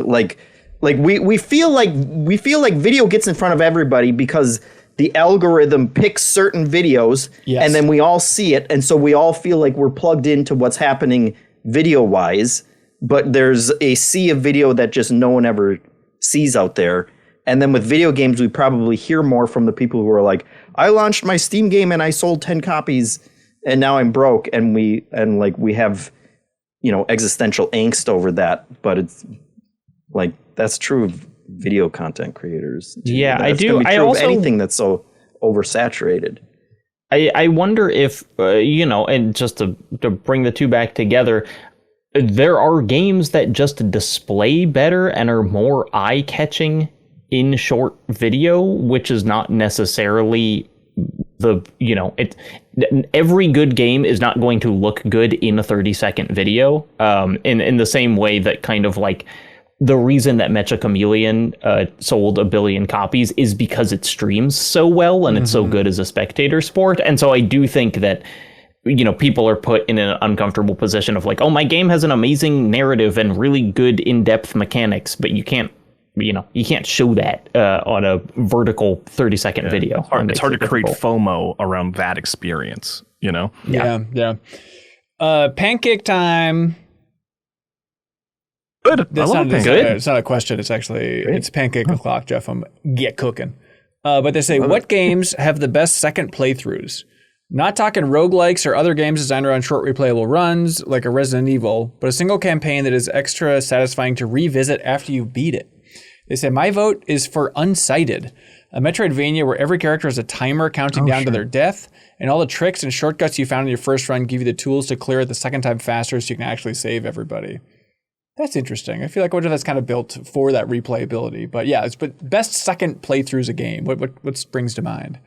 like we feel like video gets in front of everybody because the algorithm picks certain videos, and then we all see it, and so we all feel like we're plugged into what's happening video-wise, but there's a sea of video that just no one ever seas out there. And then with video games, we probably hear more from the people who are like, I launched my Steam game and I sold 10 copies and now I'm broke. And we have, existential angst over that. But it's like, that's true of video content creators. Yeah, that's I do. Be true I of also anything that's so oversaturated. I wonder if, and just to bring the two back together, there are games that just display better and are more eye-catching in short video, which is not necessarily every good game is not going to look good in a 30-second video. In the same way that kind of like the reason that Mecha Chameleon sold 1 billion copies is because it streams so well and it's so good as a spectator sport. And so I do think that people are put in an uncomfortable position of like, oh, my game has an amazing narrative and really good in-depth mechanics, but you can't show that on a vertical 30-second video. It's hard to create FOMO around that experience, Yeah. Pancake time. Good. That's I love not pancake. it's not a question. It's actually it's pancake o'clock, Jeff. Get cooking. But they say, what games have the best second playthroughs? Not talking roguelikes or other games designed around short replayable runs like a Resident Evil, but a single campaign that is extra satisfying to revisit after you beat it. They say, my vote is for Unsighted, a Metroidvania where every character has a timer counting down to their death, and all the tricks and shortcuts you found in your first run give you the tools to clear it the second time faster so you can actually save everybody. That's interesting. I feel like I wonder if that's kind of built for that replayability. But yeah, but best second playthroughs a game. What springs to mind?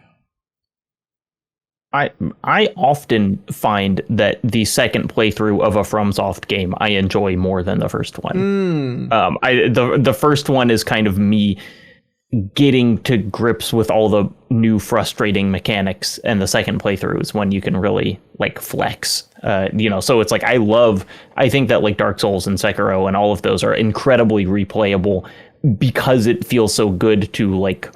I often find that the second playthrough of a FromSoft game I enjoy more than the first one. The first one is kind of me getting to grips with all the new frustrating mechanics, and the second playthrough is when you can really like flex. So it's like I think that like Dark Souls and Sekiro and all of those are incredibly replayable because it feels so good to like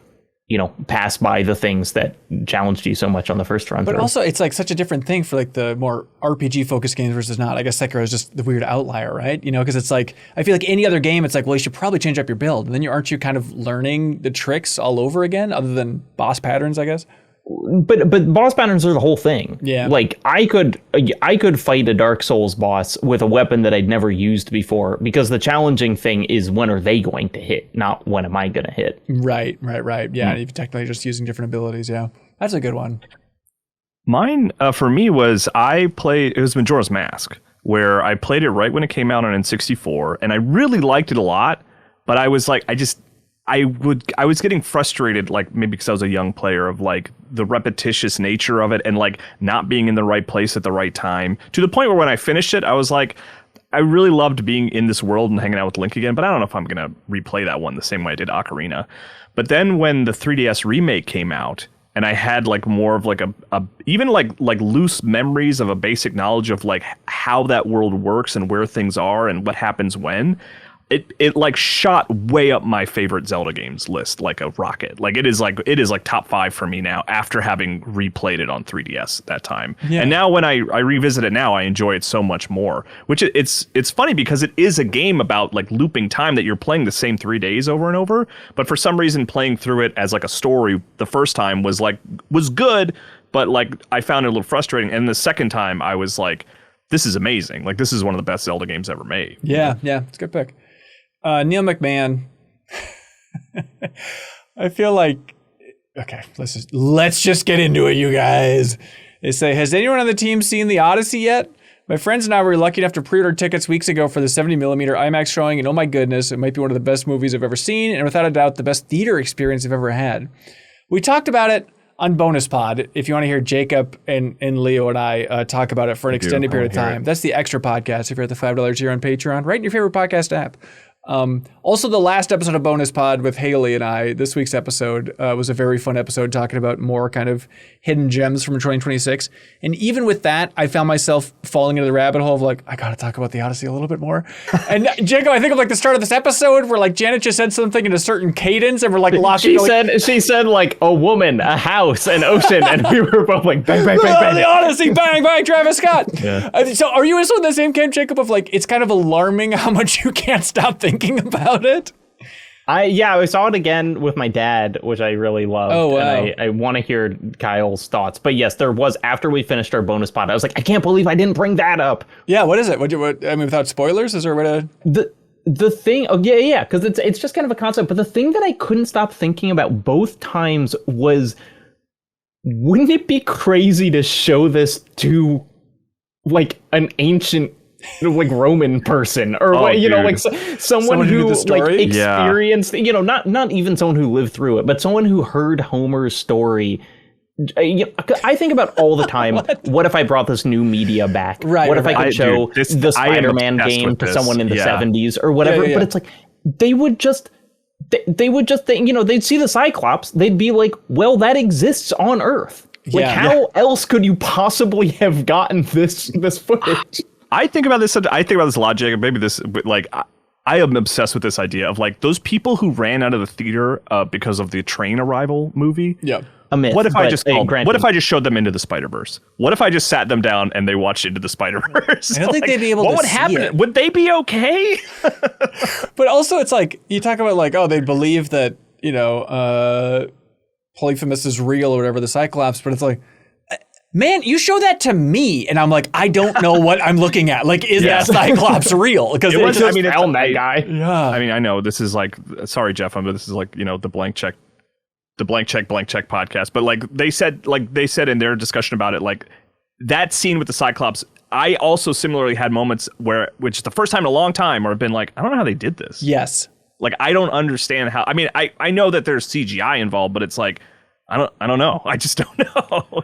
pass by the things that challenged you so much on the first run. But also, it's like such a different thing for like the more RPG focused games versus not. I guess Sekiro is just the weird outlier, right? Because it's like, I feel like any other game, it's like, well, you should probably change up your build. And then aren't you kind of learning the tricks all over again, other than boss patterns, I guess? But boss patterns are the whole thing. Yeah. Like I could fight a Dark Souls boss with a weapon that I'd never used before, because the challenging thing is when are they going to hit, not when am I going to hit. Right. Yeah, even technically just using different abilities. Yeah, that's a good one. Mine for me was it was Majora's Mask, where I played it right when it came out on N64, and I really liked it a lot. But I was like, I was getting frustrated, like maybe because I was a young player, of like the repetitious nature of it and like not being in the right place at the right time, to the point where when I finished it, I was like, I really loved being in this world and hanging out with Link again, but I don't know if I'm going to replay that one the same way I did Ocarina. But then when the 3DS remake came out, and I had like more of like a even like loose memories of a basic knowledge of like how that world works and where things are and what happens when, it like shot way up my favorite Zelda games list like a rocket. Like it is like top 5 for me now after having replayed it on 3DS that time. Yeah. And now when I revisit it now, I enjoy it so much more. Which it's funny because it is a game about like looping time, that you're playing the same 3 days over and over. But for some reason, playing through it as like a story the first time was good, but like I found it a little frustrating. And the second time I was like, this is amazing. Like this is one of the best Zelda games ever made. Yeah, it's a good pick. Neil McMahon. I feel like, okay, let's just get into it, you guys. They say, has anyone on the team seen The Odyssey yet? My friends and I were lucky enough to pre-order tickets weeks ago for the 70mm IMAX showing, and oh my goodness, it might be one of the best movies I've ever seen, and without a doubt, the best theater experience I've ever had. We talked about it on Bonus Pod. If you want to hear Jacob and Leo and I talk about it for an extended period of time, that's the extra podcast if you're at the $5 tier on Patreon, right in your favorite podcast app. Also, the last episode of Bonus Pod with Haley and I, this week's episode, was a very fun episode talking about more kind of hidden gems from 2026. And even with that, I found myself falling into the rabbit hole of like, I got to talk about the Odyssey a little bit more. And Jacob, I think of like the start of this episode where like Janet just said something in a certain cadence and we're like locking. She said like a woman, a house, an ocean, and we were both like bang, bang, bang, bang. The Odyssey, bang, bang, Travis Scott. Yeah. So are you also in the same camp, Jacob, of like, it's kind of alarming how much you can't stop thinking about it? I saw it again with my dad, which I really loved. Oh, wow. And I want to hear Kyle's thoughts. But yes, there was, after we finished our bonus pod, I was like, I can't believe I didn't bring that up. Yeah, what is it? What I mean, without spoilers, is there a way to... The thing, because it's just kind of a concept, but the thing that I couldn't stop thinking about both times was, wouldn't it be crazy to show this to, like, an ancient, like, Roman person, or like someone who like experienced, not even someone who lived through it, but someone who heard Homer's story. I think about all the time. What if I brought this new media back? Right. What if I could show the Spider-Man game to someone in the 70s or whatever? Yeah. But it's like they would just they'd see the Cyclops. They'd be like, well, that exists on Earth. Like, how else could you possibly have gotten this footage? I think about this a lot, Jacob. Maybe this, like, I am obsessed with this idea of, like, those people who ran out of the theater because of the train arrival movie. Yeah. A myth, what if I just granted. what if I just showed them Into the Spider-Verse? What if I just sat them down and they watched Into the Spider-Verse? I don't think they'd be able to What would see happen? it. Would they be okay? But also, it's like, you talk about, like, oh, they believe that, Polyphemus is real or whatever, the Cyclops, but it's like, man, you show that to me, and I'm like, I don't know what I'm looking at. Like, is that Cyclops real? Because It was, just, I mean, found that guy. yeah. I mean, I know this is like, sorry, Jeff, but this is like, the blank check podcast. But like they said in their discussion about it, like that scene with the Cyclops, I also similarly had moments which is the first time in a long time where I've been like, I don't know how they did this. Yes. Like, I don't understand how. I mean, I know that there's CGI involved, but it's like, I don't know. I just don't know.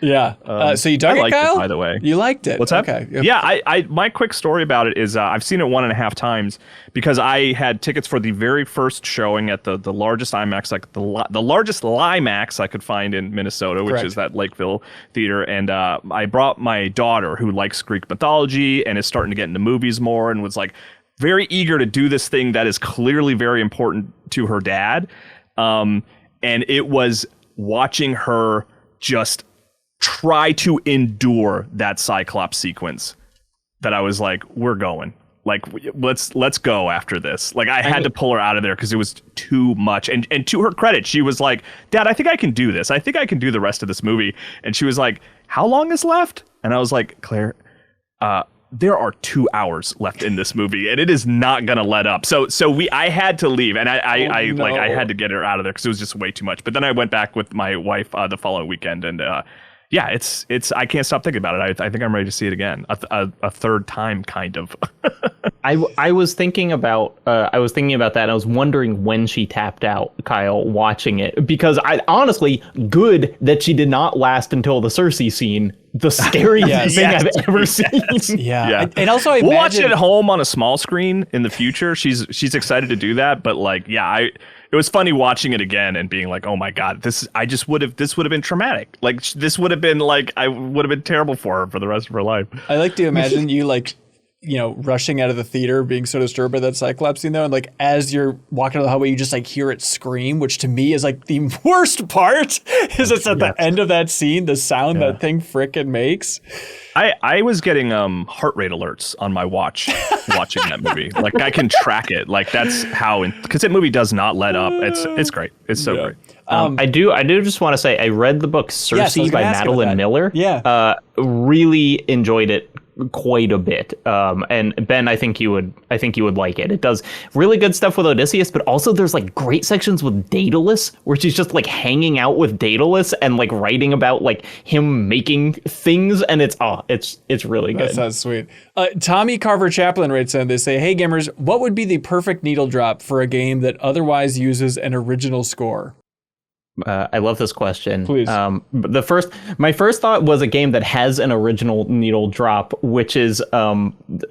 Yeah. So you dug I it, liked Kyle? it, by the way. You liked it. What's that? Okay. Yeah. I my quick story about it is I've seen it 1.5 times because I had tickets for the very first showing at the largest IMAX, like the largest LIMAX I could find in Minnesota, which Correct. is that Lakeville theater. And I brought my daughter, who likes Greek mythology and is starting to get into movies more, and was like very eager to do this thing that is clearly very important to her dad. And it was watching her just try to endure that Cyclops sequence that I was like, we're going. Like, let's go after this. Like, I had to pull her out of there because it was too much. And to her credit, she was like, Dad, I think I can do this. I think I can do the rest of this movie. And she was like, how long is left? And I was like, Claire, there are 2 hours left in this movie, and it is not gonna let up. So I had to leave, and I had to get her out of there because it was just way too much. But then I went back with my wife the following weekend, and yeah, it's I can't stop thinking about it. I think I'm ready to see it again, a third time, kind of. I was thinking about that. And I was wondering when she tapped out, Kyle, watching it, because I honestly, good that she did not last until the Cersei scene. The scariest thing I've ever seen. Yeah. And also, we'll watch it at home on a small screen in the future. She's excited to do that, but like, yeah, it was funny watching it again and being like, oh my God, this would have been traumatic. Like, this would have been like, I would have been terrible for her for the rest of her life. I like to imagine you, like, rushing out of the theater, being so disturbed by that Cyclops scene, though, and like as you're walking down the hallway, you just like hear it scream, which to me is like the worst part. Is it's at the end of that scene, the sound that thing frickin' makes. I was getting heart rate alerts on my watch watching that movie. Like, I can track it. Like, that's how, because that movie does not let up. It's great. It's so great. I do just want to say I read the book Cersei by Madeline Miller. Yeah. Really enjoyed it quite a bit. And Ben, I think you would like it. It does really good stuff with Odysseus, but also there's like great sections with Daedalus where she's just like hanging out with Daedalus and like writing about like him making things, and it's really good. That sounds sweet. Tommy Carver Chaplin writes in, they say, hey gamers, what would be the perfect needle drop for a game that otherwise uses an original score? I love this question. Please. My first thought was a game that has an original needle drop, which is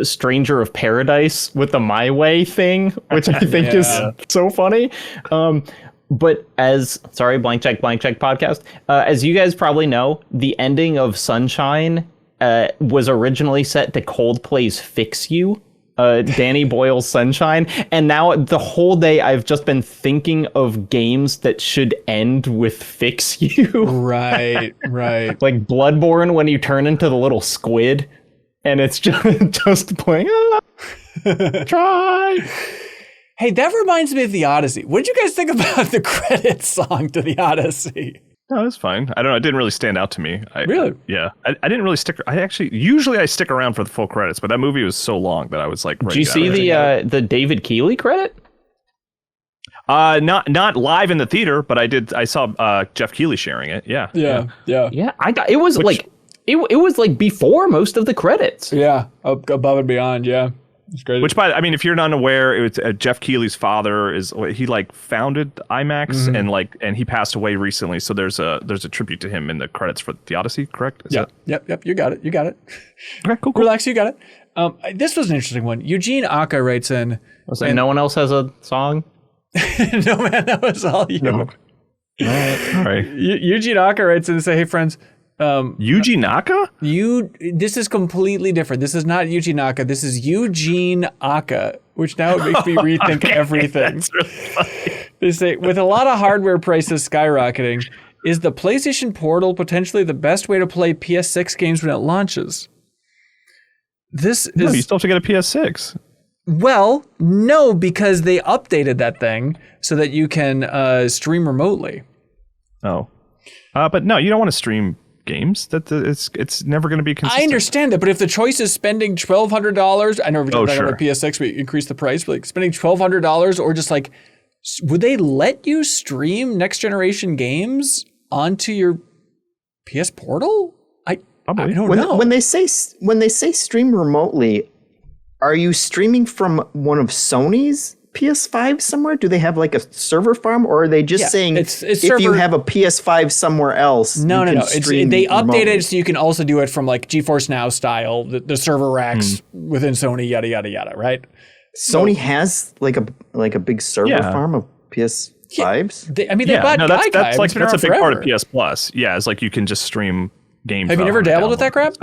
Stranger of Paradise with the My Way thing, which I think is so funny. But blank check podcast. As you guys probably know, the ending of Sunshine was originally set to Coldplay's Fix You. Danny Boyle's Sunshine, and now the whole day I've just been thinking of games that should end with Fix You. Right. Like Bloodborne, when you turn into the little squid and it's just playing try. Hey, that reminds me of the Odyssey. What did you guys think about the credits song to the Odyssey? No, that's fine. I don't know. It didn't really stand out to me. Really? Yeah. I didn't really stick. Usually I stick around for the full credits, but that movie was so long that I was like, Did you see the David Keeley credit? Not live in the theater, but I saw Jeff Keighley sharing it. Yeah. I got it was like it was like before most of the credits. Yeah, above and beyond. Yeah, it's great. Which, if you're not aware, it was Jeff Keighley's father he like founded IMAX and he passed away recently. So there's a tribute to him in the credits for the Odyssey. Correct? Yep. You got it. Okay, cool. Relax, you got it. This was an interesting one. Eugene Aka writes in. No one else has a song. No, man, that was all you. No. All right. Eugene Aka writes in and say, "Hey, friends." Yuji Naka? This is completely different. This is not Yuji Naka. This is Eugene Aka, which now it makes me rethink everything. That's really funny. They say, with a lot of hardware prices skyrocketing, is the PlayStation Portal potentially the best way to play PS6 games when it launches? You still have to get a PS6. Well, no, because they updated that thing so that you can stream remotely. Oh. But no, you don't want to stream games. It's never going to be consistent. I understand that, but if the choice is spending $1,200, I know we're talking about PS6, we increase the price, but like spending $1,200 or just like, would they let you stream next generation games onto your PS Portal? I don't know. When they say stream remotely, are you streaming from one of Sony's PS5 somewhere? Do they have like a server farm, or are they just saying it's if server... you have a PS5 somewhere else? No. They remotely. updated it so you can also do it from like GeForce Now style, the server racks within Sony, yada yada yada. Right? Sony has like a big server farm of PS5s. They bought that's a big forever. part of PS Plus. Yeah, it's like you can just stream games. Have you never dabbled with that crap?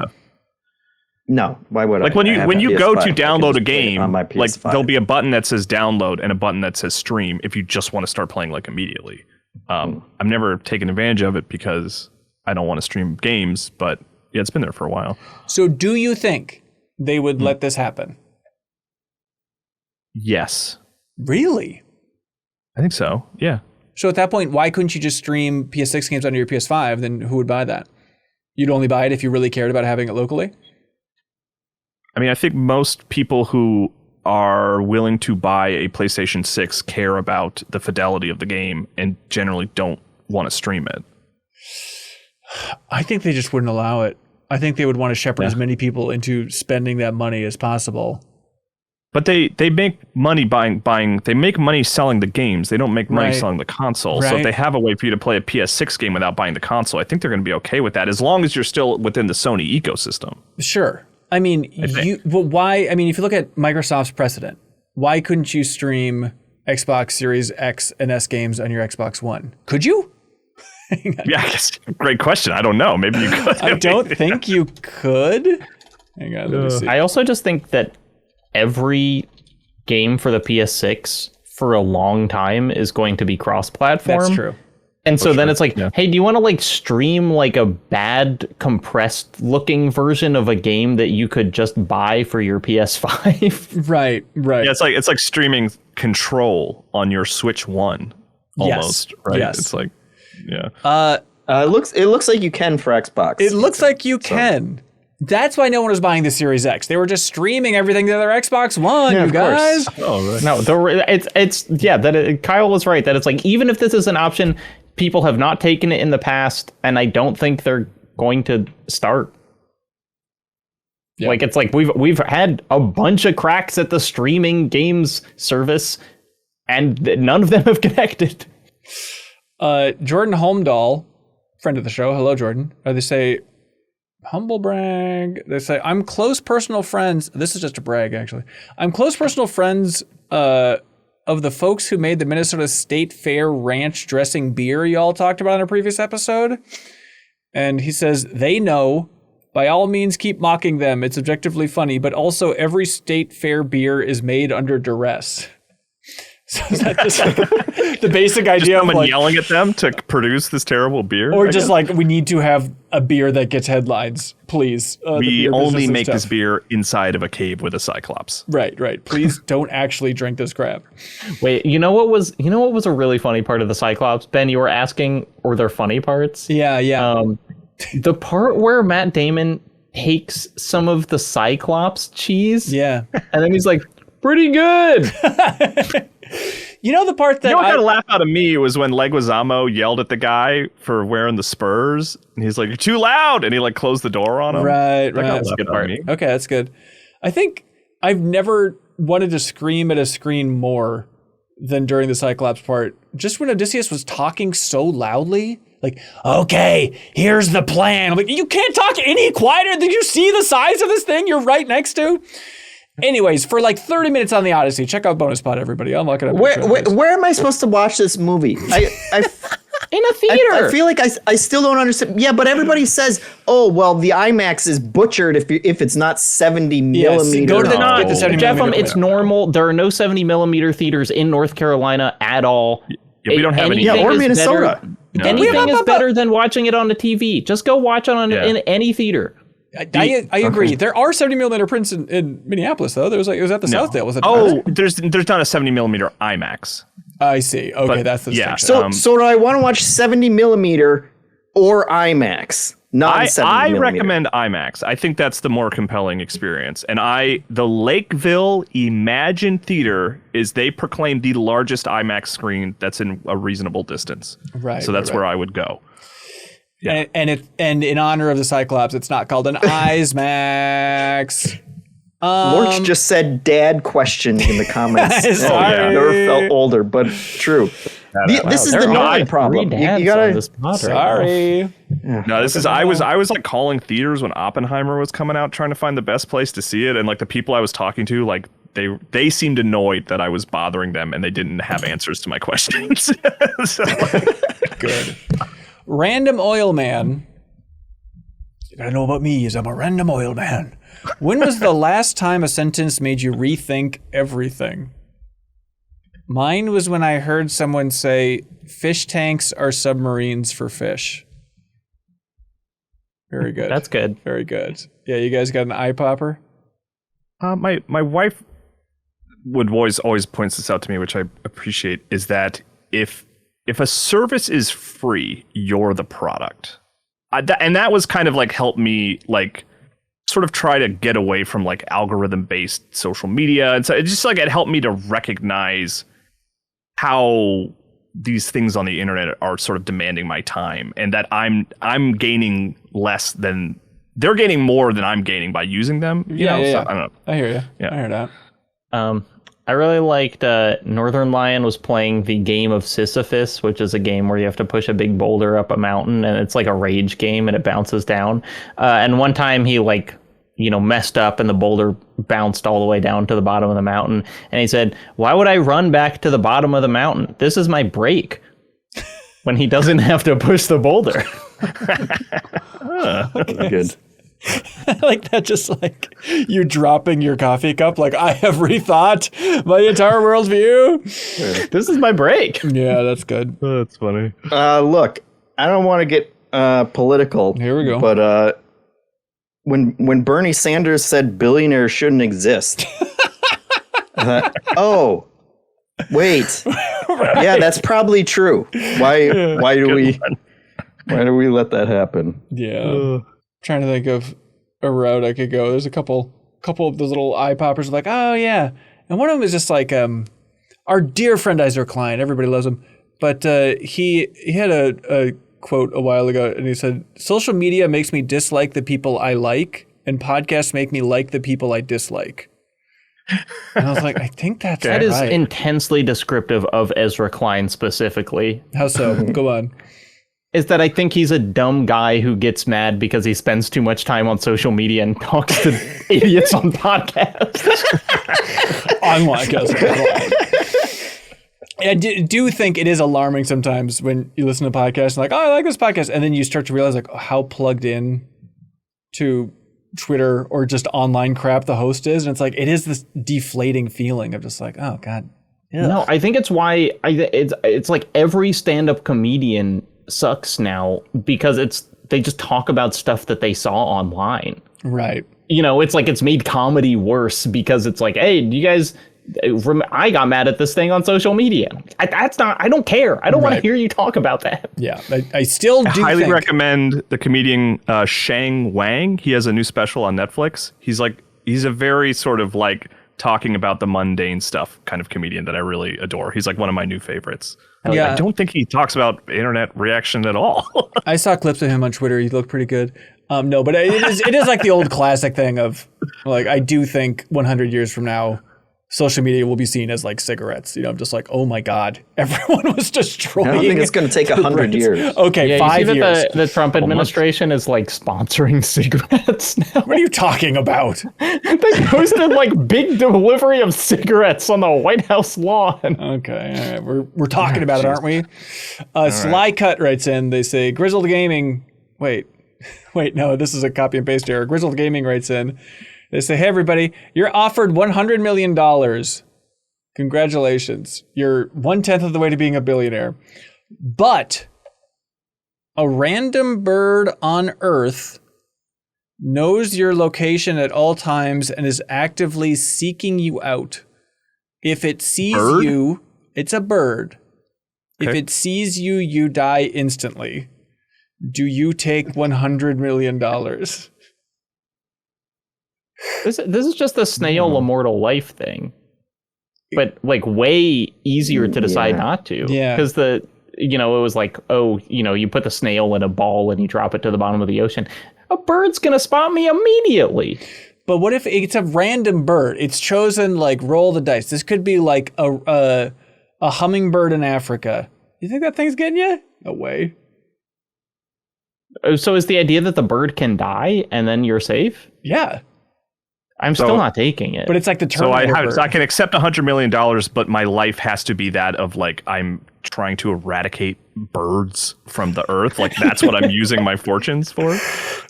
No, why would I? Like when you go to download a game, on my like PS5. there'll be a button that says download and a button that says stream if you just want to start playing like immediately. I've never taken advantage of it because I don't want to stream games, but yeah, it's been there for a while. So do you think they would let this happen? Yes. Really? I think so. Yeah. So at that point, why couldn't you just stream PS6 games onto your PS5? Then who would buy that? You'd only buy it if you really cared about having it locally? I think most people who are willing to buy a PlayStation 6 care about the fidelity of the game and generally don't want to stream it. I think they just wouldn't allow it. I think they would want to shepherd as many people into spending that money as possible. But they make money they make money selling the games. They don't make money selling the console. Right. So if they have a way for you to play a PS6 game without buying the console, I think they're going to be okay with that as long as you're still within the Sony ecosystem. Sure. Why? If you look at Microsoft's precedent, why couldn't you stream Xbox Series X and S games on your Xbox One? Could you? Yeah, I guess. Great question. I don't know. Maybe you could. I don't think you could. Hang on, let me see. I also just think that every game for the PS6 for a long time is going to be cross-platform. That's true. And so then it's like, hey, do you want to like stream like a bad compressed looking version of a game that you could just buy for your PS5? Right. Yeah, it's like streaming Control on your Switch 1 almost, right? Yes. It's like, yeah. It looks like you can for Xbox. It looks like you can. That's why no one was buying the Series X. They were just streaming everything to their Xbox One, you guys. Oh, right. No, Kyle was right that it's like, even if this is an option, people have not taken it in the past, and I don't think they're going to start. Yeah. Like, it's like we've had a bunch of cracks at the streaming games service, and none of them have connected. Jordan Holmdahl, friend of the show. Hello, Jordan. They say, humble brag. They say, I'm close personal friends. This is just a brag, actually. I'm close personal friends of the folks who made the Minnesota State Fair ranch dressing beer y'all talked about in a previous episode. And he says, they know. By all means, keep mocking them. It's objectively funny, but also every State Fair beer is made under duress. So is that just like the basic idea of Someone like, yelling at them to produce this terrible beer? or I just guess? like we need to have a beer that gets headlines, please. The we beer only business is make this tough. beer inside of a cave with a cyclops. Right. Please don't actually drink this crap. Wait, you know what was a really funny part of the Cyclops? Ben, you were asking, were there funny parts? Yeah. The part where Matt Damon takes some of the Cyclops cheese, Yeah. and then he's like, pretty good. You know the part that You know what got a laugh out of me was when Leguizamo yelled at the guy for wearing the spurs, and he's like, "You're too loud," and he like closed the door on him. Right. That got a That's a laugh good out of part. me. Okay, that's good. I think I've never wanted to scream at a screen more than during the Cyclops part. Just when Odysseus was talking so loudly, like, okay, here's the plan. I'm like, you can't talk any quieter. Did you see the size of this thing you're right next to? Anyways, for like 30 minutes on the Odyssey, check out Bonus Pod, everybody. I'm looking at Where am I supposed to watch this movie? I In a theater. I feel like I still don't understand. Yeah, but everybody says, oh, well, the IMAX is butchered if it's not 70 millimeter. go to the get the 70 Jeff, millimeter it's normal. There are no 70 millimeter theaters in North Carolina at all. Yeah, we don't have any. Yeah, or is Minnesota. better- Anything is better than watching it on the TV. Just go watch it in any theater. I agree. There are 70 millimeter prints in Minneapolis, though. There was it was at the Southdale. Was it? Oh, there's not a 70 millimeter IMAX. I see. Okay, But, that's the yeah, distinction. So do I want to watch 70 millimeter or IMAX? Not 70 I millimeter. recommend IMAX. I think that's the more compelling experience. And the Lakeville Imagine Theater they proclaim the largest IMAX screen that's in a reasonable distance. Right, So that's right. where I would go. Yeah. And in honor of the Cyclops, it's not called an IMAX. Lorch just said dad question in the comments. Sorry. Never felt older, but true. This is the Nolan problem. You gotta. Sorry. No, this is I was like calling theaters when Oppenheimer was coming out, trying to find the best place to see it, and like the people I was talking to, like they seemed annoyed that I was bothering them, and they didn't have answers to my questions. So, Good. Random Oil Man. You gotta know about me is I'm a random oil man. When was the last time a sentence made you rethink everything? Mine was when I heard someone say, fish tanks are submarines for fish. Very good. That's good. Very good. Yeah, you guys got an eye popper? my wife would always points this out to me, which I appreciate, is that if a service is free, you're the product. And that was kind of like helped me like sort of try to get away from like algorithm based social media. And so it just like it helped me to recognize how these things on the internet are sort of demanding my time, and that I'm gaining less than they're gaining more than I'm gaining by using them. You know? So, I don't know. I hear you. Yeah. I hear that. I really liked Northern Lion was playing the game of Sisyphus, which is a game where you have to push a big boulder up a mountain, and it's like a rage game, and it bounces down. And one time he messed up, and the boulder bounced all the way down to the bottom of the mountain. And he said, "Why would I run back to the bottom of the mountain? This is my break." When he doesn't have to push the boulder. Good. I like that, just like you dropping your coffee cup, like I have rethought my entire worldview. This is my break. Yeah, that's good. That's funny. Look, I don't want to get political. Here we go. But when Bernie Sanders said billionaires shouldn't exist, I thought, oh, wait, yeah, that's probably true. Why do we let that happen? Yeah. Trying to think of a route I could go. There's a couple of those little eye poppers like, oh yeah. And one of them is just like our dear friend Isaac Klein. Everybody loves him. But he had a quote a while ago, and he said, social media makes me dislike the people I like, and podcasts make me like the people I dislike. And I was like, I think that's That is right. intensely descriptive of Ezra Klein specifically. How so? Go on. Is that I think he's a dumb guy who gets mad because he spends too much time on social media and talks to idiots on podcasts. Unlike us. I do think it is alarming sometimes when you listen to podcasts and like, oh, I like this podcast. And then you start to realize like how plugged in to Twitter or just online crap the host is. And it's like, it is this deflating feeling of just like, oh God, No, I think it's why it's like every stand-up comedian sucks now because they just talk about stuff that they saw online. Right. You know, it's like it's made comedy worse because it's like, hey, do you guys? I got mad at this thing on social media. I don't care. I don't want to hear you talk about that. Yeah, I still do. I highly recommend the comedian Shang Wang. He has a new special on Netflix. He's a very sort of like talking about the mundane stuff kind of comedian that I really adore. He's like one of my new favorites. I don't think he talks about internet reaction at all. I saw clips of him on Twitter. He looked pretty good. No, but it is like the old classic thing of like, I do think 100 years from now, social media will be seen as like cigarettes. You know, I'm just like, oh my God, everyone was destroying. I don't think it's going to take 100 years. Okay, 5 years. That the Trump administration is like sponsoring cigarettes now. What are you talking about? They posted like big delivery of cigarettes on the White House lawn. Okay, all right. We're talking about it, aren't we? Sly Cut writes in. They say Grizzled Gaming. Wait, no, this is a copy and paste error. Grizzled Gaming writes in. They say, hey, everybody, you're offered $100 million. Congratulations. You're 1/10 of the way to being a billionaire. But a random bird on Earth knows your location at all times and is actively seeking you out. If it sees you, it's a bird. Okay. If it sees you, you die instantly. Do you take $100 million? This is just the snail immortal life thing, but like way easier to decide not to. Yeah, because it was like, you put the snail in a ball and you drop it to the bottom of the ocean. A bird's gonna spot me immediately. But what if it's a random bird? It's chosen, like, roll the dice. This could be like a hummingbird in Africa. You think that thing's getting you? No way. So is the idea that the bird can die and then you're safe? Yeah. I'm still not taking it. But it's like the Terminator. So I can accept $100 million, but my life has to be that of like I'm trying to eradicate birds from the earth. Like that's what I'm using my fortunes for.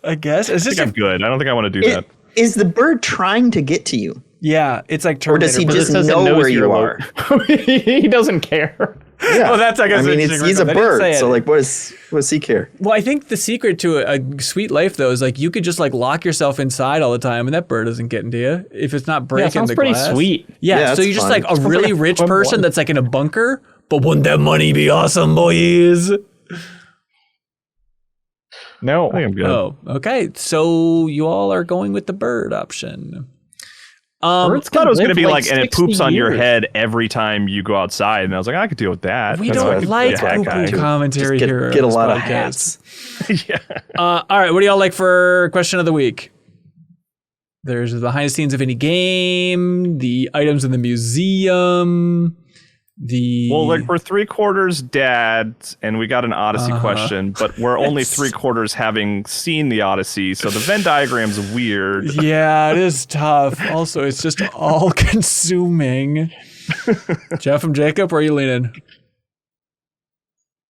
I guess. I think I'm good. I don't think I want to do that. Is the bird trying to get to you? Yeah, it's like Terminator. Or does he just know where you are? He doesn't care. Yeah. Well, that's, I guess, he's a bird, so like, what does he care? Well, I think the secret to a sweet life, though, is like you could just like lock yourself inside all the time, and that bird doesn't get into you if it's not breaking the glass. Sounds pretty sweet. Yeah, so you're just like a really rich person that's like in a bunker, but wouldn't that money be awesome, boys? No, I think I'm good. Oh, okay. So you all are going with the bird option. I thought it was going to be like, and it poops on your head every time you go outside, and I was like, I could deal with that. We don't like poo-poo commentary here. Get a lot of hats. Yeah. All right, what do y'all like for question of the week? There's the behind the scenes of any game, the items in the museum, Well, like we're 3/4 dads, and we got an Odyssey question, but we're only 3/4 having seen the Odyssey, so the Venn diagram's weird. Yeah, it is tough. Also, it's just all consuming. Jeff and Jacob, where are you leaning?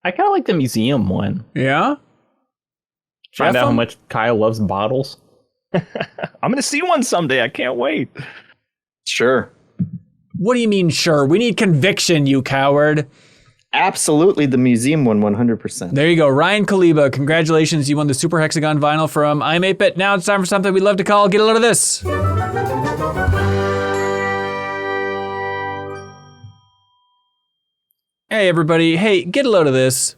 I kind of like the museum one. Yeah? Find out how much Kyle loves bottles. I'm going to see one someday. I can't wait. Sure. What do you mean, sure? We need conviction, you coward. Absolutely, the museum one, 100%. There you go. Ryan Kaliba, congratulations. You won the Super Hexagon vinyl from I'm 8-Bit. Now it's time for something we love to call Get a Load of This. Hey, everybody. Hey, get a load of this.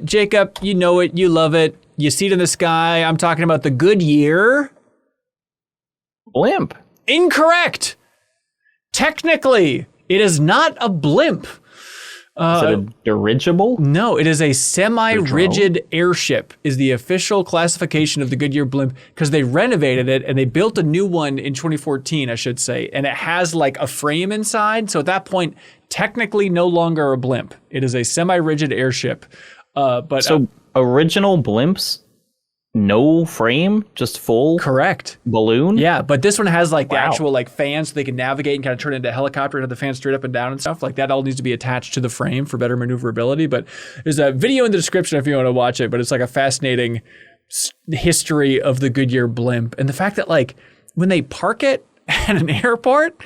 Jacob, you know it. You love it. You see it in the sky. I'm talking about the Goodyear blimp. Incorrect. Technically, it is not a blimp. Is it a dirigible? No, it is a semi-rigid airship is the official classification of the Goodyear blimp because they renovated it and they built a new one in 2014, I should say. And it has like a frame inside. So at that point, technically no longer a blimp. It is a semi-rigid airship. Original blimps, no frame, just full correct balloon. Yeah, but this one has like the actual like fans so they can navigate and kind of turn it into a helicopter and have the fans straight up and down and stuff. Like that all needs to be attached to the frame for better maneuverability. But there's a video in the description if you want to watch it. But it's like a fascinating history of the Goodyear blimp and the fact that like when they park it at an airport,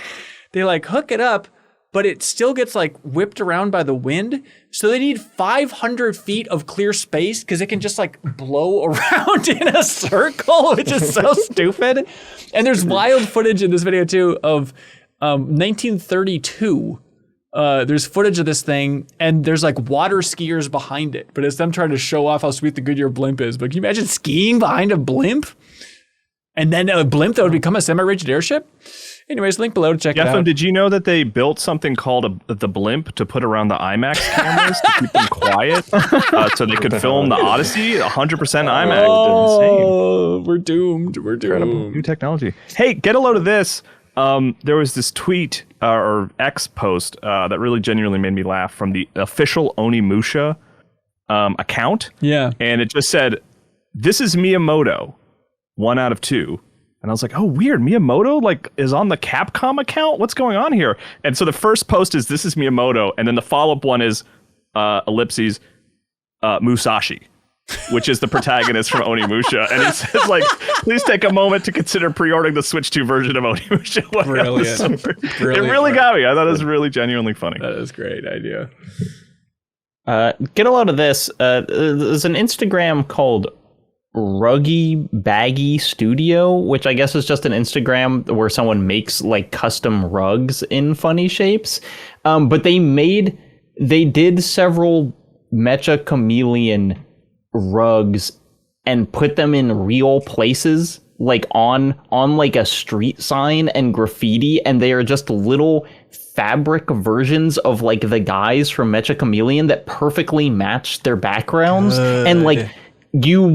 they like hook it up but it still gets like whipped around by the wind. So they need 500 feet of clear space because it can just like blow around in a circle, which is so stupid. And there's wild footage in this video too of 1932. There's footage of this thing, and there's like water skiers behind it, but it's them trying to show off how sweet the Goodyear blimp is. But can you imagine skiing behind a blimp? And then a blimp that would become a semi-rigid airship? Anyways, link below to check it out. Did you know that they built something called the blimp to put around the IMAX cameras to keep them quiet so they could film the Odyssey? 100% IMAX. Oh, we're doomed. We're doomed. New technology. Hey, get a load of this. There was this tweet or X post that really genuinely made me laugh from the official Onimusha account. Yeah. And it just said, "This is Miyamoto, 1 out of 2." And I was like, oh, weird. Miyamoto like is on the Capcom account? What's going on here? And so the first post is, "This is Miyamoto." And then the follow-up one is ellipses Musashi, which is the protagonist from Onimusha. And he says, like, "Please take a moment to consider pre-ordering the Switch 2 version of Onimusha." Brilliant. It really got me. I thought it was really genuinely funny. That is a great idea. Get a load of this. There's an Instagram called Ruggy Baggy Studio, which I guess is just an Instagram where someone makes like custom rugs in funny shapes. But they did several Mecha Chameleon rugs and put them in real places, like on like a street sign and graffiti, and they are just little fabric versions of like the guys from Mecha Chameleon that perfectly match their backgrounds. And like you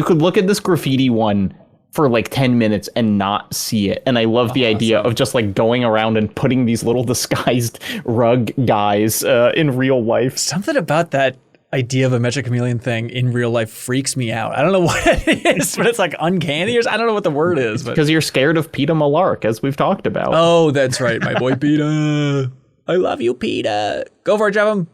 could look at this graffiti one for like 10 minutes and not see it. And I love the idea of just like going around and putting these little disguised rug guys in real life. Something about that idea of a Mecha Chameleon thing in real life freaks me out. I don't know what it is, but it's like uncanny, or I don't know what the word is. Because you're scared of Peter Malark, as we've talked about. Oh, that's right, my boy Peter. I love you, Peter. Go for it, Jevem.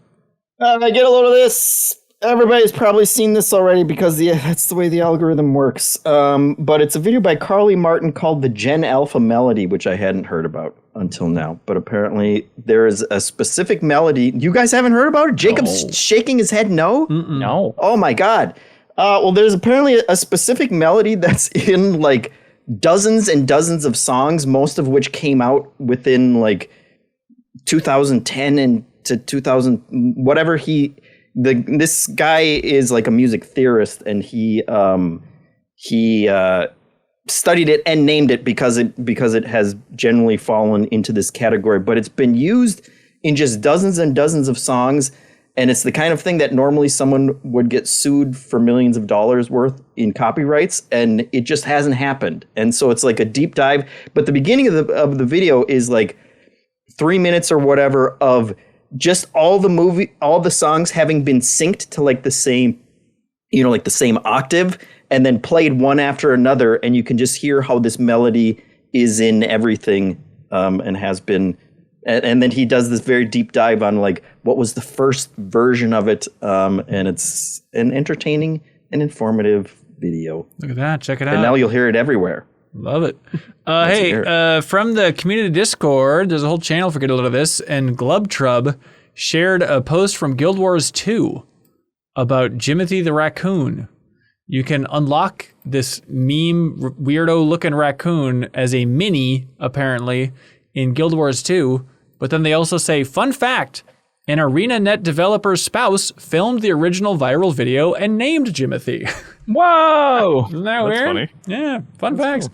I get a load of this. Everybody's probably seen this already because that's the way the algorithm works. But it's a video by Carly Martin called The Gen Alpha Melody, which I hadn't heard about until now. But apparently there is a specific melody. You guys haven't heard about it? Jacob's shaking his head no? No. Oh my God. Well, there's apparently a specific melody that's in like dozens and dozens of songs, most of which came out within like 2010 and to 2000, whatever this guy is like a music theorist, and he studied it and named it because it has generally fallen into this category. But it's been used in just dozens and dozens of songs, and it's the kind of thing that normally someone would get sued for millions of dollars worth in copyrights, and it just hasn't happened. And so it's like a deep dive. But the beginning of the video is like 3 minutes or whatever of just all the songs having been synced to like the same, like the same octave, and then played one after another. And you can just hear how this melody is in everything, and has been. And then he does this very deep dive on like what was the first version of it. And it's an entertaining and informative video. Look at that. Check it out. And now you'll hear it everywhere. Love it. Hey, from the community Discord, there's a whole channel for Get a Load of This, and Glubtrub shared a post from Guild Wars 2 about Jimothy the raccoon. You can unlock this meme weirdo-looking raccoon as a mini, apparently, in Guild Wars 2, but then they also say, fun fact, an ArenaNet developer's spouse filmed the original viral video and named Jimothy. Whoa! Isn't that weird? Funny. Yeah, fun facts.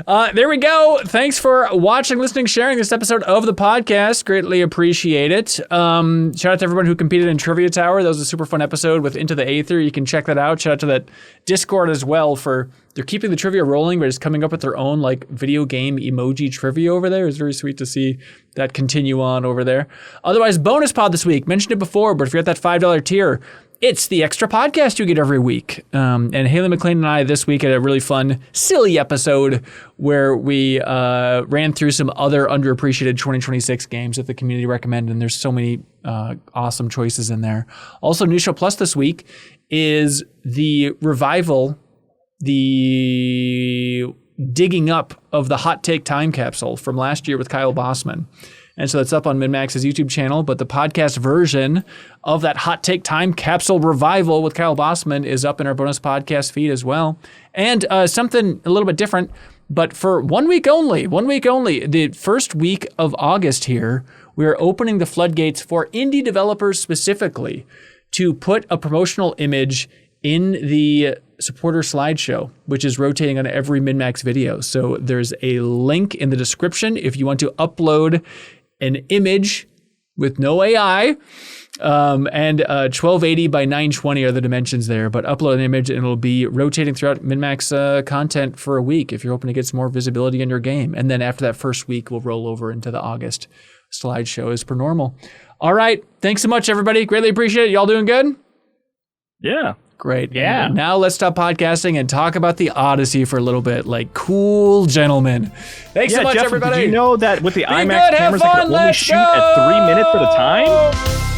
There we go. Thanks for watching, listening, sharing this episode of the podcast. Greatly appreciate it. Shout out to everyone who competed in Trivia Tower. That was a super fun episode with Into the Aether. You can check that out. Shout out to that Discord as well they're keeping the trivia rolling, but just coming up with their own like video game emoji trivia over there. It's very sweet to see that continue on over there. Otherwise, bonus pod this week. Mentioned it before, but if you're at that $5 tier, it's the extra podcast you get every week. And Haley McLean and I this week had a really fun, silly episode where we ran through some other underappreciated 2026 games that the community recommended, and there's so many awesome choices in there. Also, New Show Plus this week is the revival, the digging up of the Hot Take Time Capsule from last year with Kyle Bossman. And so it's up on MinnMax's YouTube channel, but the podcast version of that Hot Take Time Capsule Revival with Kyle Bossman is up in our bonus podcast feed as well. And something a little bit different, but for 1 week only, the first week of August here, we are opening the floodgates for indie developers specifically to put a promotional image in the supporter slideshow, which is rotating on every MinnMax video. So there's a link in the description if you want to upload an image with no AI, and 1280 by 920 are the dimensions there, but upload an image and it'll be rotating throughout MinnMax content for a week if you're hoping to get some more visibility in your game. And then after that first week, we'll roll over into the August slideshow as per normal. All right. Thanks so much, everybody. Greatly appreciate it. Y'all doing good? Yeah. Great. Yeah. And now let's stop podcasting and talk about the Odyssey for a little bit, like cool gentlemen. Thanks so much, Jeff, everybody. Did you know that with the IMAX good, have cameras, I fun, can only let's shoot at 3 minutes at a time?